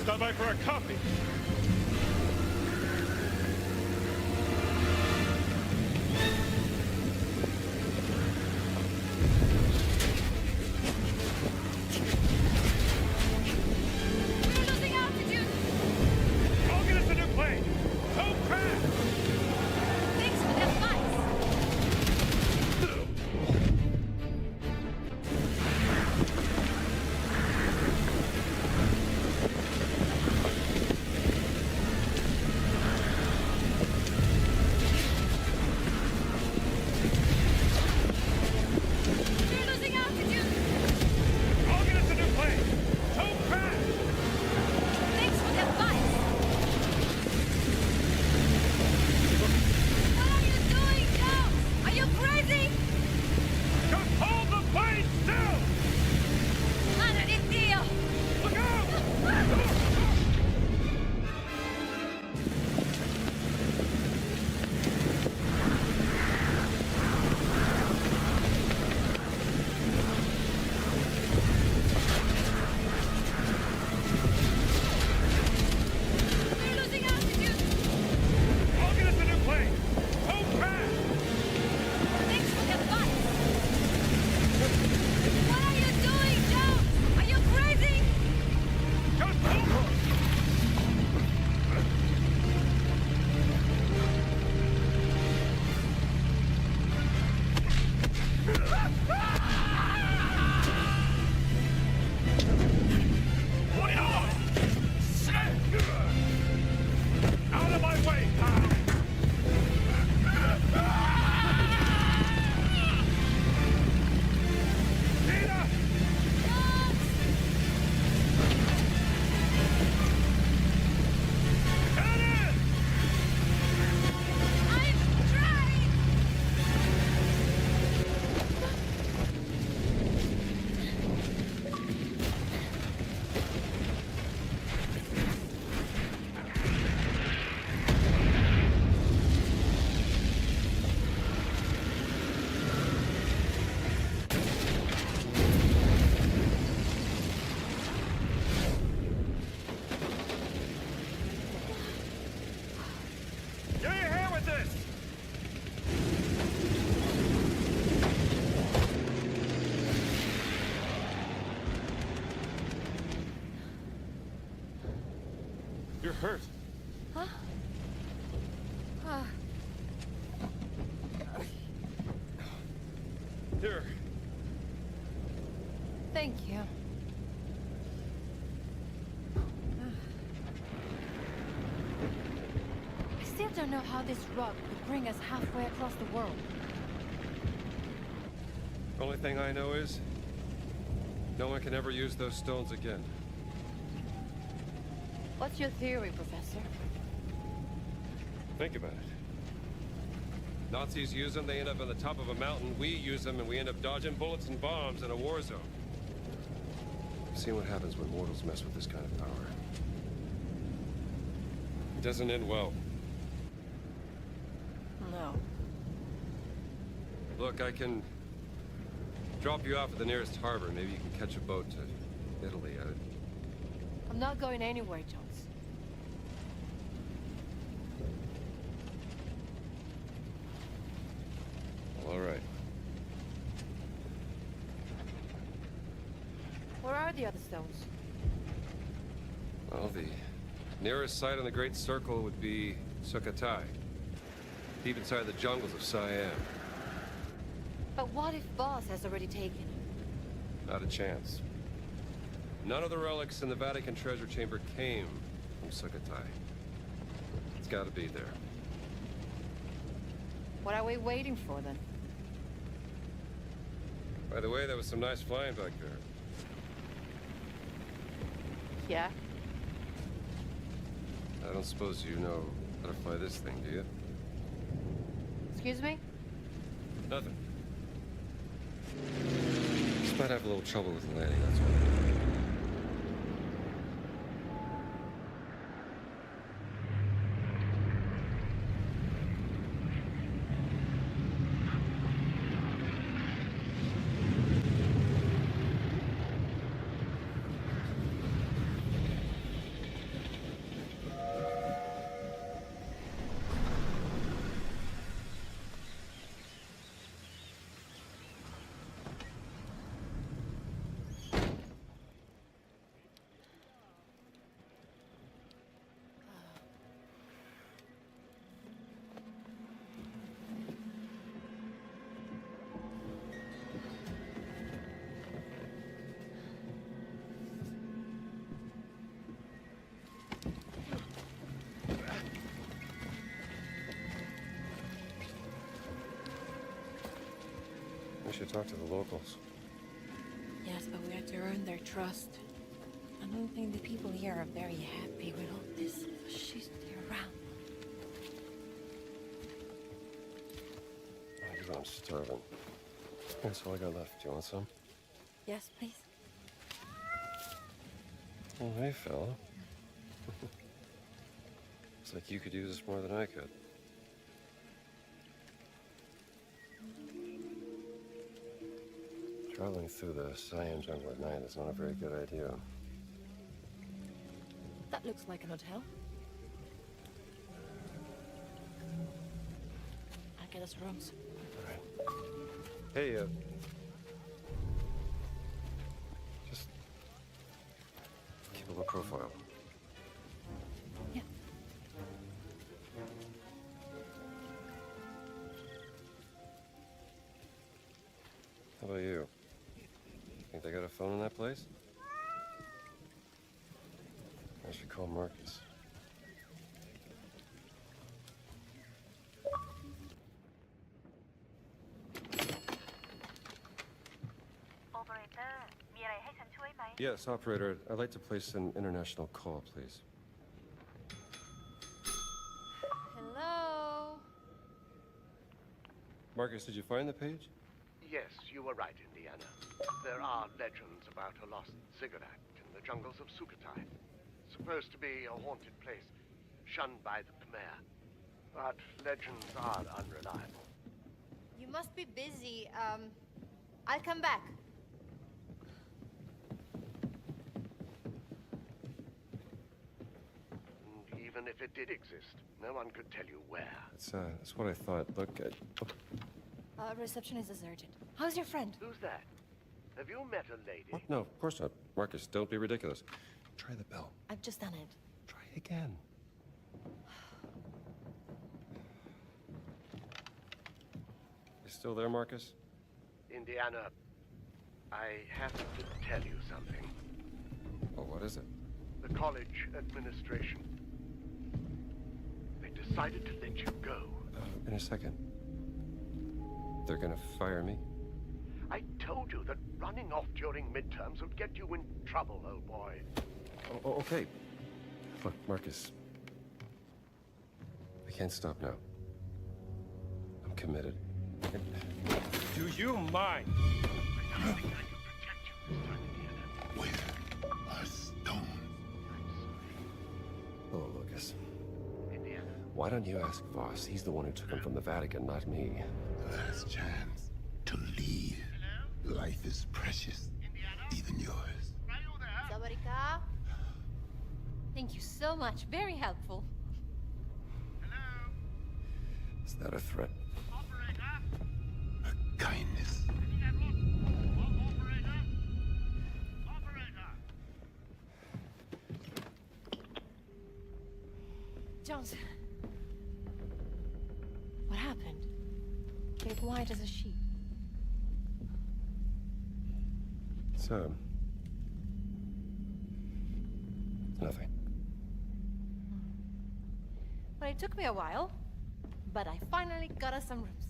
Stop by for a coffee. We're losing altitude! I'll get us a new plane. Don't crash! Thanks for the advice! We're losing altitude! I'll get us a new plane. Don't crash! Thanks for the advice! What are you doing, Jones? Are you crazy? Just hold the plane still! Madre di Dio! Look out! We're losing altitude! I'll get us a new plane. Don't crash! Thanks for the advice! What are you doing, Jones? Are you crazy? Just hold out of my way, pal! Tina! Cannon! I'm trying! Get your hand with this! You're hurt. Huh? Ah, Here. thank you. I still don't know how this rug could bring us halfway across the world. Only thing I know is, no one can ever use those stones again. What's your theory, Professor? Think about it. Nazis use them, they end up on the top of a mountain. We use them, and we end up dodging bullets and bombs in a war zone. I've seen what happens when mortals mess with this kind of power. It doesn't end well. No. Look, I can drop you off at the nearest harbor. Maybe you can catch a boat to Italy. I'm not going anywhere, Jones. All right. Where are the other stones? Well, the nearest site on the Great Circle would be Sukhothai, deep inside the jungles of Siam. But what if Boss has already taken it? Not a chance. None of the relics in the Vatican treasure chamber came from Sukhothai. It's got to be there. What are we waiting for, then? By the way, that was some nice flying back there. Yeah? I don't suppose you know how to fly this thing, do you? Excuse me? Nothing. Just might have a little trouble with the landing, that's all. should talk to the locals. Yes, but we have to earn their trust. I don't think the people here are very happy with all this shifting around. I'm starving. That's all I got left. Do you want some? Yes, please. Oh, hey, fella. Looks like you could use this more than I could. Traveling through the Cyan jungle at night is not a very good idea. That looks like an hotel. I'll get us rooms. Hey, just keep a low profile. Yeah. How about you? Think they got a phone in that place? I should call Marcus. Yes, operator. I'd like to place an international call, please. Hello? Marcus, did you find the page? Yes, you were right, Indiana. There are legends about a lost ziggurat in the jungles of Sukhothai. Supposed to be a haunted place, shunned by the Khmer. But legends are unreliable. You must be busy. I'll come back. And even if it did exist, no one could tell you where. That's what I thought. Look, Reception is deserted. How's your friend? Who's that? Have you met a lady? What? No, of course not. Marcus, don't be ridiculous. Try the bell. I've just done it. Try again. You still there, Marcus? Indiana, I have to tell you something. Oh, what is it? The college administration. They decided to let you go. In a second. They're gonna fire me? I told you that running off during midterms would get you in trouble, old boy. Oh, okay. Look, Marcus. I can't stop now. I'm committed. Do you mind? Where are stones? Oh, Lucas. Why don't you ask Voss? He's the one who took him from the Vatican, not me. The last chance to leave. Life is precious, even yours. Sabarika. Thank you so much. Very helpful. Is that a threat? A kindness. Jones. What happened? You're white as a sheet. So, nothing. Well, it took me a while, but I finally got us some rooms.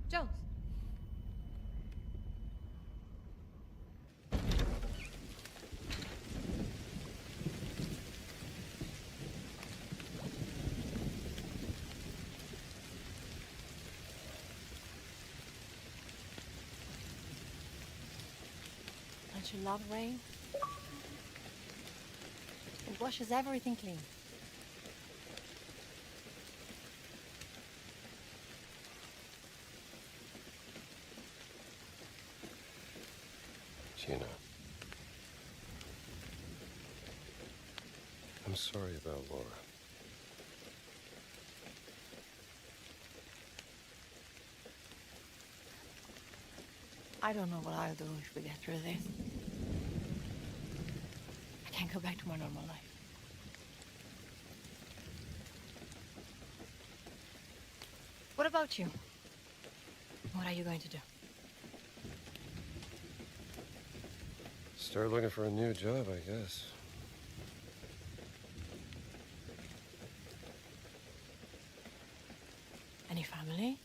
Jones. Don't you love rain? It washes everything clean. Gina. I'm sorry about Laura. I don't know what I'll do if we get through this. I can't go back to my normal life. What about you? What are you going to do? Start looking for a new job, I guess. Any family?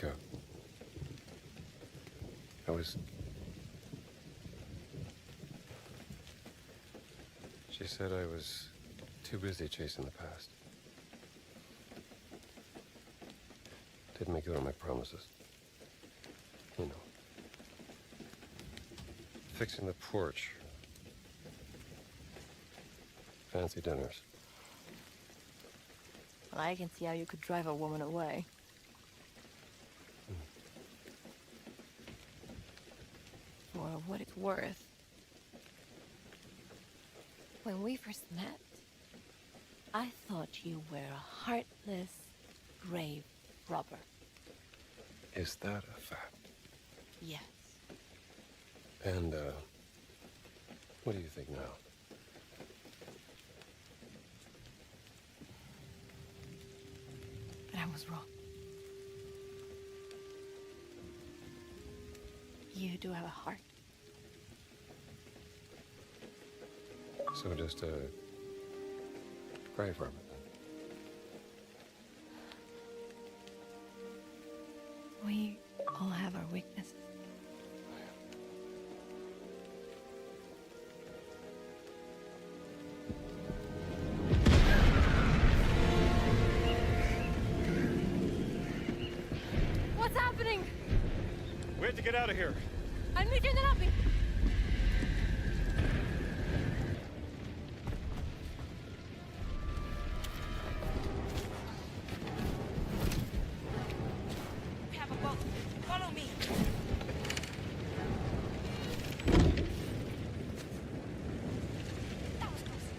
Chica. She said I was too busy chasing the past. Didn't make good on my promises. You know. Fixing the porch. Fancy dinners. Well, I can see how you could drive a woman away. For what it's worth. When we first met, I thought you were a heartless grave robber. Is that a fact? Yes. And, what do you think now? But I was wrong. You do have a heart. So just a grave robber then? We all have our weaknesses. What's happening? We have to get out of here. I'll meet you in the lobby. We have a boat. Follow me. That was close.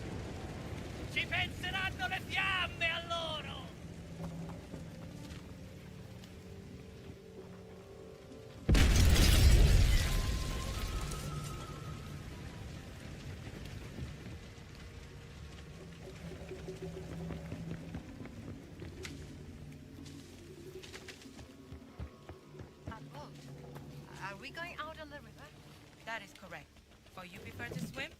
Ci penseranno le fiamme a loro! Are we going out on the river? That is correct. For you prefer to swim?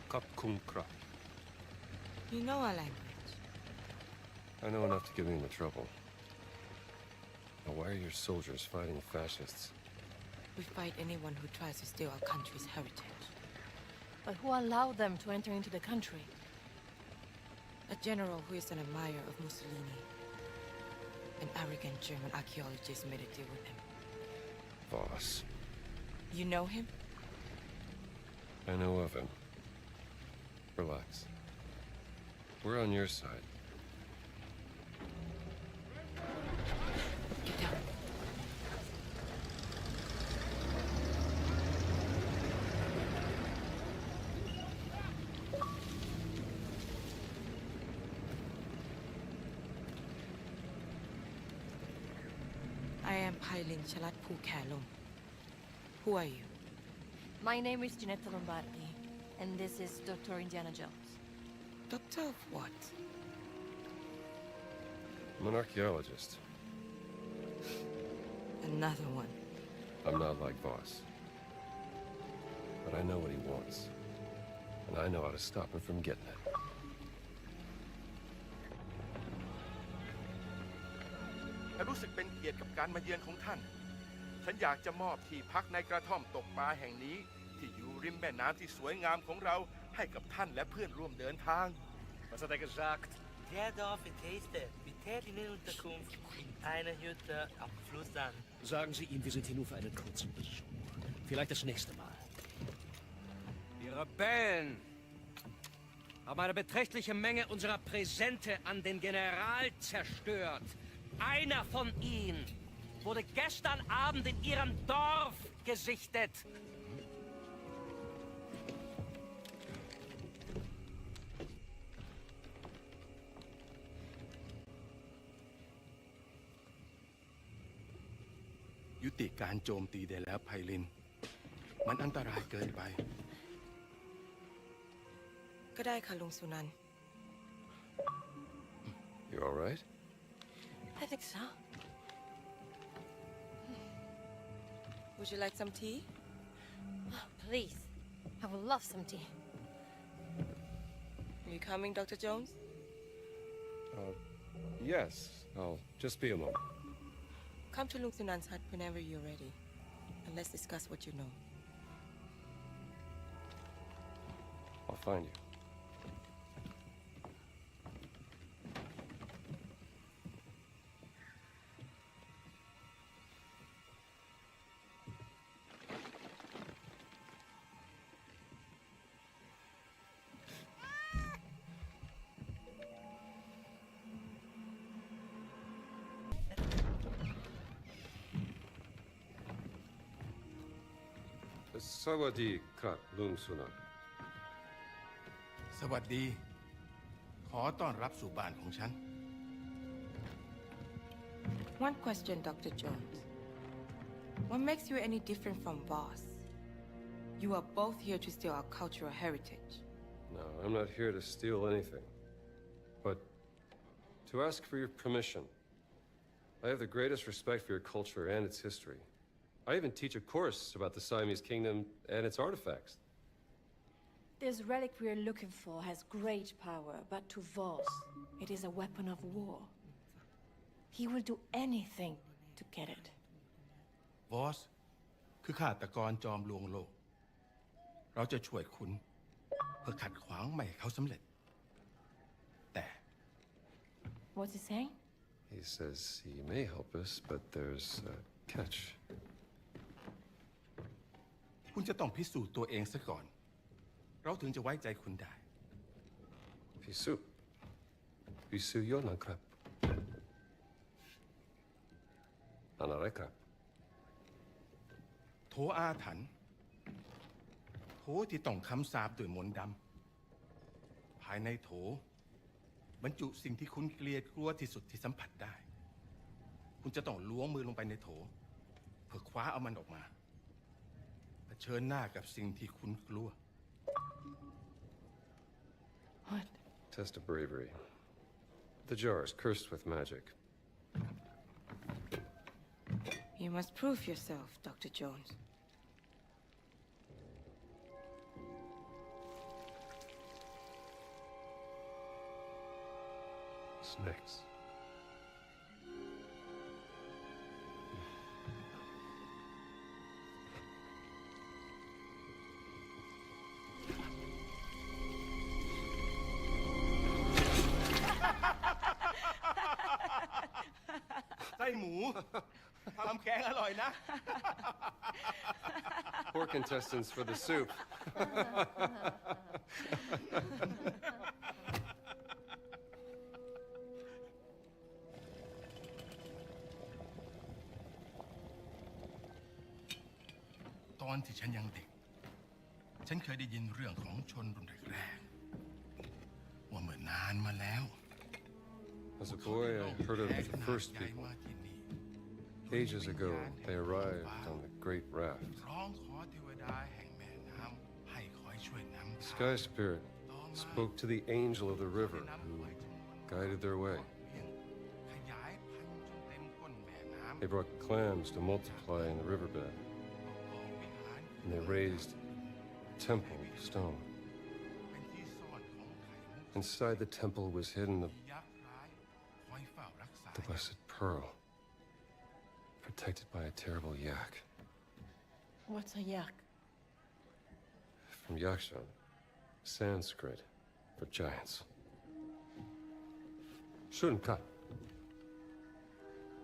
Kapkunkra. You know our language. I know enough to get me into trouble. Now, why are your soldiers fighting fascists? We fight anyone who tries to steal our country's heritage. But who allowed them to enter into the country? A general who is an admirer of Mussolini. An arrogant German archaeologist made a deal with him. Voss. You know him? I know of him. Relax. We're on your side. Get down. I am Pailin Chalat Pu Kalum. Who are you? My name is Ginetta Lombardi, and this is Dr. Indiana Jones. Doctor of what? I'm an archaeologist. Another one. I'm not like Voss. But I know what he wants. And I know how to stop him from getting it. ฉันรู้สึกเป็นเกียรติกับการมาเยือนของท่าน ฉันอยากจะมอบที่พักในกระท่อมตกปลาแห่งนี้ที่อยู่ริมแม่น้ำที่สวยงามของเราให้กับท่านและเพื่อนร่วมเดินทาง Was hat er gesagt? Der Dorf in Taste. Wir täten in Unterkunft in einer Hütte am Fluss an. Sagen Sie ihm, wir sind hier nur für einen kurzen Besuch. Vielleicht das nächste Mal. Die Rebellen haben eine beträchtliche Menge unserer Präsente an den General zerstört. Einer von ihnen wurde gestern Abend in ihrem Dorf gesichtet.ยุติการโจมตีได้แล้วไพลิน มันอันตรายเกินไป ก็ได้ค่ะลุงสุนันท์ You all right? I think so. Would you like some tea? Oh, please. I would love some tea. Are you coming, Dr. Jones? Yes. I'll just be a moment. Come to Lung Sunan's hut whenever you're ready. And let's discuss what you know. I'll find you. Sawadi Krat Lung Sunan. สวัสดี ขอต้อนรับสู่บ้านของฉัน One question, Dr. Jones. What makes you any different from Voss? You are both here to steal our cultural heritage. No, I'm not here to steal anything. But to ask for your permission. I have the greatest respect for your culture and its history. I even teach a course about the Siamese kingdom and its artifacts. This relic we're looking for has great power, but to Voss, it is a weapon of war. He will do anything to get it. วอสคือฆาตกรจอมลวงโลก เราจะช่วยคุณเพื่อขัดขวางไม่ให้เขาสำเร็จ แต่ What's he saying? He says he may help us, but there's a catch. คุณจะต้องพิสูจน์ตัวเองซะก่อน เราถึงจะไว้ใจคุณได้ Pisu. Pisu yonakrap. Anarekrap. โถอาถรรพ์โถที่ต้องคำสาปด้วยมนต์ดำภายในโถบรรจุสิ่งที่คุณเกลียดกลัวที่สุดที่สัมผัสได้ คุณจะต้องล้วงมือลงไปในโถเพื่อคว้าเอามันออกมาเผชิญหน้ากับสิ่งที่คุณกลัว What? Test of bravery. The jar is cursed with magic. You must prove yourself, Dr. Jones. Snakes. Poor contestants for the soup. ตอนที่ฉันยังเด็ก ฉันเคยได้ยินเรื่องของชนรุ่นแรกๆว่าเมื่อนานมาแล้ว As a boy, I heard of the first people. Ages ago, they arrived on the Great Raft. ร้องขอเทวดาแห่งแม่น้ำให้คอยช่วยนำ The Sky Spirit spoke to the angel of the river who guided their way. ขยายพันธุ์จนเต็มก้นแม่น้ำ They brought clams to multiply in the riverbed. And they raised a temple of stone. Inside the temple was hidden the blessed pearl, protected by a terrible yak. What's a yak? From Yakshan, Sanskrit for giants. Shunkat.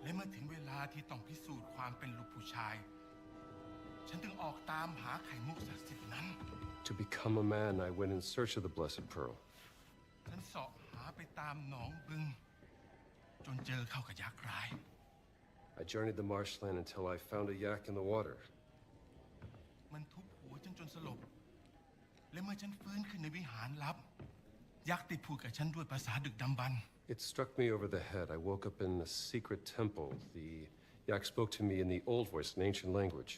และเมื่อถึงเวลาที่ต้องพิสูจน์ความเป็นลูกผู้ชาย ฉันจึงออกตามหาไข่มุกศักดิ์สิทธิ์นั้น To become a man, I went in search of the blessed pearl. ฉันเสาะหาไปตามหนองบึง จนเจอเข้ากับยักษ์ร้าย I journeyed the marshland until I found a yak in the water. มันทุบหัวฉันจนสลบ และเมื่อฉันฟื้นขึ้นในวิหารลับ ยักษ์ได้พูดกับฉันด้วยภาษาดึกดำบรรพ์ It struck me over the head. I woke up in a secret temple. The yak spoke to me in the old voice, an ancient language.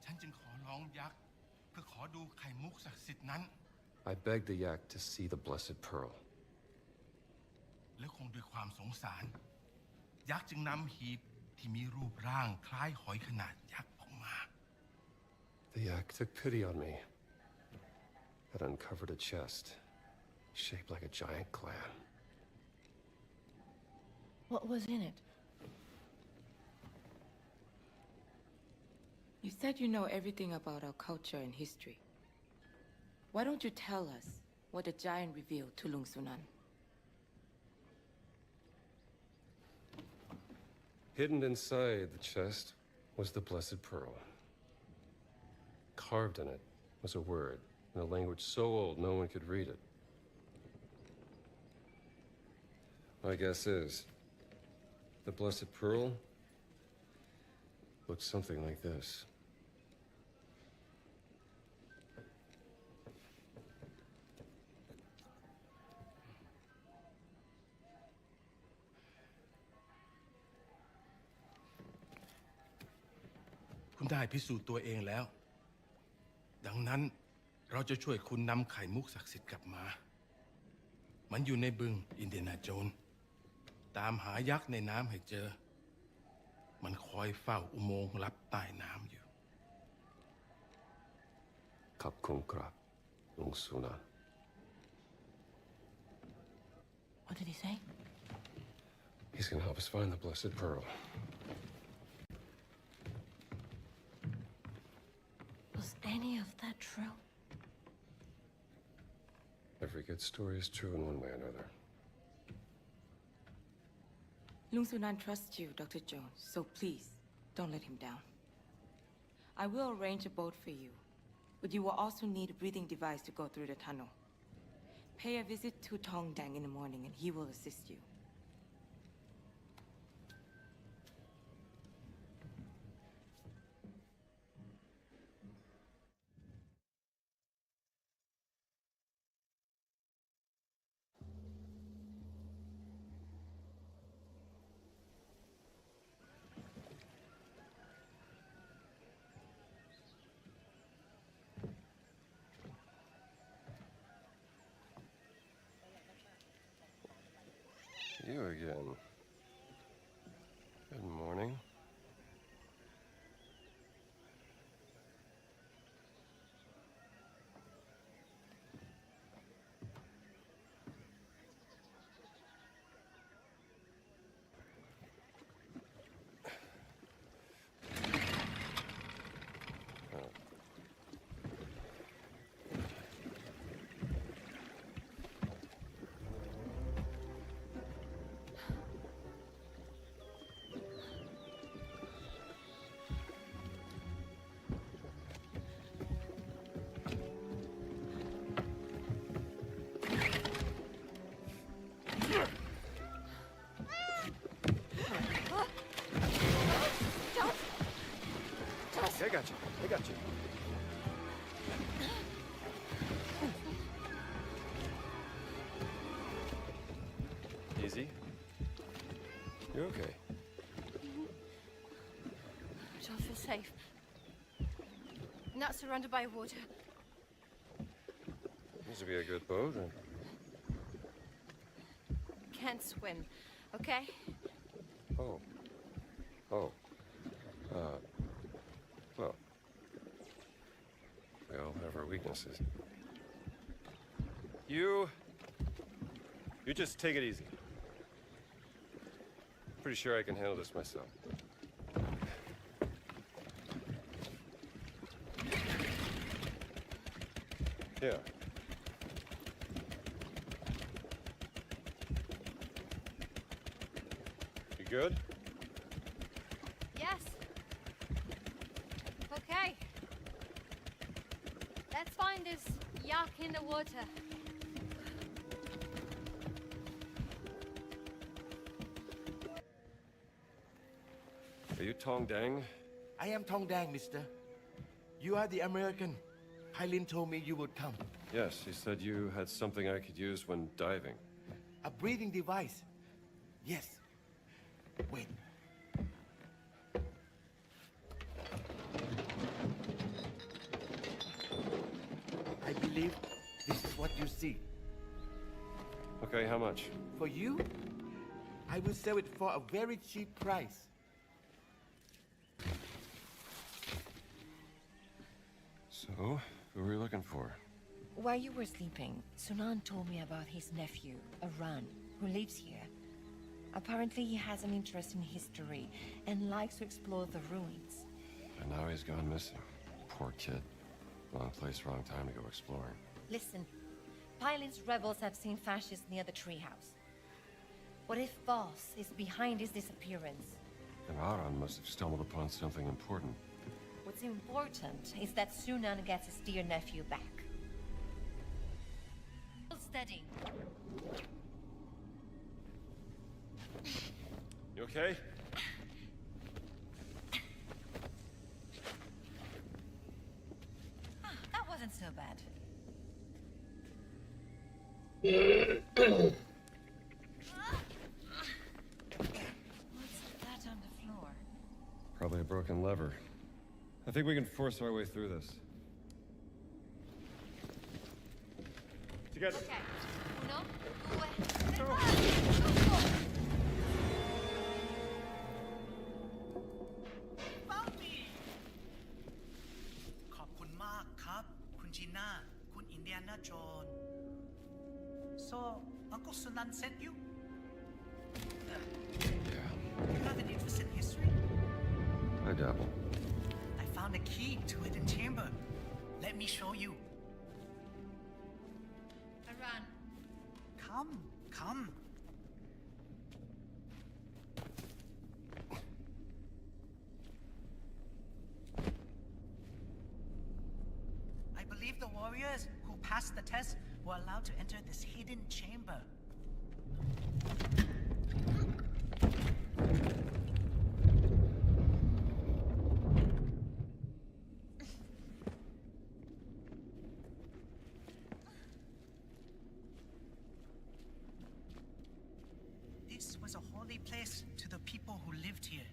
ฉันจึงขอร้องยักษ์เพื่อขอดูไข่มุกศักดิ์สิทธิ์นั้น I begged the yak to see the blessed pearl. และคงด้วยความสงสารยักษ์จึงนำหีบที่มีรูปร่างคล้ายหอยขนาดยักษ์ออกมา The yak took pity on me. It uncovered a chest, shaped like a giant clam. What was in it? You said you know everything about our culture and history. Why don't you tell us what the giant revealed to Lung Sunan? Hidden inside the chest was the Blessed Pearl. Carved in it was a word in a language so old no one could read it. My guess is, the Blessed Pearl looks something like this.คุณได้พิสูจน์ตัวเองแล้ว ดังนั้นเราจะช่วยคุณนำไข่มุกศักดิ์สิทธิ์กลับมา มันอยู่ในบึงอินเดียนาโจนส์ตามหายักษ์ในน้ำให้เจอ มันคอยเฝ้าอุโมงค์ลับใต้น้ำอยู่ Kap Kung Krap, Lung Sunan. What did he say? He's gonna help us find the Blessed Pearl. Was any of that true? Every good story is true in one way or another. Lung Sunan trusts you, Dr. Jones, so please, don't let him down. I will arrange a boat for you, but you will also need a breathing device to go through the tunnel. Pay a visit to Tong Dang in the morning and he will assist you. You again. Good morning. I got you. I got you. Easy. You're okay. I don't feel safe. Not surrounded by water. This would be a good boat. Can't swim, okay? Oh. Oh. Well. We all have our weaknesses. You just take it easy. Pretty sure I can handle this myself. Yeah. You good? Yes. Okay. Let's find this yak in the water. Are you Tong Dang? I am Tong Dang, mister. You are the American. Hylin told me you would come. Yes, he said you had something I could use when diving. A breathing device. Yes. Wait. I believe this is what you see. Okay, how much? For you, I will sell it for a very cheap price. So, who were you looking for? While you were sleeping, Sunan told me about his nephew, Aran, who lives here. Apparently he has an interest in history and likes to explore the ruins. And now he's gone missing. Poor kid. Wrong place, wrong time to go exploring. Listen, Pylin's rebels have seen fascists near the treehouse. What if Voss is behind his disappearance? And Aran must have stumbled upon something important. What's important is that Sunan gets his dear nephew back. Steady. You okay? That wasn't so bad. What's that on the floor? Probably a broken lever. I think we can force our way through this. Together. Okay. Uno, due,ขอบคุณมากครับ คุณจีน่า คุณอินเดียนาโจน So, Uncle Sunan sent you? You have an interest in history? I dabble. I found a key to a hidden chamber. Let me show you. Aran. Come. I believe the warriors who passed the test were allowed to enter this hidden chamber. This was a holy place to the people who lived here.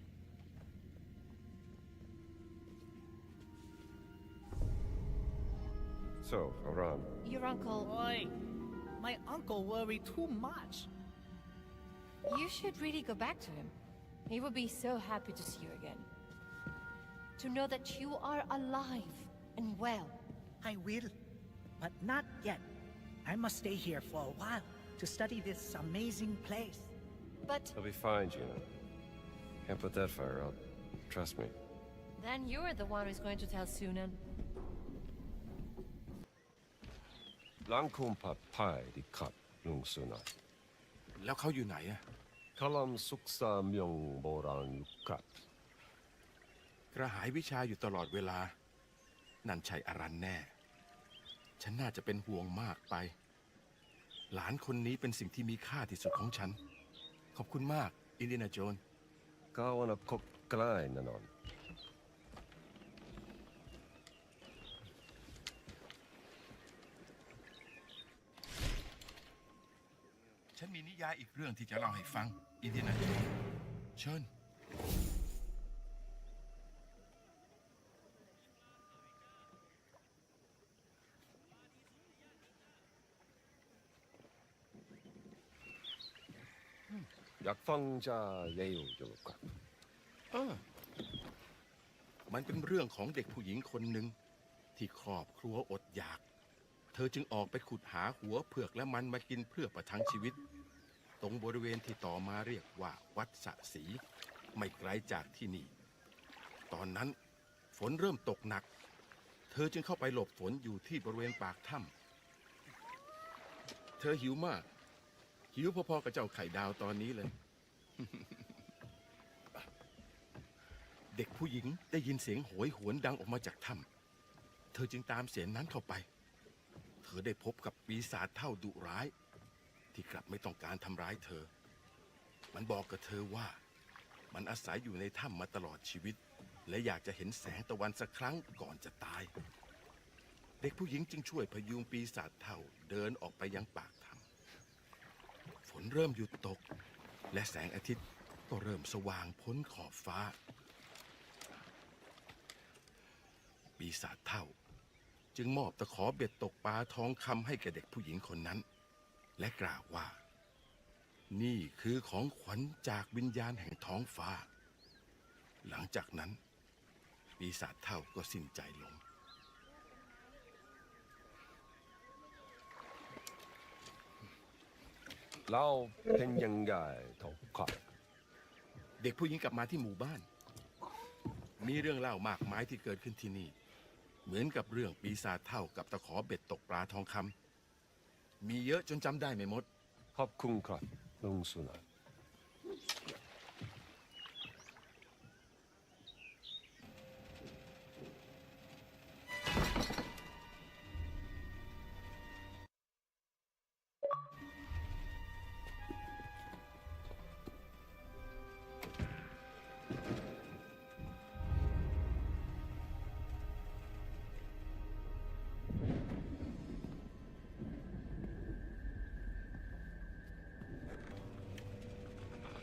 So, Aran. Your uncle... Boy, my uncle worried too much. You should really go back to him. He would be so happy to see you again. To know that you are alive and well. I will, but not yet. I must stay here for a while to study this amazing place. But... He'll be fine, Gina. Can't put that fire out. Trust me. Then you're the one who's going to tell Sunan. Langkumpa pai di kap lung suna. แล้วเขาอยู่ไหนอะ Kalam suksa myong borang yukat. กระหายวิชาอยู่ตลอดเวลา นั่นใช่อารันแน่ ฉันน่าจะเป็นห่วงมากไป หลานคนนี้เป็นสิ่งที่มีค่าที่สุดของฉัน ขอบคุณมาก อินเดียนาโจน Kawana kok klai nanon. ฉันมีนิยายอีกเรื่องที่จะเล่าให้ฟัง อินเดียนาโจนเชิญ Yakfangja yeyu yulukat. มันเป็นเรื่องของเด็กผู้หญิงคนหนึ่งที่ครอบครัวอดอยาก เธอจึงออกไปขุดหาหัวเผือกและมันมากินเพื่อประทังชีวิต ตรงบริเวณที่ต่อมาเรียกว่าวัดสะสีไม่ไกลจากที่นี่ ตอนนั้นฝนเริ่มตกหนัก เธอจึงเข้าไปหลบฝนอยู่ที่บริเวณปากถ้ำเธอหิวมาก หิวพอๆกับเจ้าไข่ดาวตอนนี้เลย เด็กผู้หญิงได้ยินเสียงโหยหวนดังออกมาจากถ้ำเธอจึงตามเสียงนั้นเข้าไป เธอได้พบกับปีศาจเท่าดุร้าย ที่กลับไม่ต้องการทำร้ายเธอ มันบอกกับเธอว่ามันอาศัยอยู่ในถ้ำมาตลอดชีวิต และอยากจะเห็นแสงตะวันสักครั้งก่อนจะตาย เด็กผู้หญิงจึงช่วยพยุงปีศาจเท่าเดินออกไปยังปากถ้ำฝนเริ่มหยุดตก และแสงอาทิตย์ก็เริ่มสว่างพ้นขอบฟ้า ปีศาจเท่าจึงมอบตะขอเบ็ดตกปลาทองคำให้แก่เด็กผู้หญิงคนนั้น และกล่าวว่า นี่คือของขวัญจากวิญญาณแห่งท้องฟ้า หลังจากนั้นปีศาจเฒ่าก็สิ้นใจลง เราเป็นยังไงทองค เด็กผู้หญิงกลับมาที่หมู่บ้าน มีเรื่องเล่ามากมายที่เกิดขึ้นที่นี่ เหมือนกับเรื่องปีศาจเฒ่ากับตะขอเบ็ดตกปลาทองคำมีเยอะจนจำได้ไม่หมด ขอบคุณครับลุงสุนันท์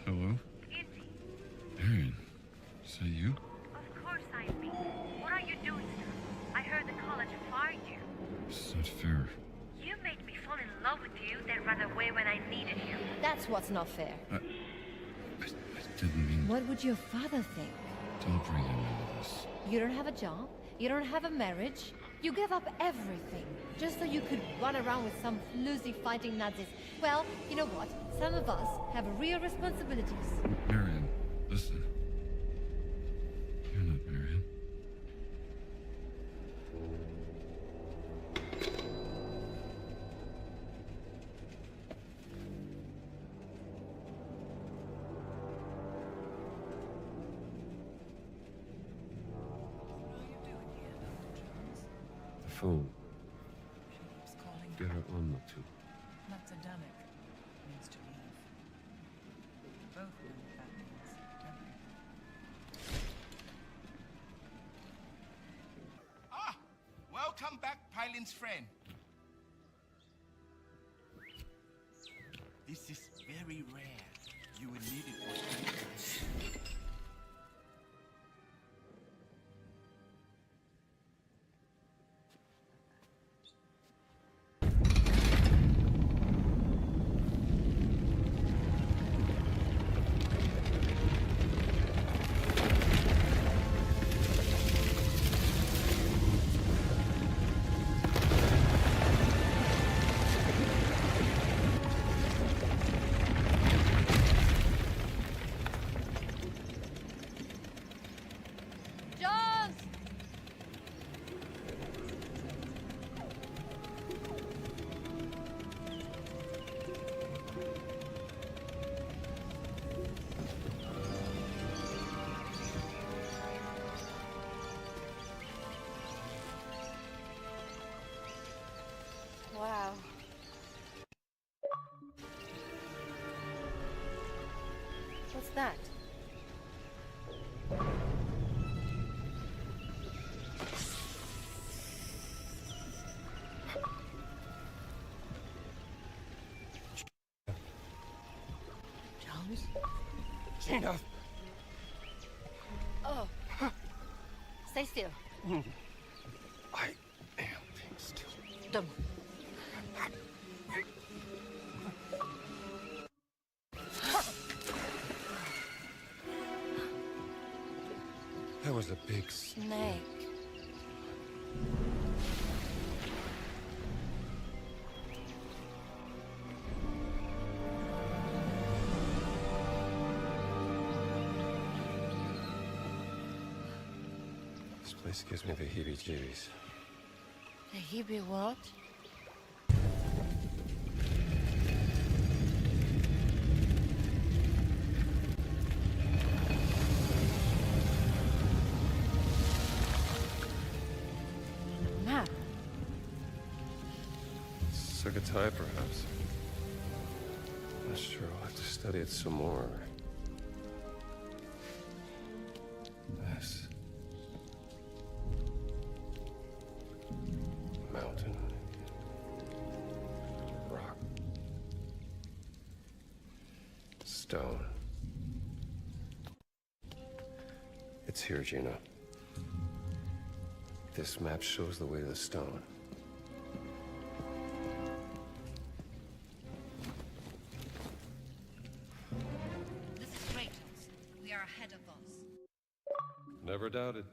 Hello? Marion, is that you? Of course I'm me. What are you doing, sir? I heard the college fired you. It's not fair. You made me fall in love with you, then run away when I needed you. That's what's not fair. I didn't mean... What would your father think? Don't bring him into this. You don't have a job, you don't have a marriage, you gave up everything just so you could run around with some floozy fighting Nazis. Well, you know what? Some of us have real responsibilities. Marion, listen. You're not Marion. The phone. Get her on the tube. That's Adamic. Means to leave. Both know what that means, don't they? Ah! Welcome back, Pylin's friend. This is very rare. You will need it for time. Wow. What's that? Jones? Gina! Oh. Stay still. I am being still. Don't move. That was a big snake. This place gives me the heebie-jeebies. The Hebrew what? Map. Sugatai, perhaps. Not sure. I'll have to study it some more. This. Mountain. Rock. Stone. It's here, Gina. This map shows the way to the stone. Never doubted.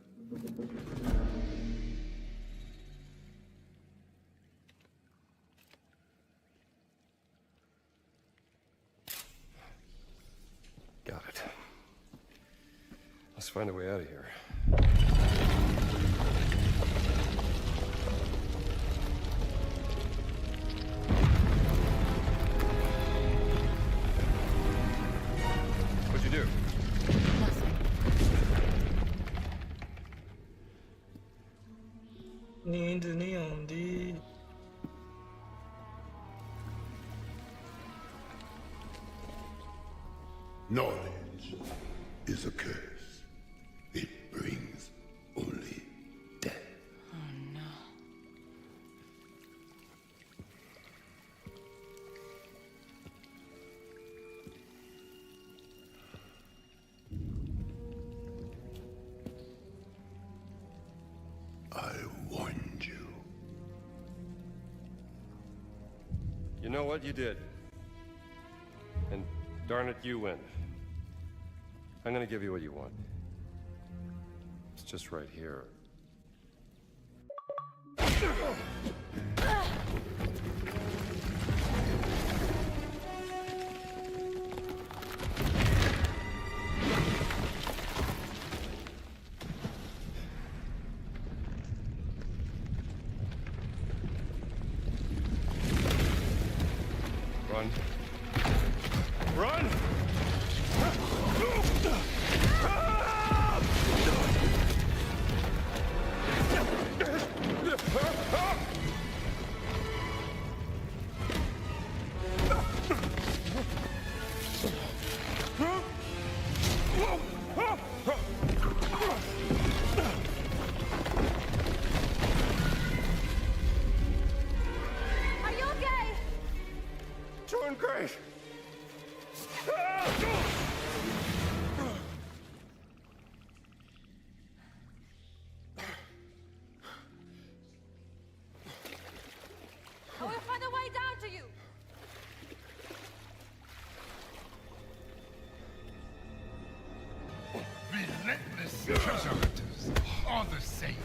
Got it. Let's find a way out of here. What'd you do? Knowledge is a curse. It brings only death. Oh no. I warned you. You know what? You did. And darn it, you win. I'm gonna give you what you want. It's just right here. Run. Run! Are you okay? Doing great. I will find a way down to you. Relentless treasure hunters are the same.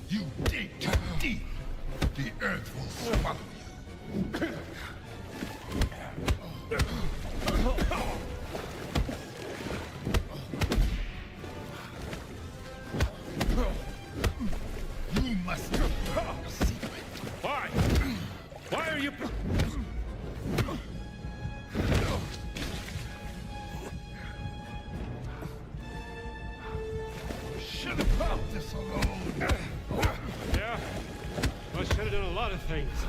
You dig too deep. The earth will swallow you. You must know the secret. Why? Why are you... Should have left this alone. Yeah? I should have done a lot of things.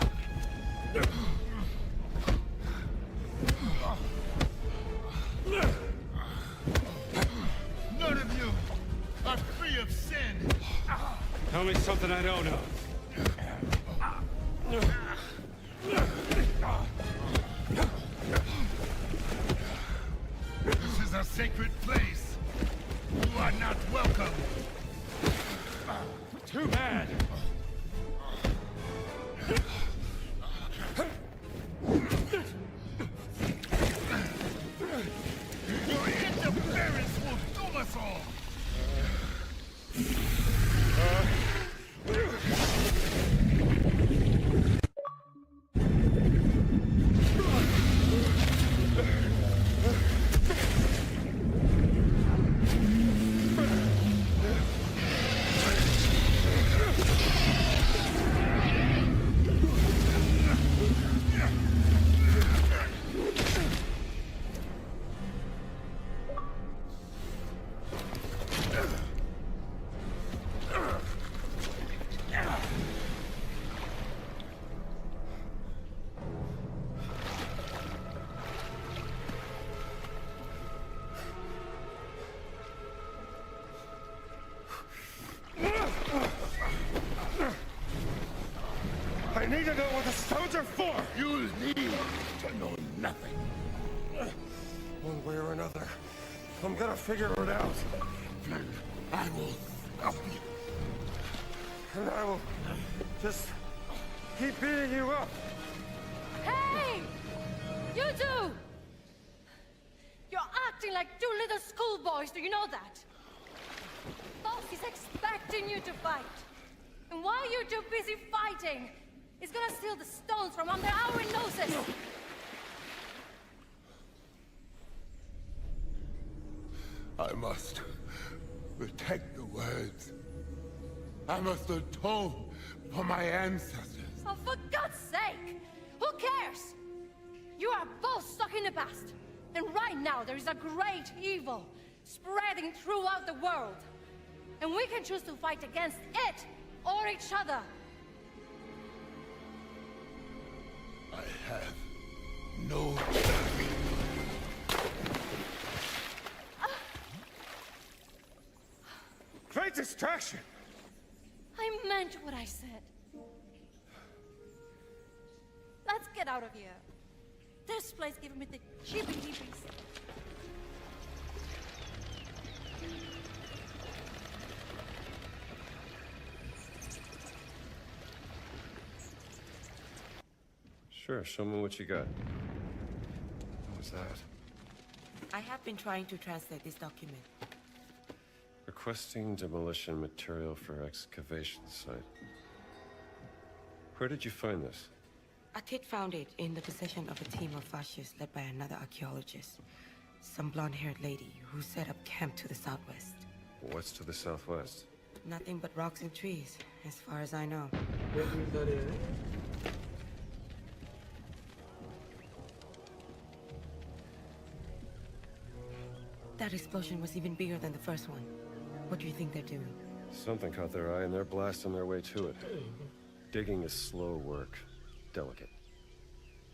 None of you are free of sin. Tell me something I don't know. This is a sacred place. You are not welcome. Too bad. Your interference will doom us all. I need to know what the stones are for! You need to know nothing. One way or another, I'm gonna figure it out. Then I will help you. And I will just keep beating you up! Hey! You two! You're acting like two little schoolboys, do you know that? Boss is expecting you to fight. And while you're too busy fighting, he's gonna steal the stones from under our noses! I must protect the words. I must atone for my ancestors. Oh, for God's sake! Who cares? You are both stuck in the past. And right now there is a great evil spreading throughout the world. And we can choose to fight against it or each other. I have no Great distraction! I meant what I said. Let's get out of here. This place giving me the cheepy-heepies. Sure, show me what you got. What was that? I have been trying to translate this document. Requesting demolition material for excavation site. Where did you find this? Atit found it in the possession of a team of fascists led by another archaeologist. Some blonde-haired lady who set up camp to the southwest. What's to the southwest? Nothing but rocks and trees, as far as I know. That explosion was even bigger than the first one. What do you think they're doing? Something caught their eye and they're blasting their way to it. Digging is slow work. Delicate.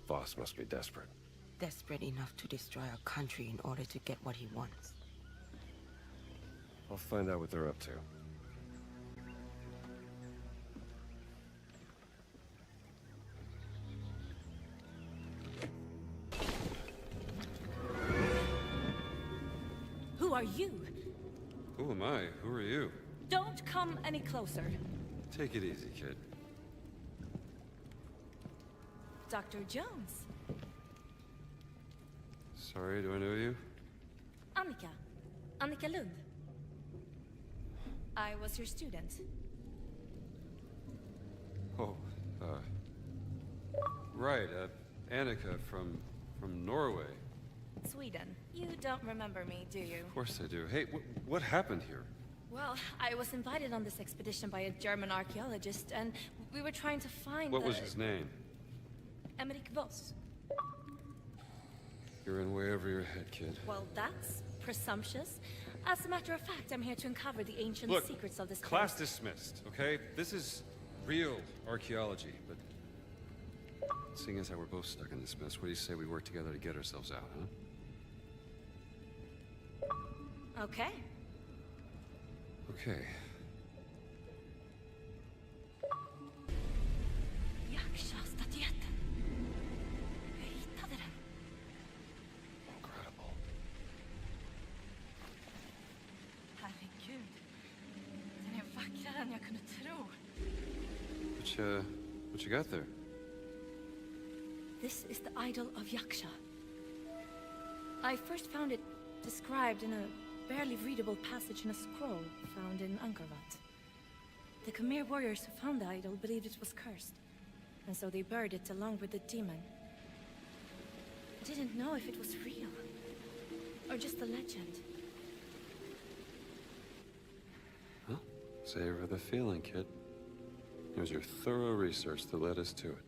Voss must be desperate. Desperate enough to destroy our country in order to get what he wants. I'll find out what they're up to. Who are you? Who am I? Who are you? Don't come any closer. Take it easy, kid. Dr. Jones. Sorry, do I know you? Annika. Annika Lund. I was your student. Oh, right, Annika from Norway. Sweden. You don't remember me, do you? Of course I do. Hey, what happened here? Well, I was invited on this expedition by a German archaeologist, and we were trying to find What was his name? Emmerich Voss. You're in way over your head, kid. Well, that's presumptuous. As a matter of fact, I'm here to uncover the ancient Look, secrets of this class place. dismissed, okay? This is real archaeology, but seeing as how we're both stuck in this mess, what do you say we work together to get ourselves out, huh? Okay. Okay. Yaksha-statyetten. Jag hittade den. Incredible. Herregud. Den är vackrare än jag kunde tro. What you got there? This is the idol of Yaksha. I first found it described in a barely readable passage in a scroll found in Angkor Wat. The Khmer warriors who found the idol believed it was cursed, and so they buried it along with the demon. I didn't know if it was real, or just a legend. Huh? Savor the feeling, kid. It was your thorough research that led us to it.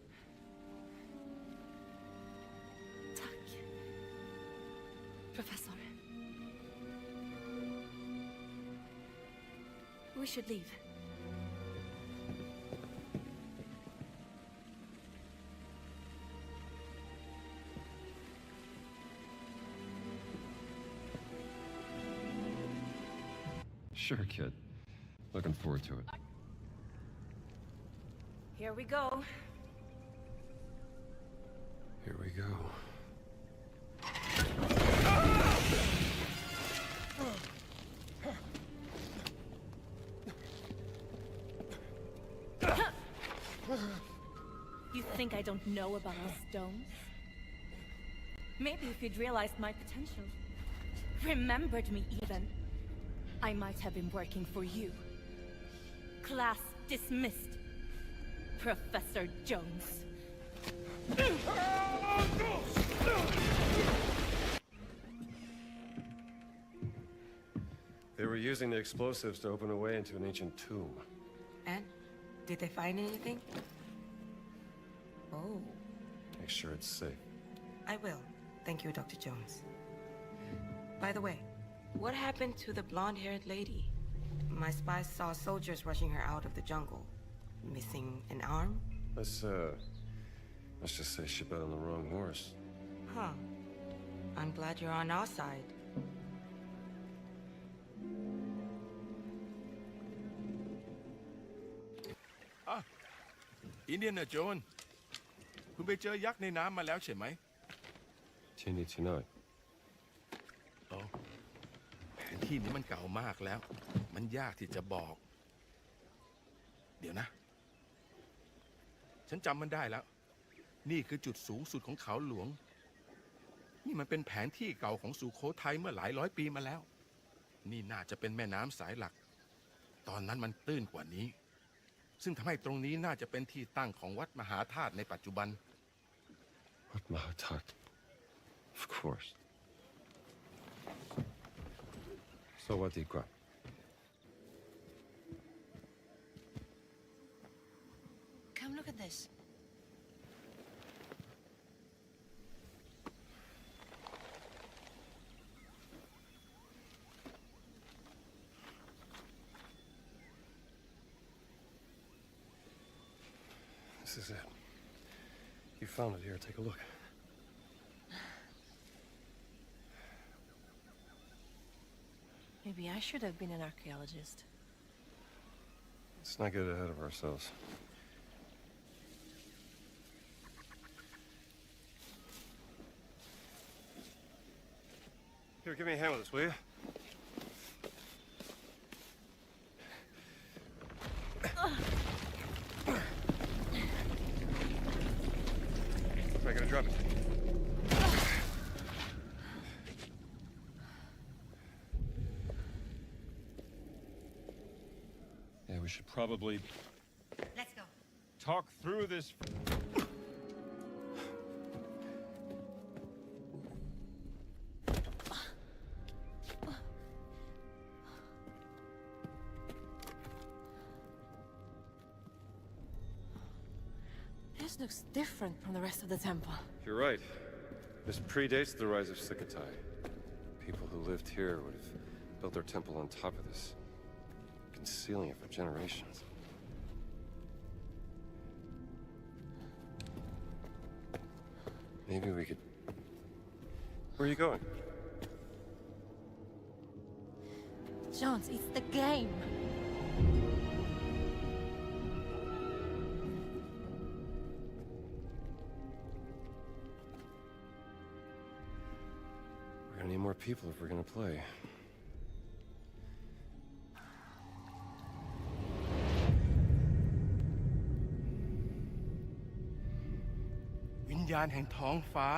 Professor. We should leave. Sure, kid. Looking forward to it. Here we go. Here we go. You think I don't know about the stones? Maybe if you'd realized my potential, remembered me even, I might have been working for you. Class dismissed. Professor Jones. They were using the explosives to open a way into an ancient tomb. And? Did they find anything? Oh. Make sure it's safe. I will. Thank you, Dr. Jones. By the way, what happened to the blonde-haired lady? My spies saw soldiers rushing her out of the jungle. Missing an arm? Let's just say she bet on the wrong horse. Huh. I'm glad you're on our side. Indiana Jones คุณไปเจอยักษ์ในน้ำมาแล้วใช่ไหม Tinny tonight. โอ้แผนที่นี้มันเก่ามากแล้ว มันยากที่จะบอก เดี๋ยวนะ ฉันจำมันได้แล้ว นี่คือจุดสูงสุดของเขาหลวง นี่มันเป็นแผนที่เก่าของสุโขทัยเมื่อหลายร้อยปีมาแล้ว นี่น่าจะเป็นแม่น้ำสายหลัก ตอนนั้นมันตื้นกว่านี้ ซึ่งทำให้ตรงนี้น่าจะเป็นที่ตั้งของวัดมหาธาตุในปัจจุบัน What Mahatat? Of course. So what do you got? Come look at this. This is it. You found it here. Take a look. Maybe I should have been an archaeologist. Let's not get ahead of ourselves. Here, give me a hand with this, will you? Am I gonna drop it? Yeah, we should probably Let's go. Talk through this. This looks different from the rest of the temple. You're right. This predates the rise of Sukhothai. People who lived here would have built their temple on top of this, concealing it for generations. Maybe we could... Where are you going? Jones, it's the game. We're gonna need more people if we're gonna play. วิญญาณแห่งท้องฟ้า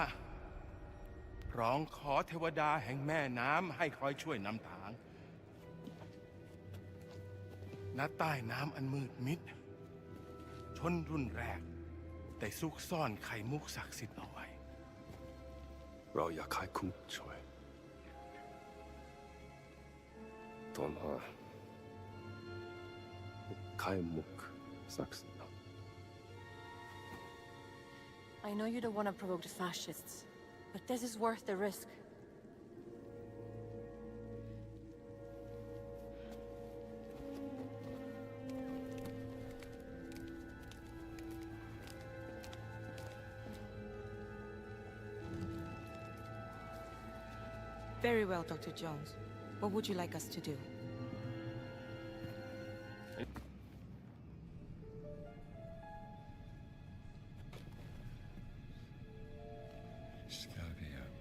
ร้องขอเทวดาแห่งแม่น้ำให้คอยช่วยนำทาง ณ ใต้น้ำอันมืดมิด ชนรุ่นแรกได้ซุกซ่อนไข่มุกศักดิ์สิทธิ์เอาไว้ เราอยากให้คุณช่วยตอนหาไข่มุกศักดิ์สิทธิ์ I know you don't want to provoke the fascists, but this is worth the risk. Very well, Dr. Jones. What would you like us to do? It's gotta be out.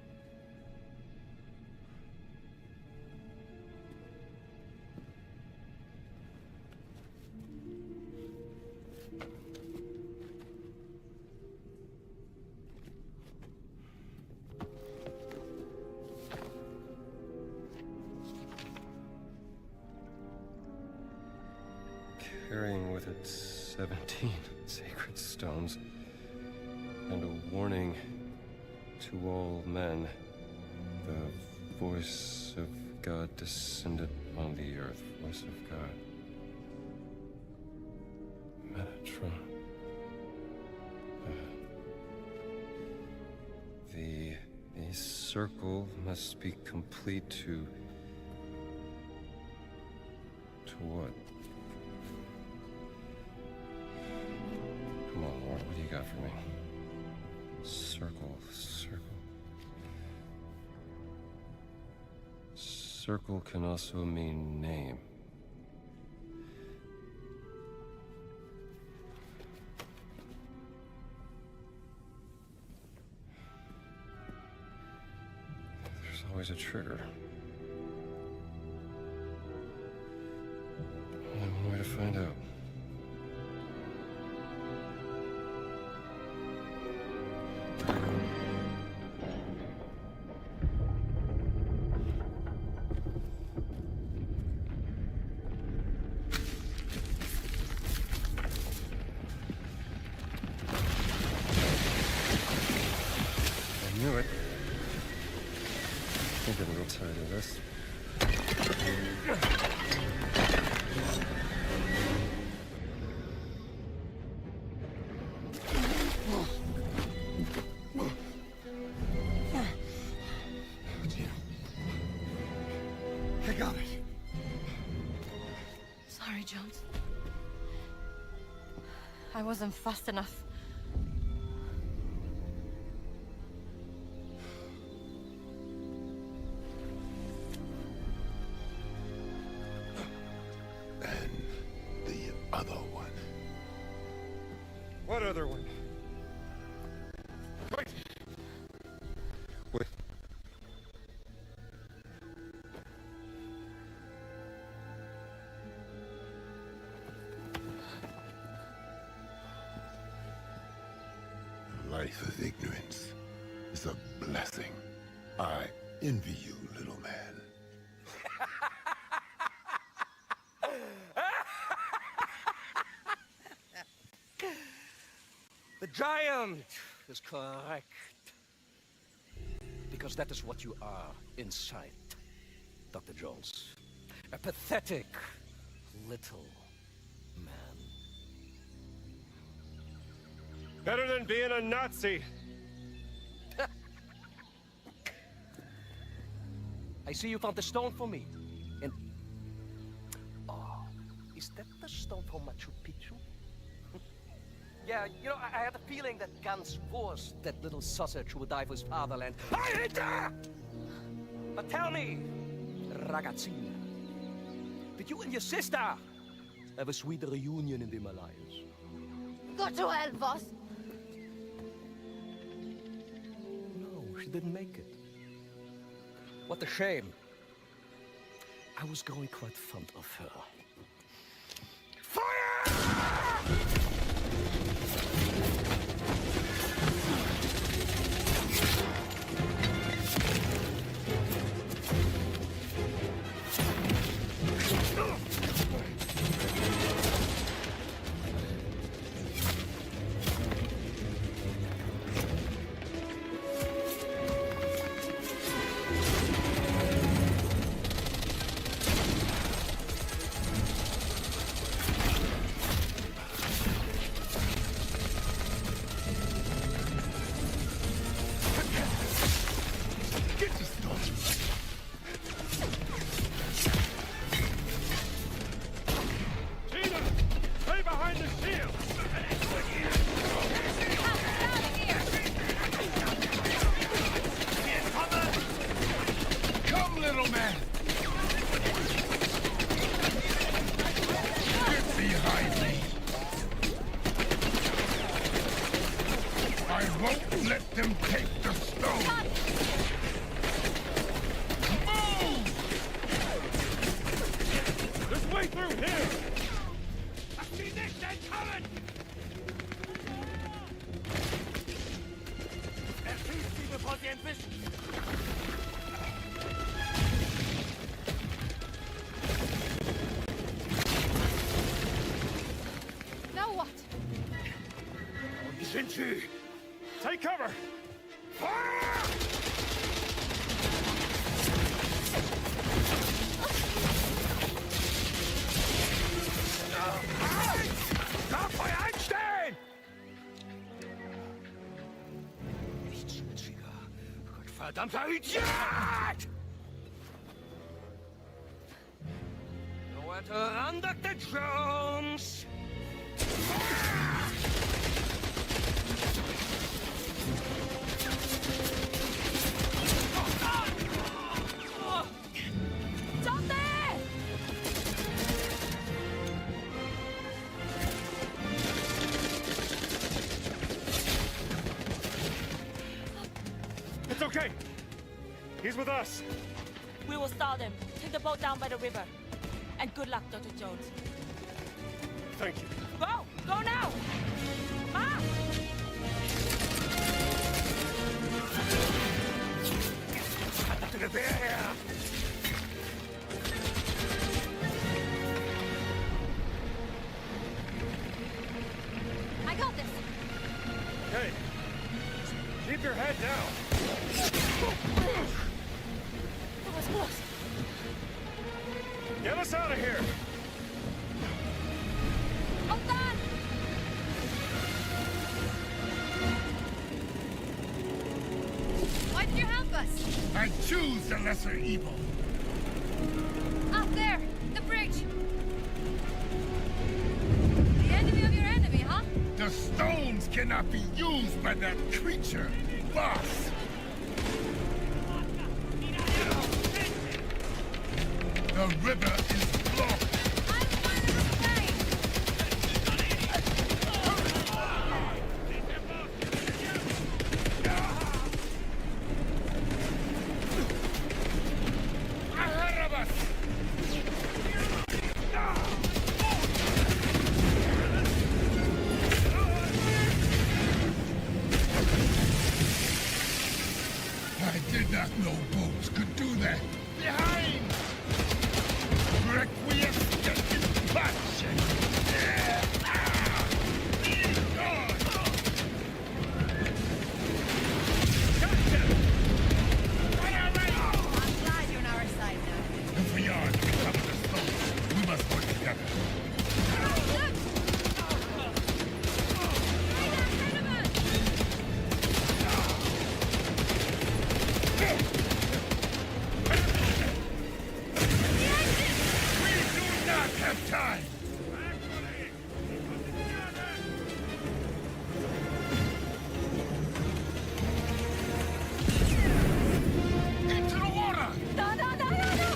counted 17 sacred stones, and a warning to all men. The voice of God descended on the earth. Voice of God. Metatron. The circle must be complete to what? Come on, what do you got for me? Circle. Circle can also mean name. There's always a trigger. Only one way to find out. I got it. Sorry, Jones. I wasn't fast enough. And the other one. What other one? Wait. Life of ignorance is a blessing. I envy you, little man. The giant is correct. Because that is what you are inside, Dr. Jones. A pathetic little man. Better than being a Nazi. I see you found the stone for me. And... oh, is that the stone from Machu Picchu? Yeah, you know, I had a feeling that Gans forced that little sausage who would die for his fatherland. I hate her! But tell me, ragazzina, did you and your sister have a sweet reunion in the Himalayas? Go to hell, boss. No, she didn't make it. What a shame. I was growing quite fond of her. Fire! Take cover! Feuer einstellen! Nichtsnütziger, Gottverdammter Idiot! Nowhere to run, Dr. Jones! Stop there! It's okay. He's with us. We will stall them. Take the boat down by the river. And good luck, Dr. Jones. Thank you. Go! Go now! Ma! Verdammte Gewehr her! I got this. Hey, keep your head down. That was close. Get us out of here. Hold on! Why did you help us? I choose the lesser evil. Up there! The bridge! The enemy of your enemy, huh? The stones cannot be used by that creature, boss. The river is blocked. Ahead of us! I did not know boats could do that. Behind! Requiescat in pace! I'm glad you're on our side now. If we are to become the stones, we must work together. We do not have time! Into the water! No, no, no, no, no!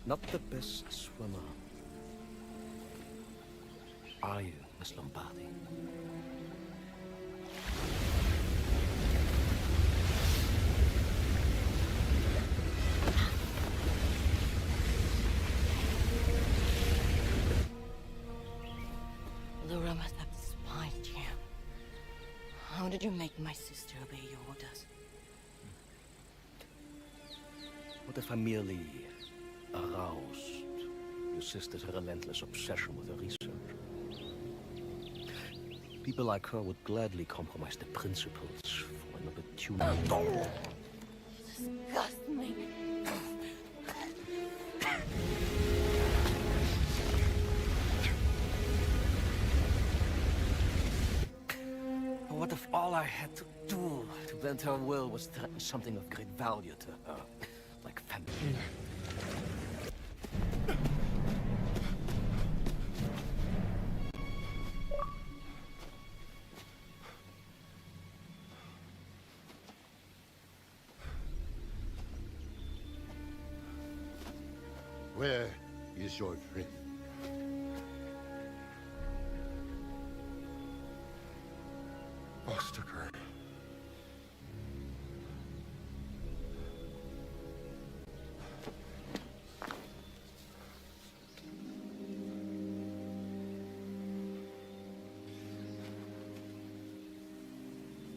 Not the best swimmer. Are you, Miss Lombardi? Laura must have despised you. How did you make my sister obey your orders? What if I merely aroused your sister's relentless obsession with her research? People like her would gladly compromise their principles for an opportunity. Disgust me. What if all I had to do to bend her will was threaten something of great value to her, like family? Where is your friend? Boss took her.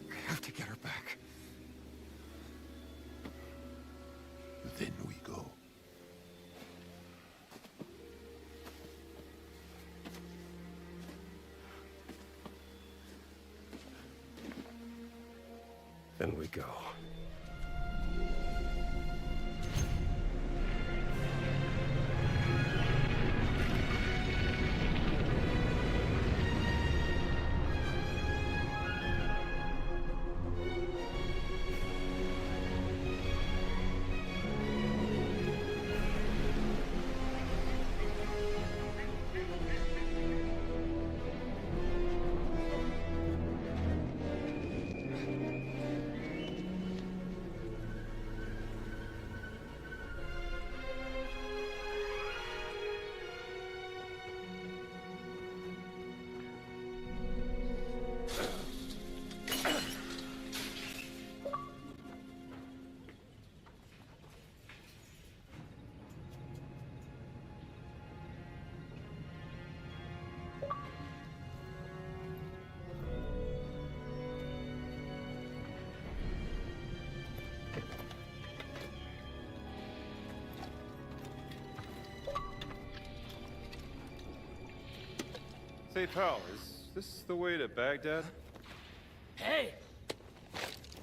I have to get her back. Then we go. Then we go. Say, pal, is this the way to Baghdad? Hey!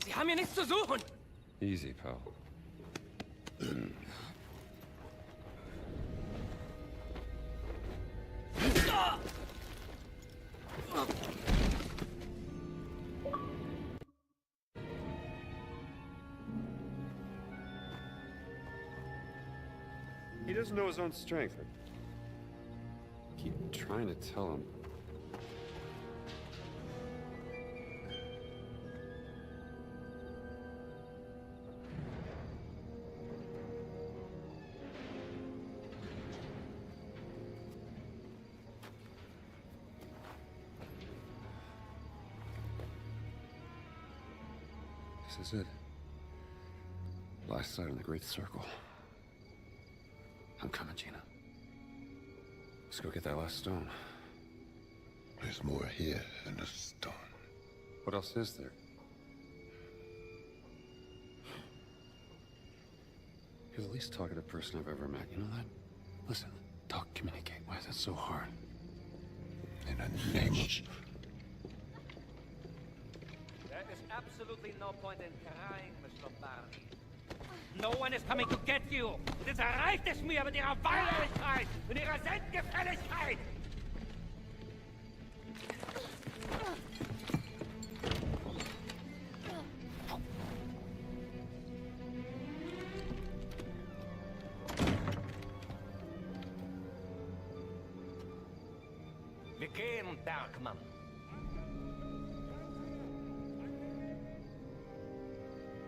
Sie haben hier nichts zu suchen! Easy, pal. He doesn't know his own strength. I keep trying to tell him. This is it. Last sight in the Great Circle. I'm coming, Gina. Let's go get that last stone. There's more here than a stone. What else is there? You're the least talkative person I've ever met, you know that? Listen, talk, communicate. Why is that so hard? In a name. There is absolutely no point in crying, Miss Lombardi. No one is coming to get you! Und jetzt erreicht es mir mit ihrer Weinerlichkeit und ihrer Selbstgefälligkeit! Wir gehen, Bergmann.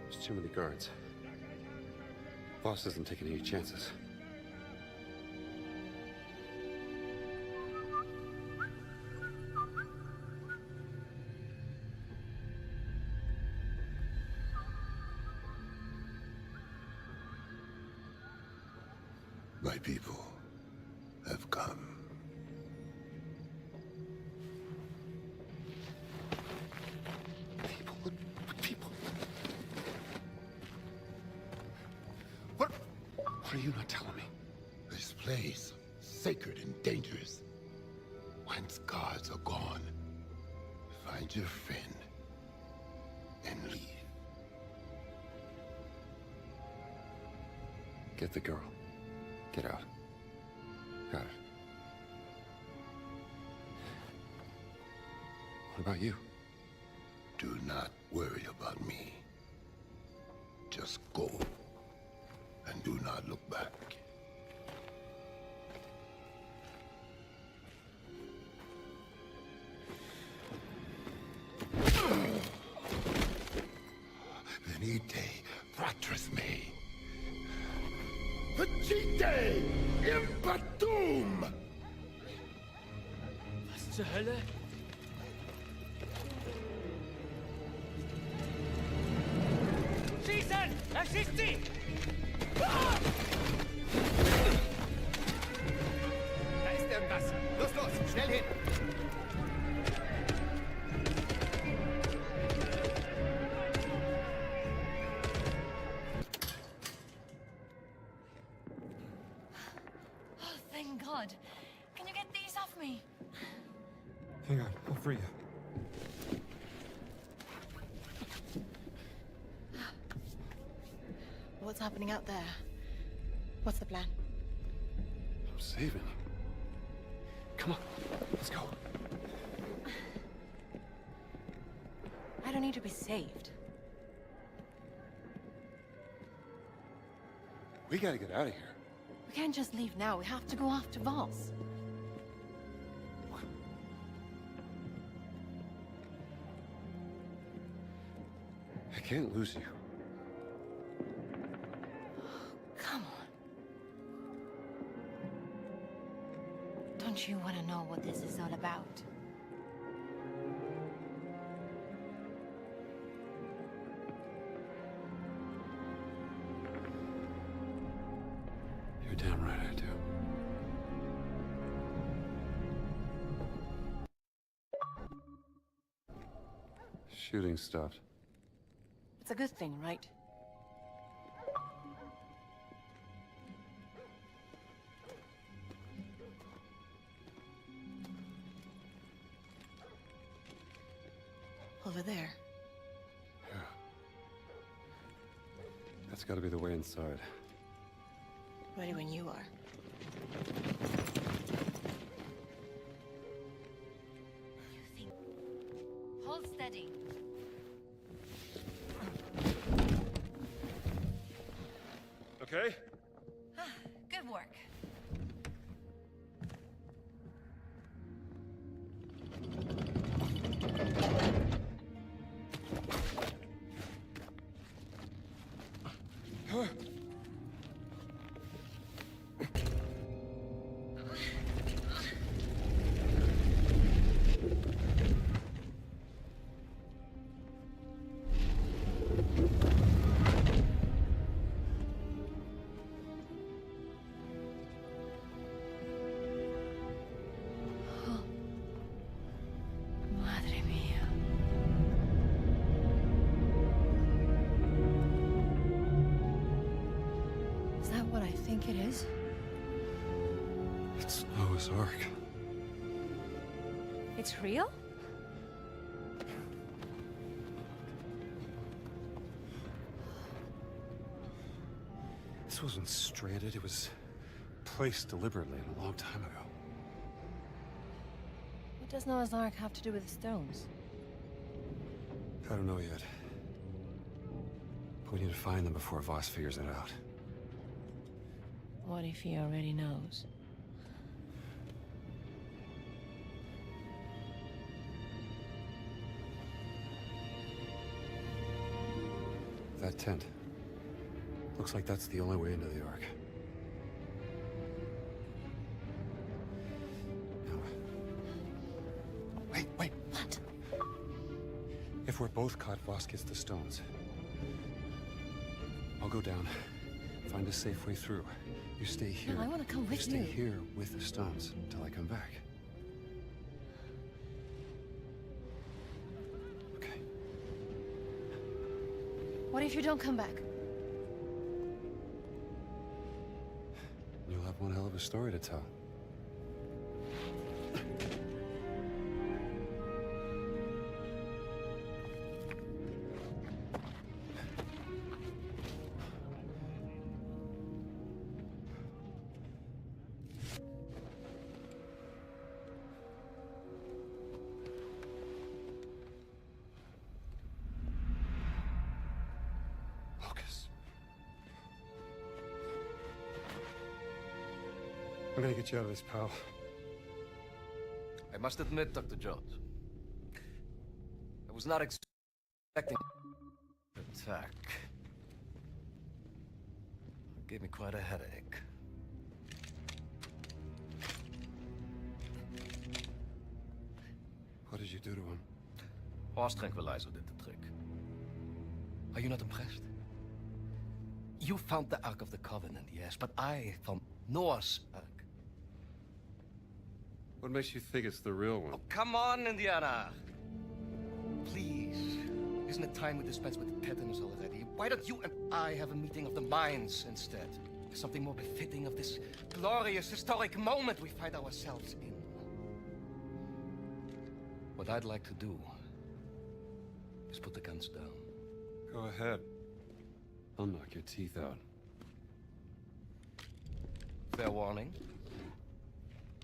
There's too many guards. Boss isn't taking any chances. My people have come. What are you not telling me? This place, sacred and dangerous. Once guards are gone, find your friend and leave. Get the girl. Get out. Got it. What about you? Do not worry about me. Just go. And do not look back. Venite, fratres mei. Venite! Impetum! Was zur Hölle? Schießen! Er schießt sie! Da ist irgendwas. Los, schnell hin. Oh, thank God. Can you get these off me? Hang on, I'll free you. What's happening out there? What's the plan? I'm saving you. Come on, let's go. I don't need to be saved. We gotta get out of here. We can't just leave now. We have to go after Voss. I can't lose you. Come on. Don't you want to know what this is all about? You're damn right I do. Shooting stopped. It's a good thing, right? Over there. Yeah. That's gotta be the way inside. Ready when you are. Hold steady. Okay? Good work. Madre mía. Is that what I think it is? It's Noah's Ark. It's real? This wasn't stranded, it was placed deliberately a long time ago. What does Noah's Ark have to do with the stones? I don't know yet. But we need to find them before Voss figures it out. What if he already knows? That tent. Looks like that's the only way into the Ark. Now, wait. What? If we're both caught, Voss gets the stones. I'll go down, find a safe way through. You stay here. No, I want to come with you. you. Stay here with the stones until I come back. Okay. What if you don't come back? You'll have one hell of a story to tell. I'm gonna get you out of this, pal. I must admit, Dr. Jones, I was not expecting an attack. It gave me quite a headache. do to him? Horse tranquilizer did the trick. Are you not impressed? You found the Ark of the Covenant, yes, but I found Noah's Ark. What makes you think it's the real one? Oh, come on, Indiana! Please. Isn't it time we dispense with the pettiness already? Why don't you and I have a meeting of the minds instead? Something more befitting of this glorious, historic moment we find ourselves in. What I'd like to do is put the guns down. Go ahead. I'll knock your teeth out. Fair warning.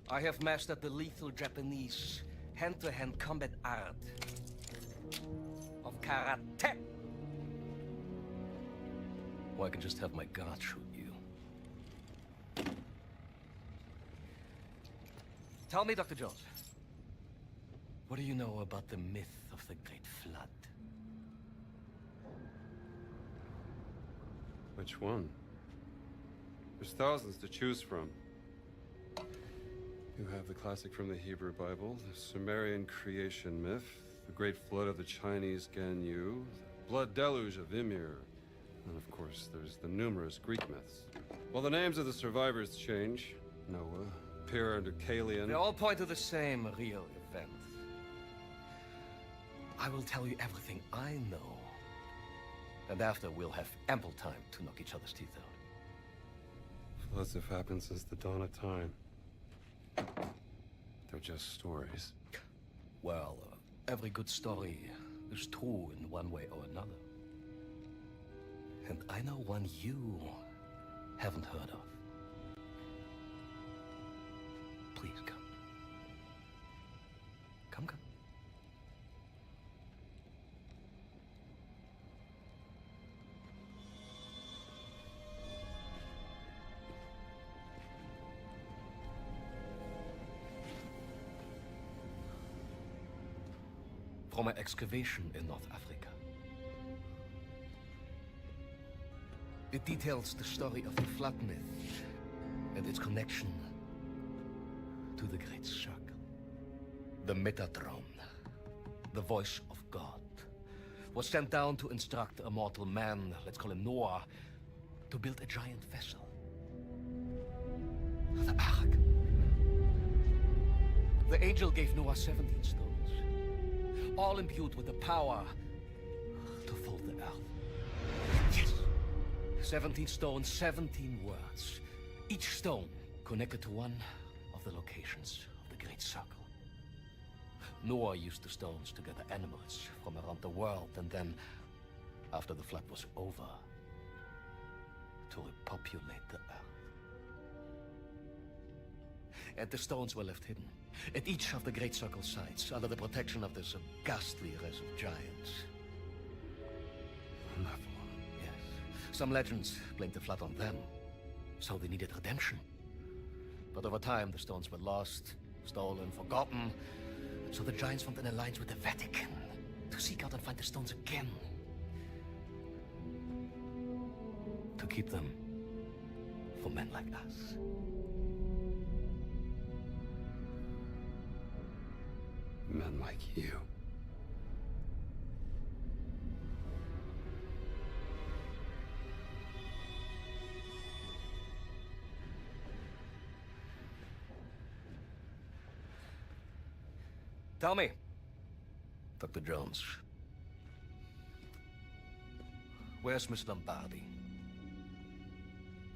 I have mastered the lethal Japanese hand-to-hand combat art of karate. Or I can just have my guard shoot you. Tell me, Dr. Jones. What do you know about the myth of the Great Flood? Which one? There's thousands to choose from. You have the classic from the Hebrew Bible, the Sumerian creation myth, the Great Flood of the Chinese Ganyu, the Blood Deluge of Ymir, and of course there's the numerous Greek myths. Well, the names of the survivors change. Noah, Pyrrha, and Deucalion. They all point to the same real event. I will tell you everything I know. And after, we'll have ample time to knock each other's teeth out. Floods have happened since the dawn of time. They're just stories. Well, every good story is true in one way or another. And I know one you haven't heard of. Please come. Come. From an excavation in North Africa. It details the story of the flood myth and its connection to the Great Circle. The Metatron, the voice of God, was sent down to instruct a mortal man, let's call him Noah, to build a giant vessel. The Ark. The angel gave Noah 17 stones, all imbued with the power to fold the earth. Yes! 17 stones, 17 words. Each stone connected to one of the locations of the Great Circle. Noah used the stones to gather animals from around the world, and then, after the flood was over, to repopulate the earth. And the stones were left hidden at each of the Great Circle sites, under the protection of this ghastly race of giants. Yes. Some legends blamed the flood on them, so they needed redemption. But over time, the stones were lost, stolen, forgotten, so the giants formed an alliance with the Vatican to seek out and find the stones again. To keep them for men like us. Men like you. Tell me, Dr. Jones, where's Miss Lombardi?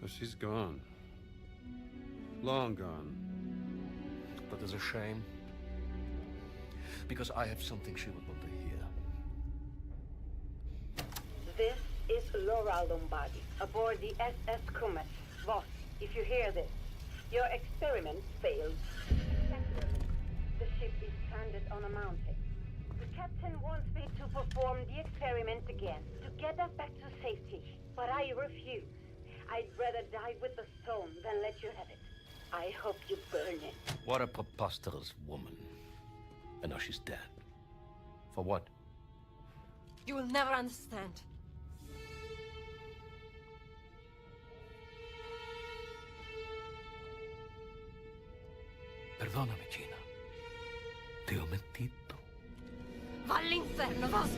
Oh, she's gone. Long gone. But it's a shame. Because I have something she would want to hear. This is Laura Lombardi, aboard the SS Comet. Voss, if you hear this, your experiment failed. The ship is stranded on a mountain. The captain wants me to perform the experiment again, to get us back to safety. But I refuse. I'd rather die with the stone than let you have it. I hope you burn it. What a preposterous woman. And now she's dead. For what? You will never understand. Perdóname, Gina. Te ho mentito. Va all'inferno, vos!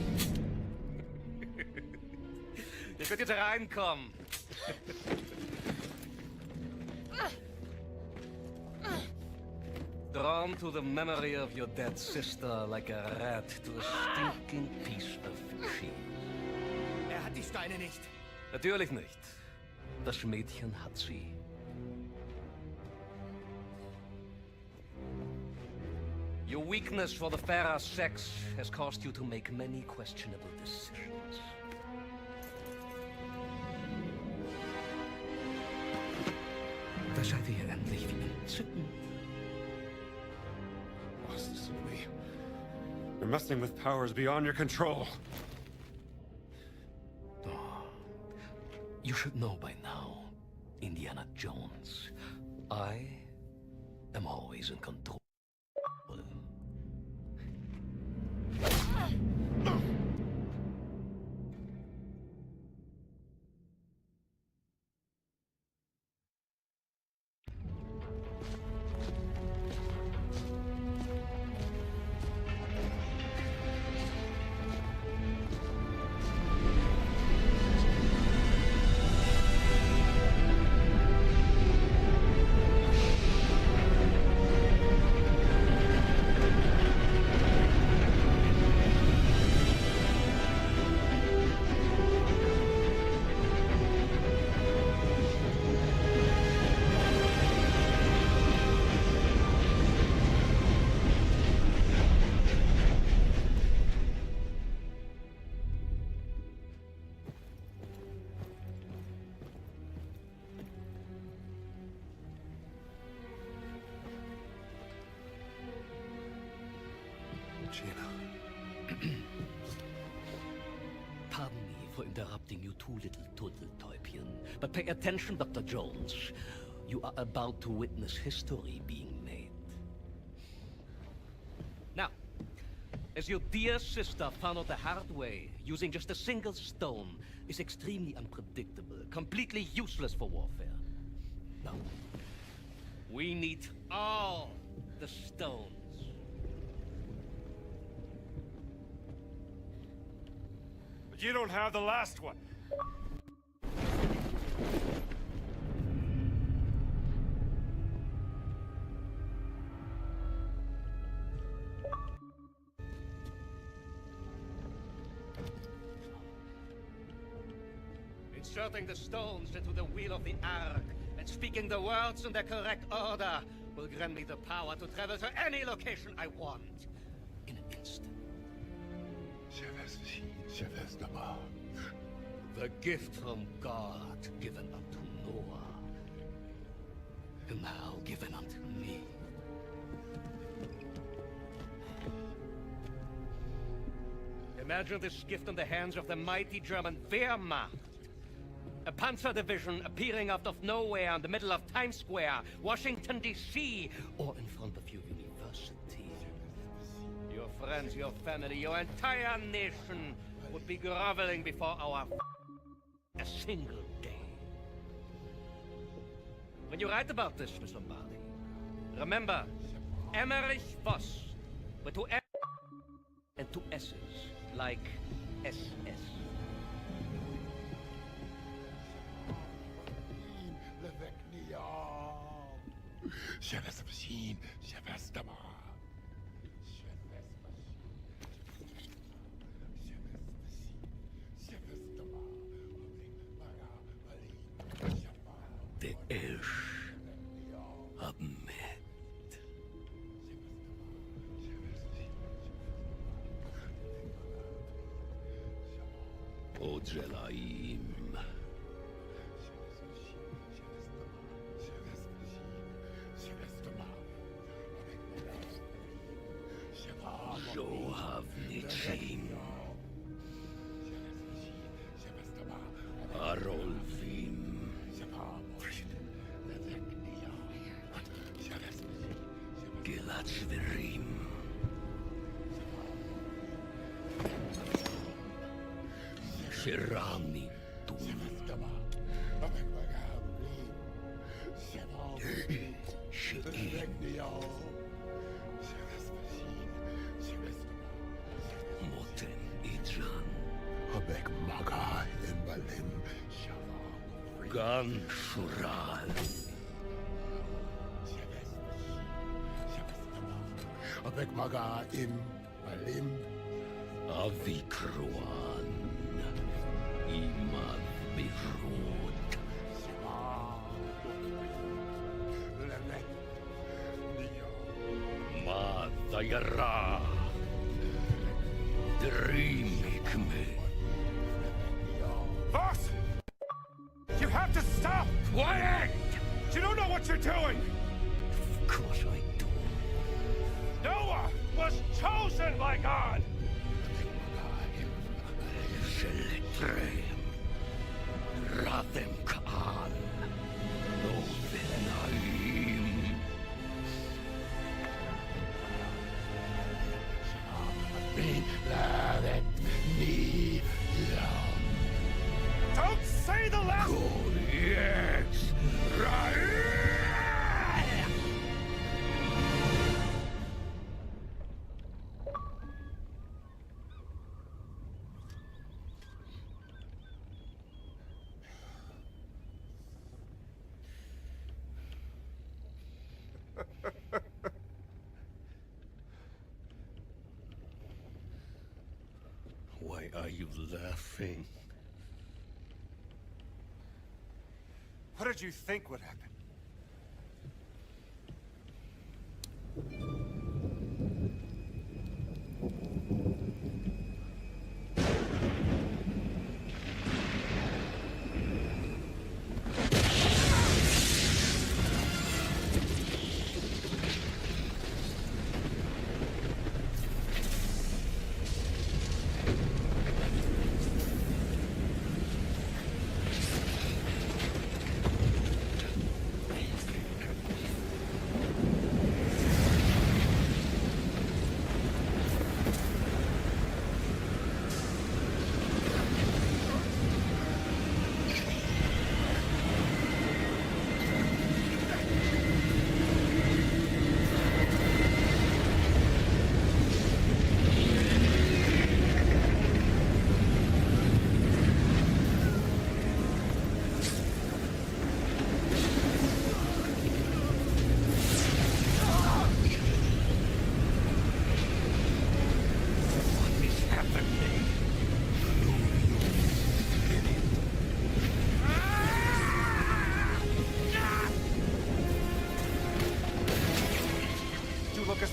Ihr könnt jetzt reinkommen. Drawn to the memory of your dead sister like a rat to a stinking piece of cheese. Hat die Steine nicht. Natürlich nicht. Das Mädchen hat sie. Your weakness for the fairer sex has caused you to make many questionable decisions. Da seid ihr endlich wie entzücken. Listen to me. You're messing with powers beyond your control. You should know by now, Indiana Jones. I am always in control. Pardon me for interrupting you two little turtle-täubchen, but pay attention, Dr. Jones. You are about to witness history being made. Now, as your dear sister found out the hard way, using just a single stone is extremely unpredictable, completely useless for warfare. Now, we need all the stones. But you don't have the last one. Inserting the stones into the wheel of the Ark and speaking the words in their correct order will grant me the power to travel to any location I want in an instant. The gift from God given unto Noah, and now given unto me. Imagine this gift in the hands of the mighty German Wehrmacht. A panzer division appearing out of nowhere in the middle of Times Square, Washington, D.C., or in front of your university. Your friends, your family, your entire nation would be groveling before our a single day. When you write about this, Miss Lombardi, remember, Emmerich Voss, with two M and two S's, like SS. The Ish Ahmed. Ojelaim. Zohavnichim. Arolvim. Gilatzverim. Shirami Tum. Sheim. Gan Shural. Avec Maga im Alim. Avikruan. Imav Birut. Ma Dayara. Dreamik me. Boss! You have to stop! Quiet! You don't know what you're doing! Of course I do. Noah was chosen by God! Seletrem. Rathem Kaal. Novenaim. Lavet me down. Don't say the last... Yes! Why are you laughing? What did you think would happen?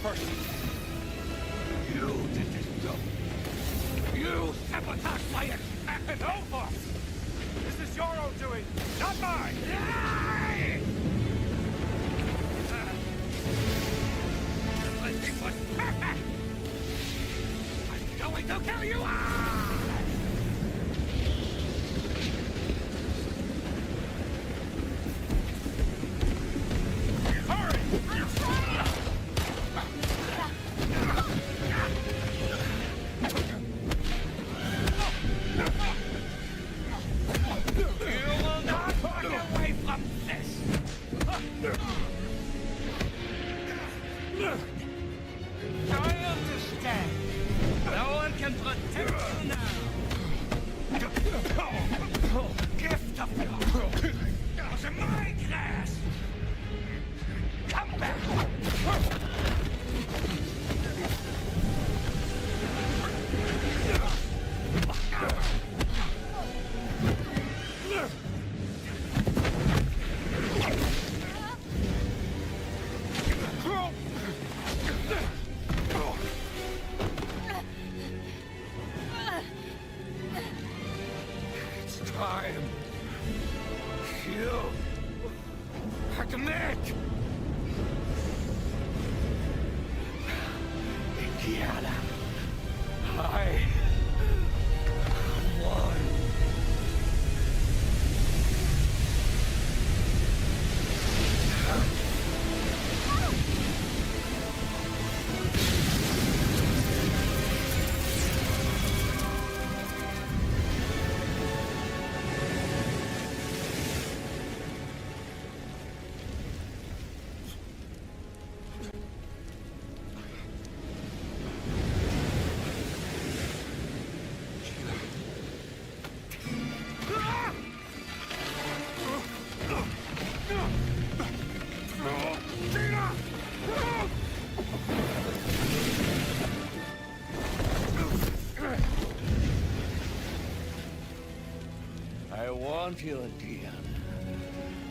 First. You did this job. You sabotaged my experiment. No, boss! This is your own doing, not mine! Everything was perfect! I'm going to kill you all! I warned you, Diana.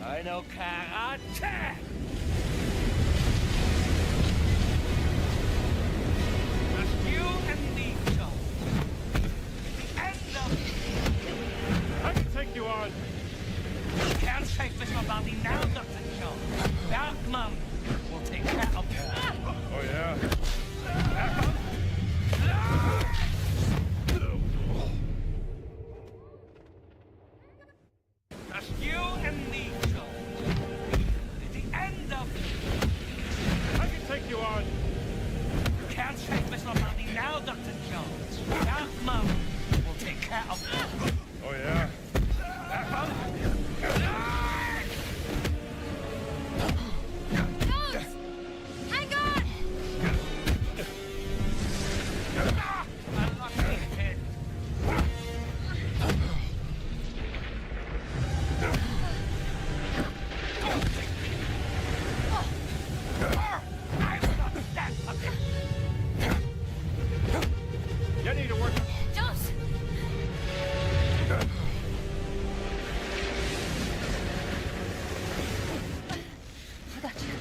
I know karate! Just you and me, Joe. The end of... I can take you on. You can't save Miss Lombardi now, Dr. Joe. Bergman will take care of her. Oh, yeah? Just you and me, Joe. The end of... I can take you on. You can't save Miss Lombardi now, Dr. Jones. Bergman will take care of her. Oh, yeah? Jones! Hang on! Unlucky head. You need to work. Jones! I got you.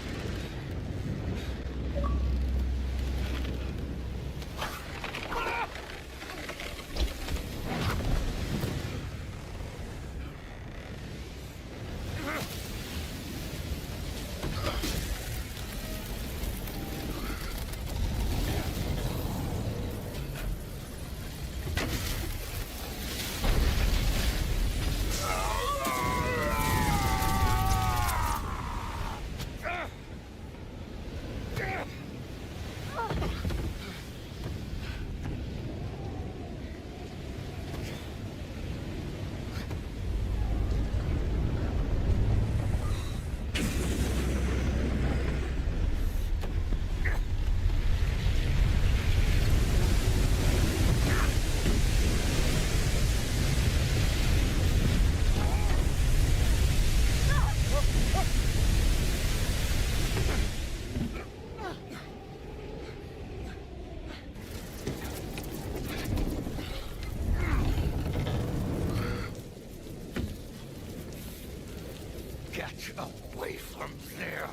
Get away from there!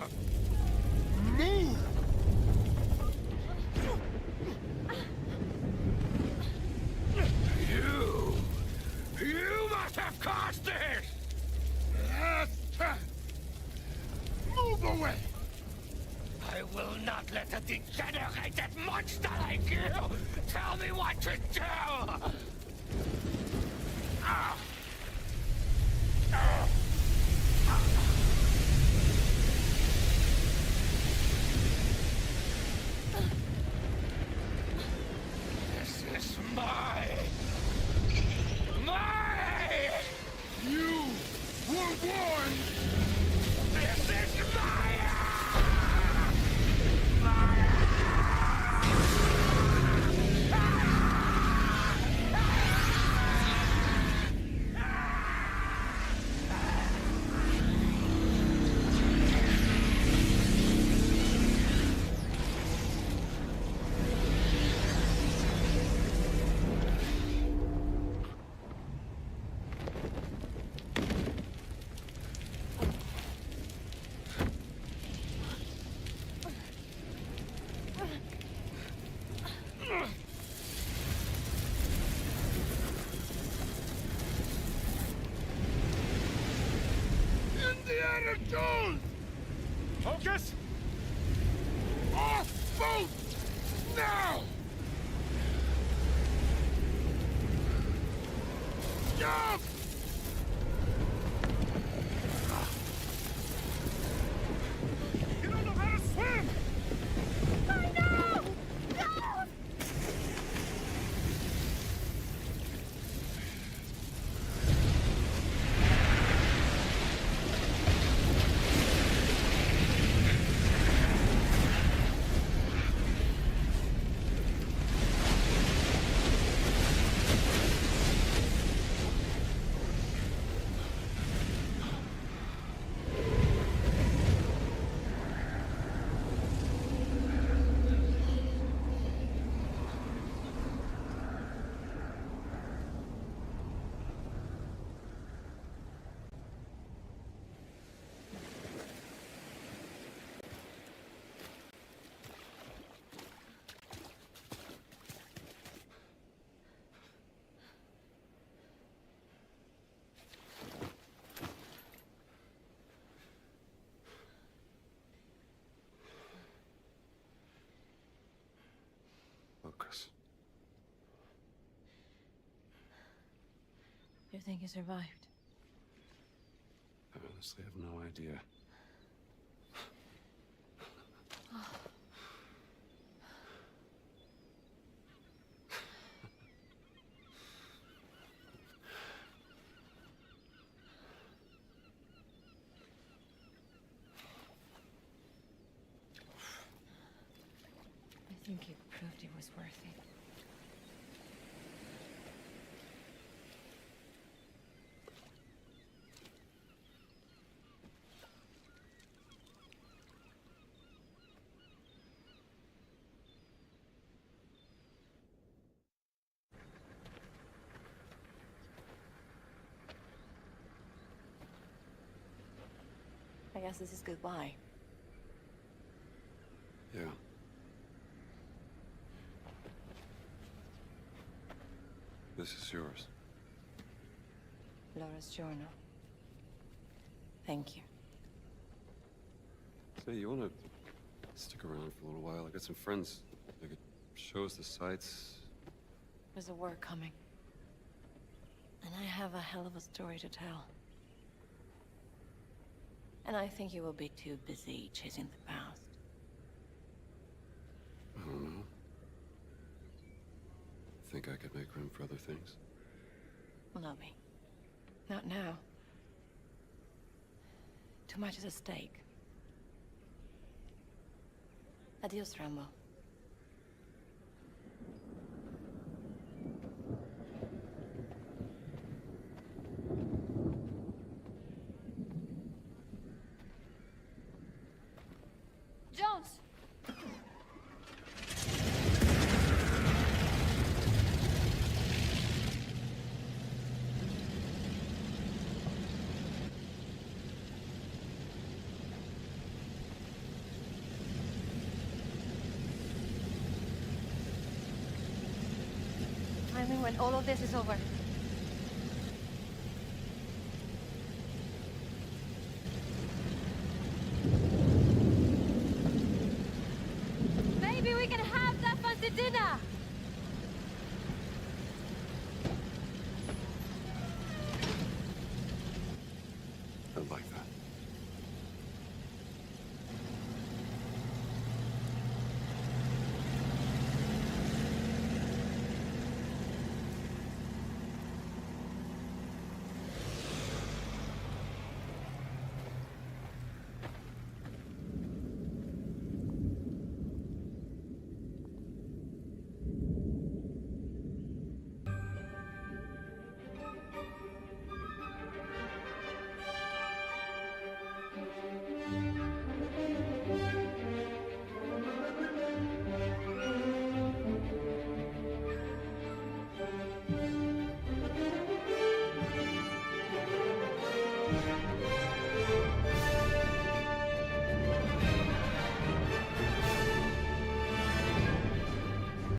Move! You must have caused this! Yes! Move away! I will not let a degenerated monster like you tell me what to do! Ah. Ah. This is mine! You were warned! This is mine! Indiana Jones! Focus! Off boat! Now! Jump! You don't know how to swim! I know! No! You think he survived? I honestly have no idea. I think it proved it was worth it. I guess this is goodbye. Yeah. This is yours. Laura's journal. Thank you. Say, you wanna stick around for a little while? I got some friends. They could show us the sights. There's a war coming. And I have a hell of a story to tell. And I think you will be too busy chasing the past. I don't know. Think I could make room for other things? Not me. Not now. Too much is at stake. Adios, Rambo. Jones! I mean, when all of this is over,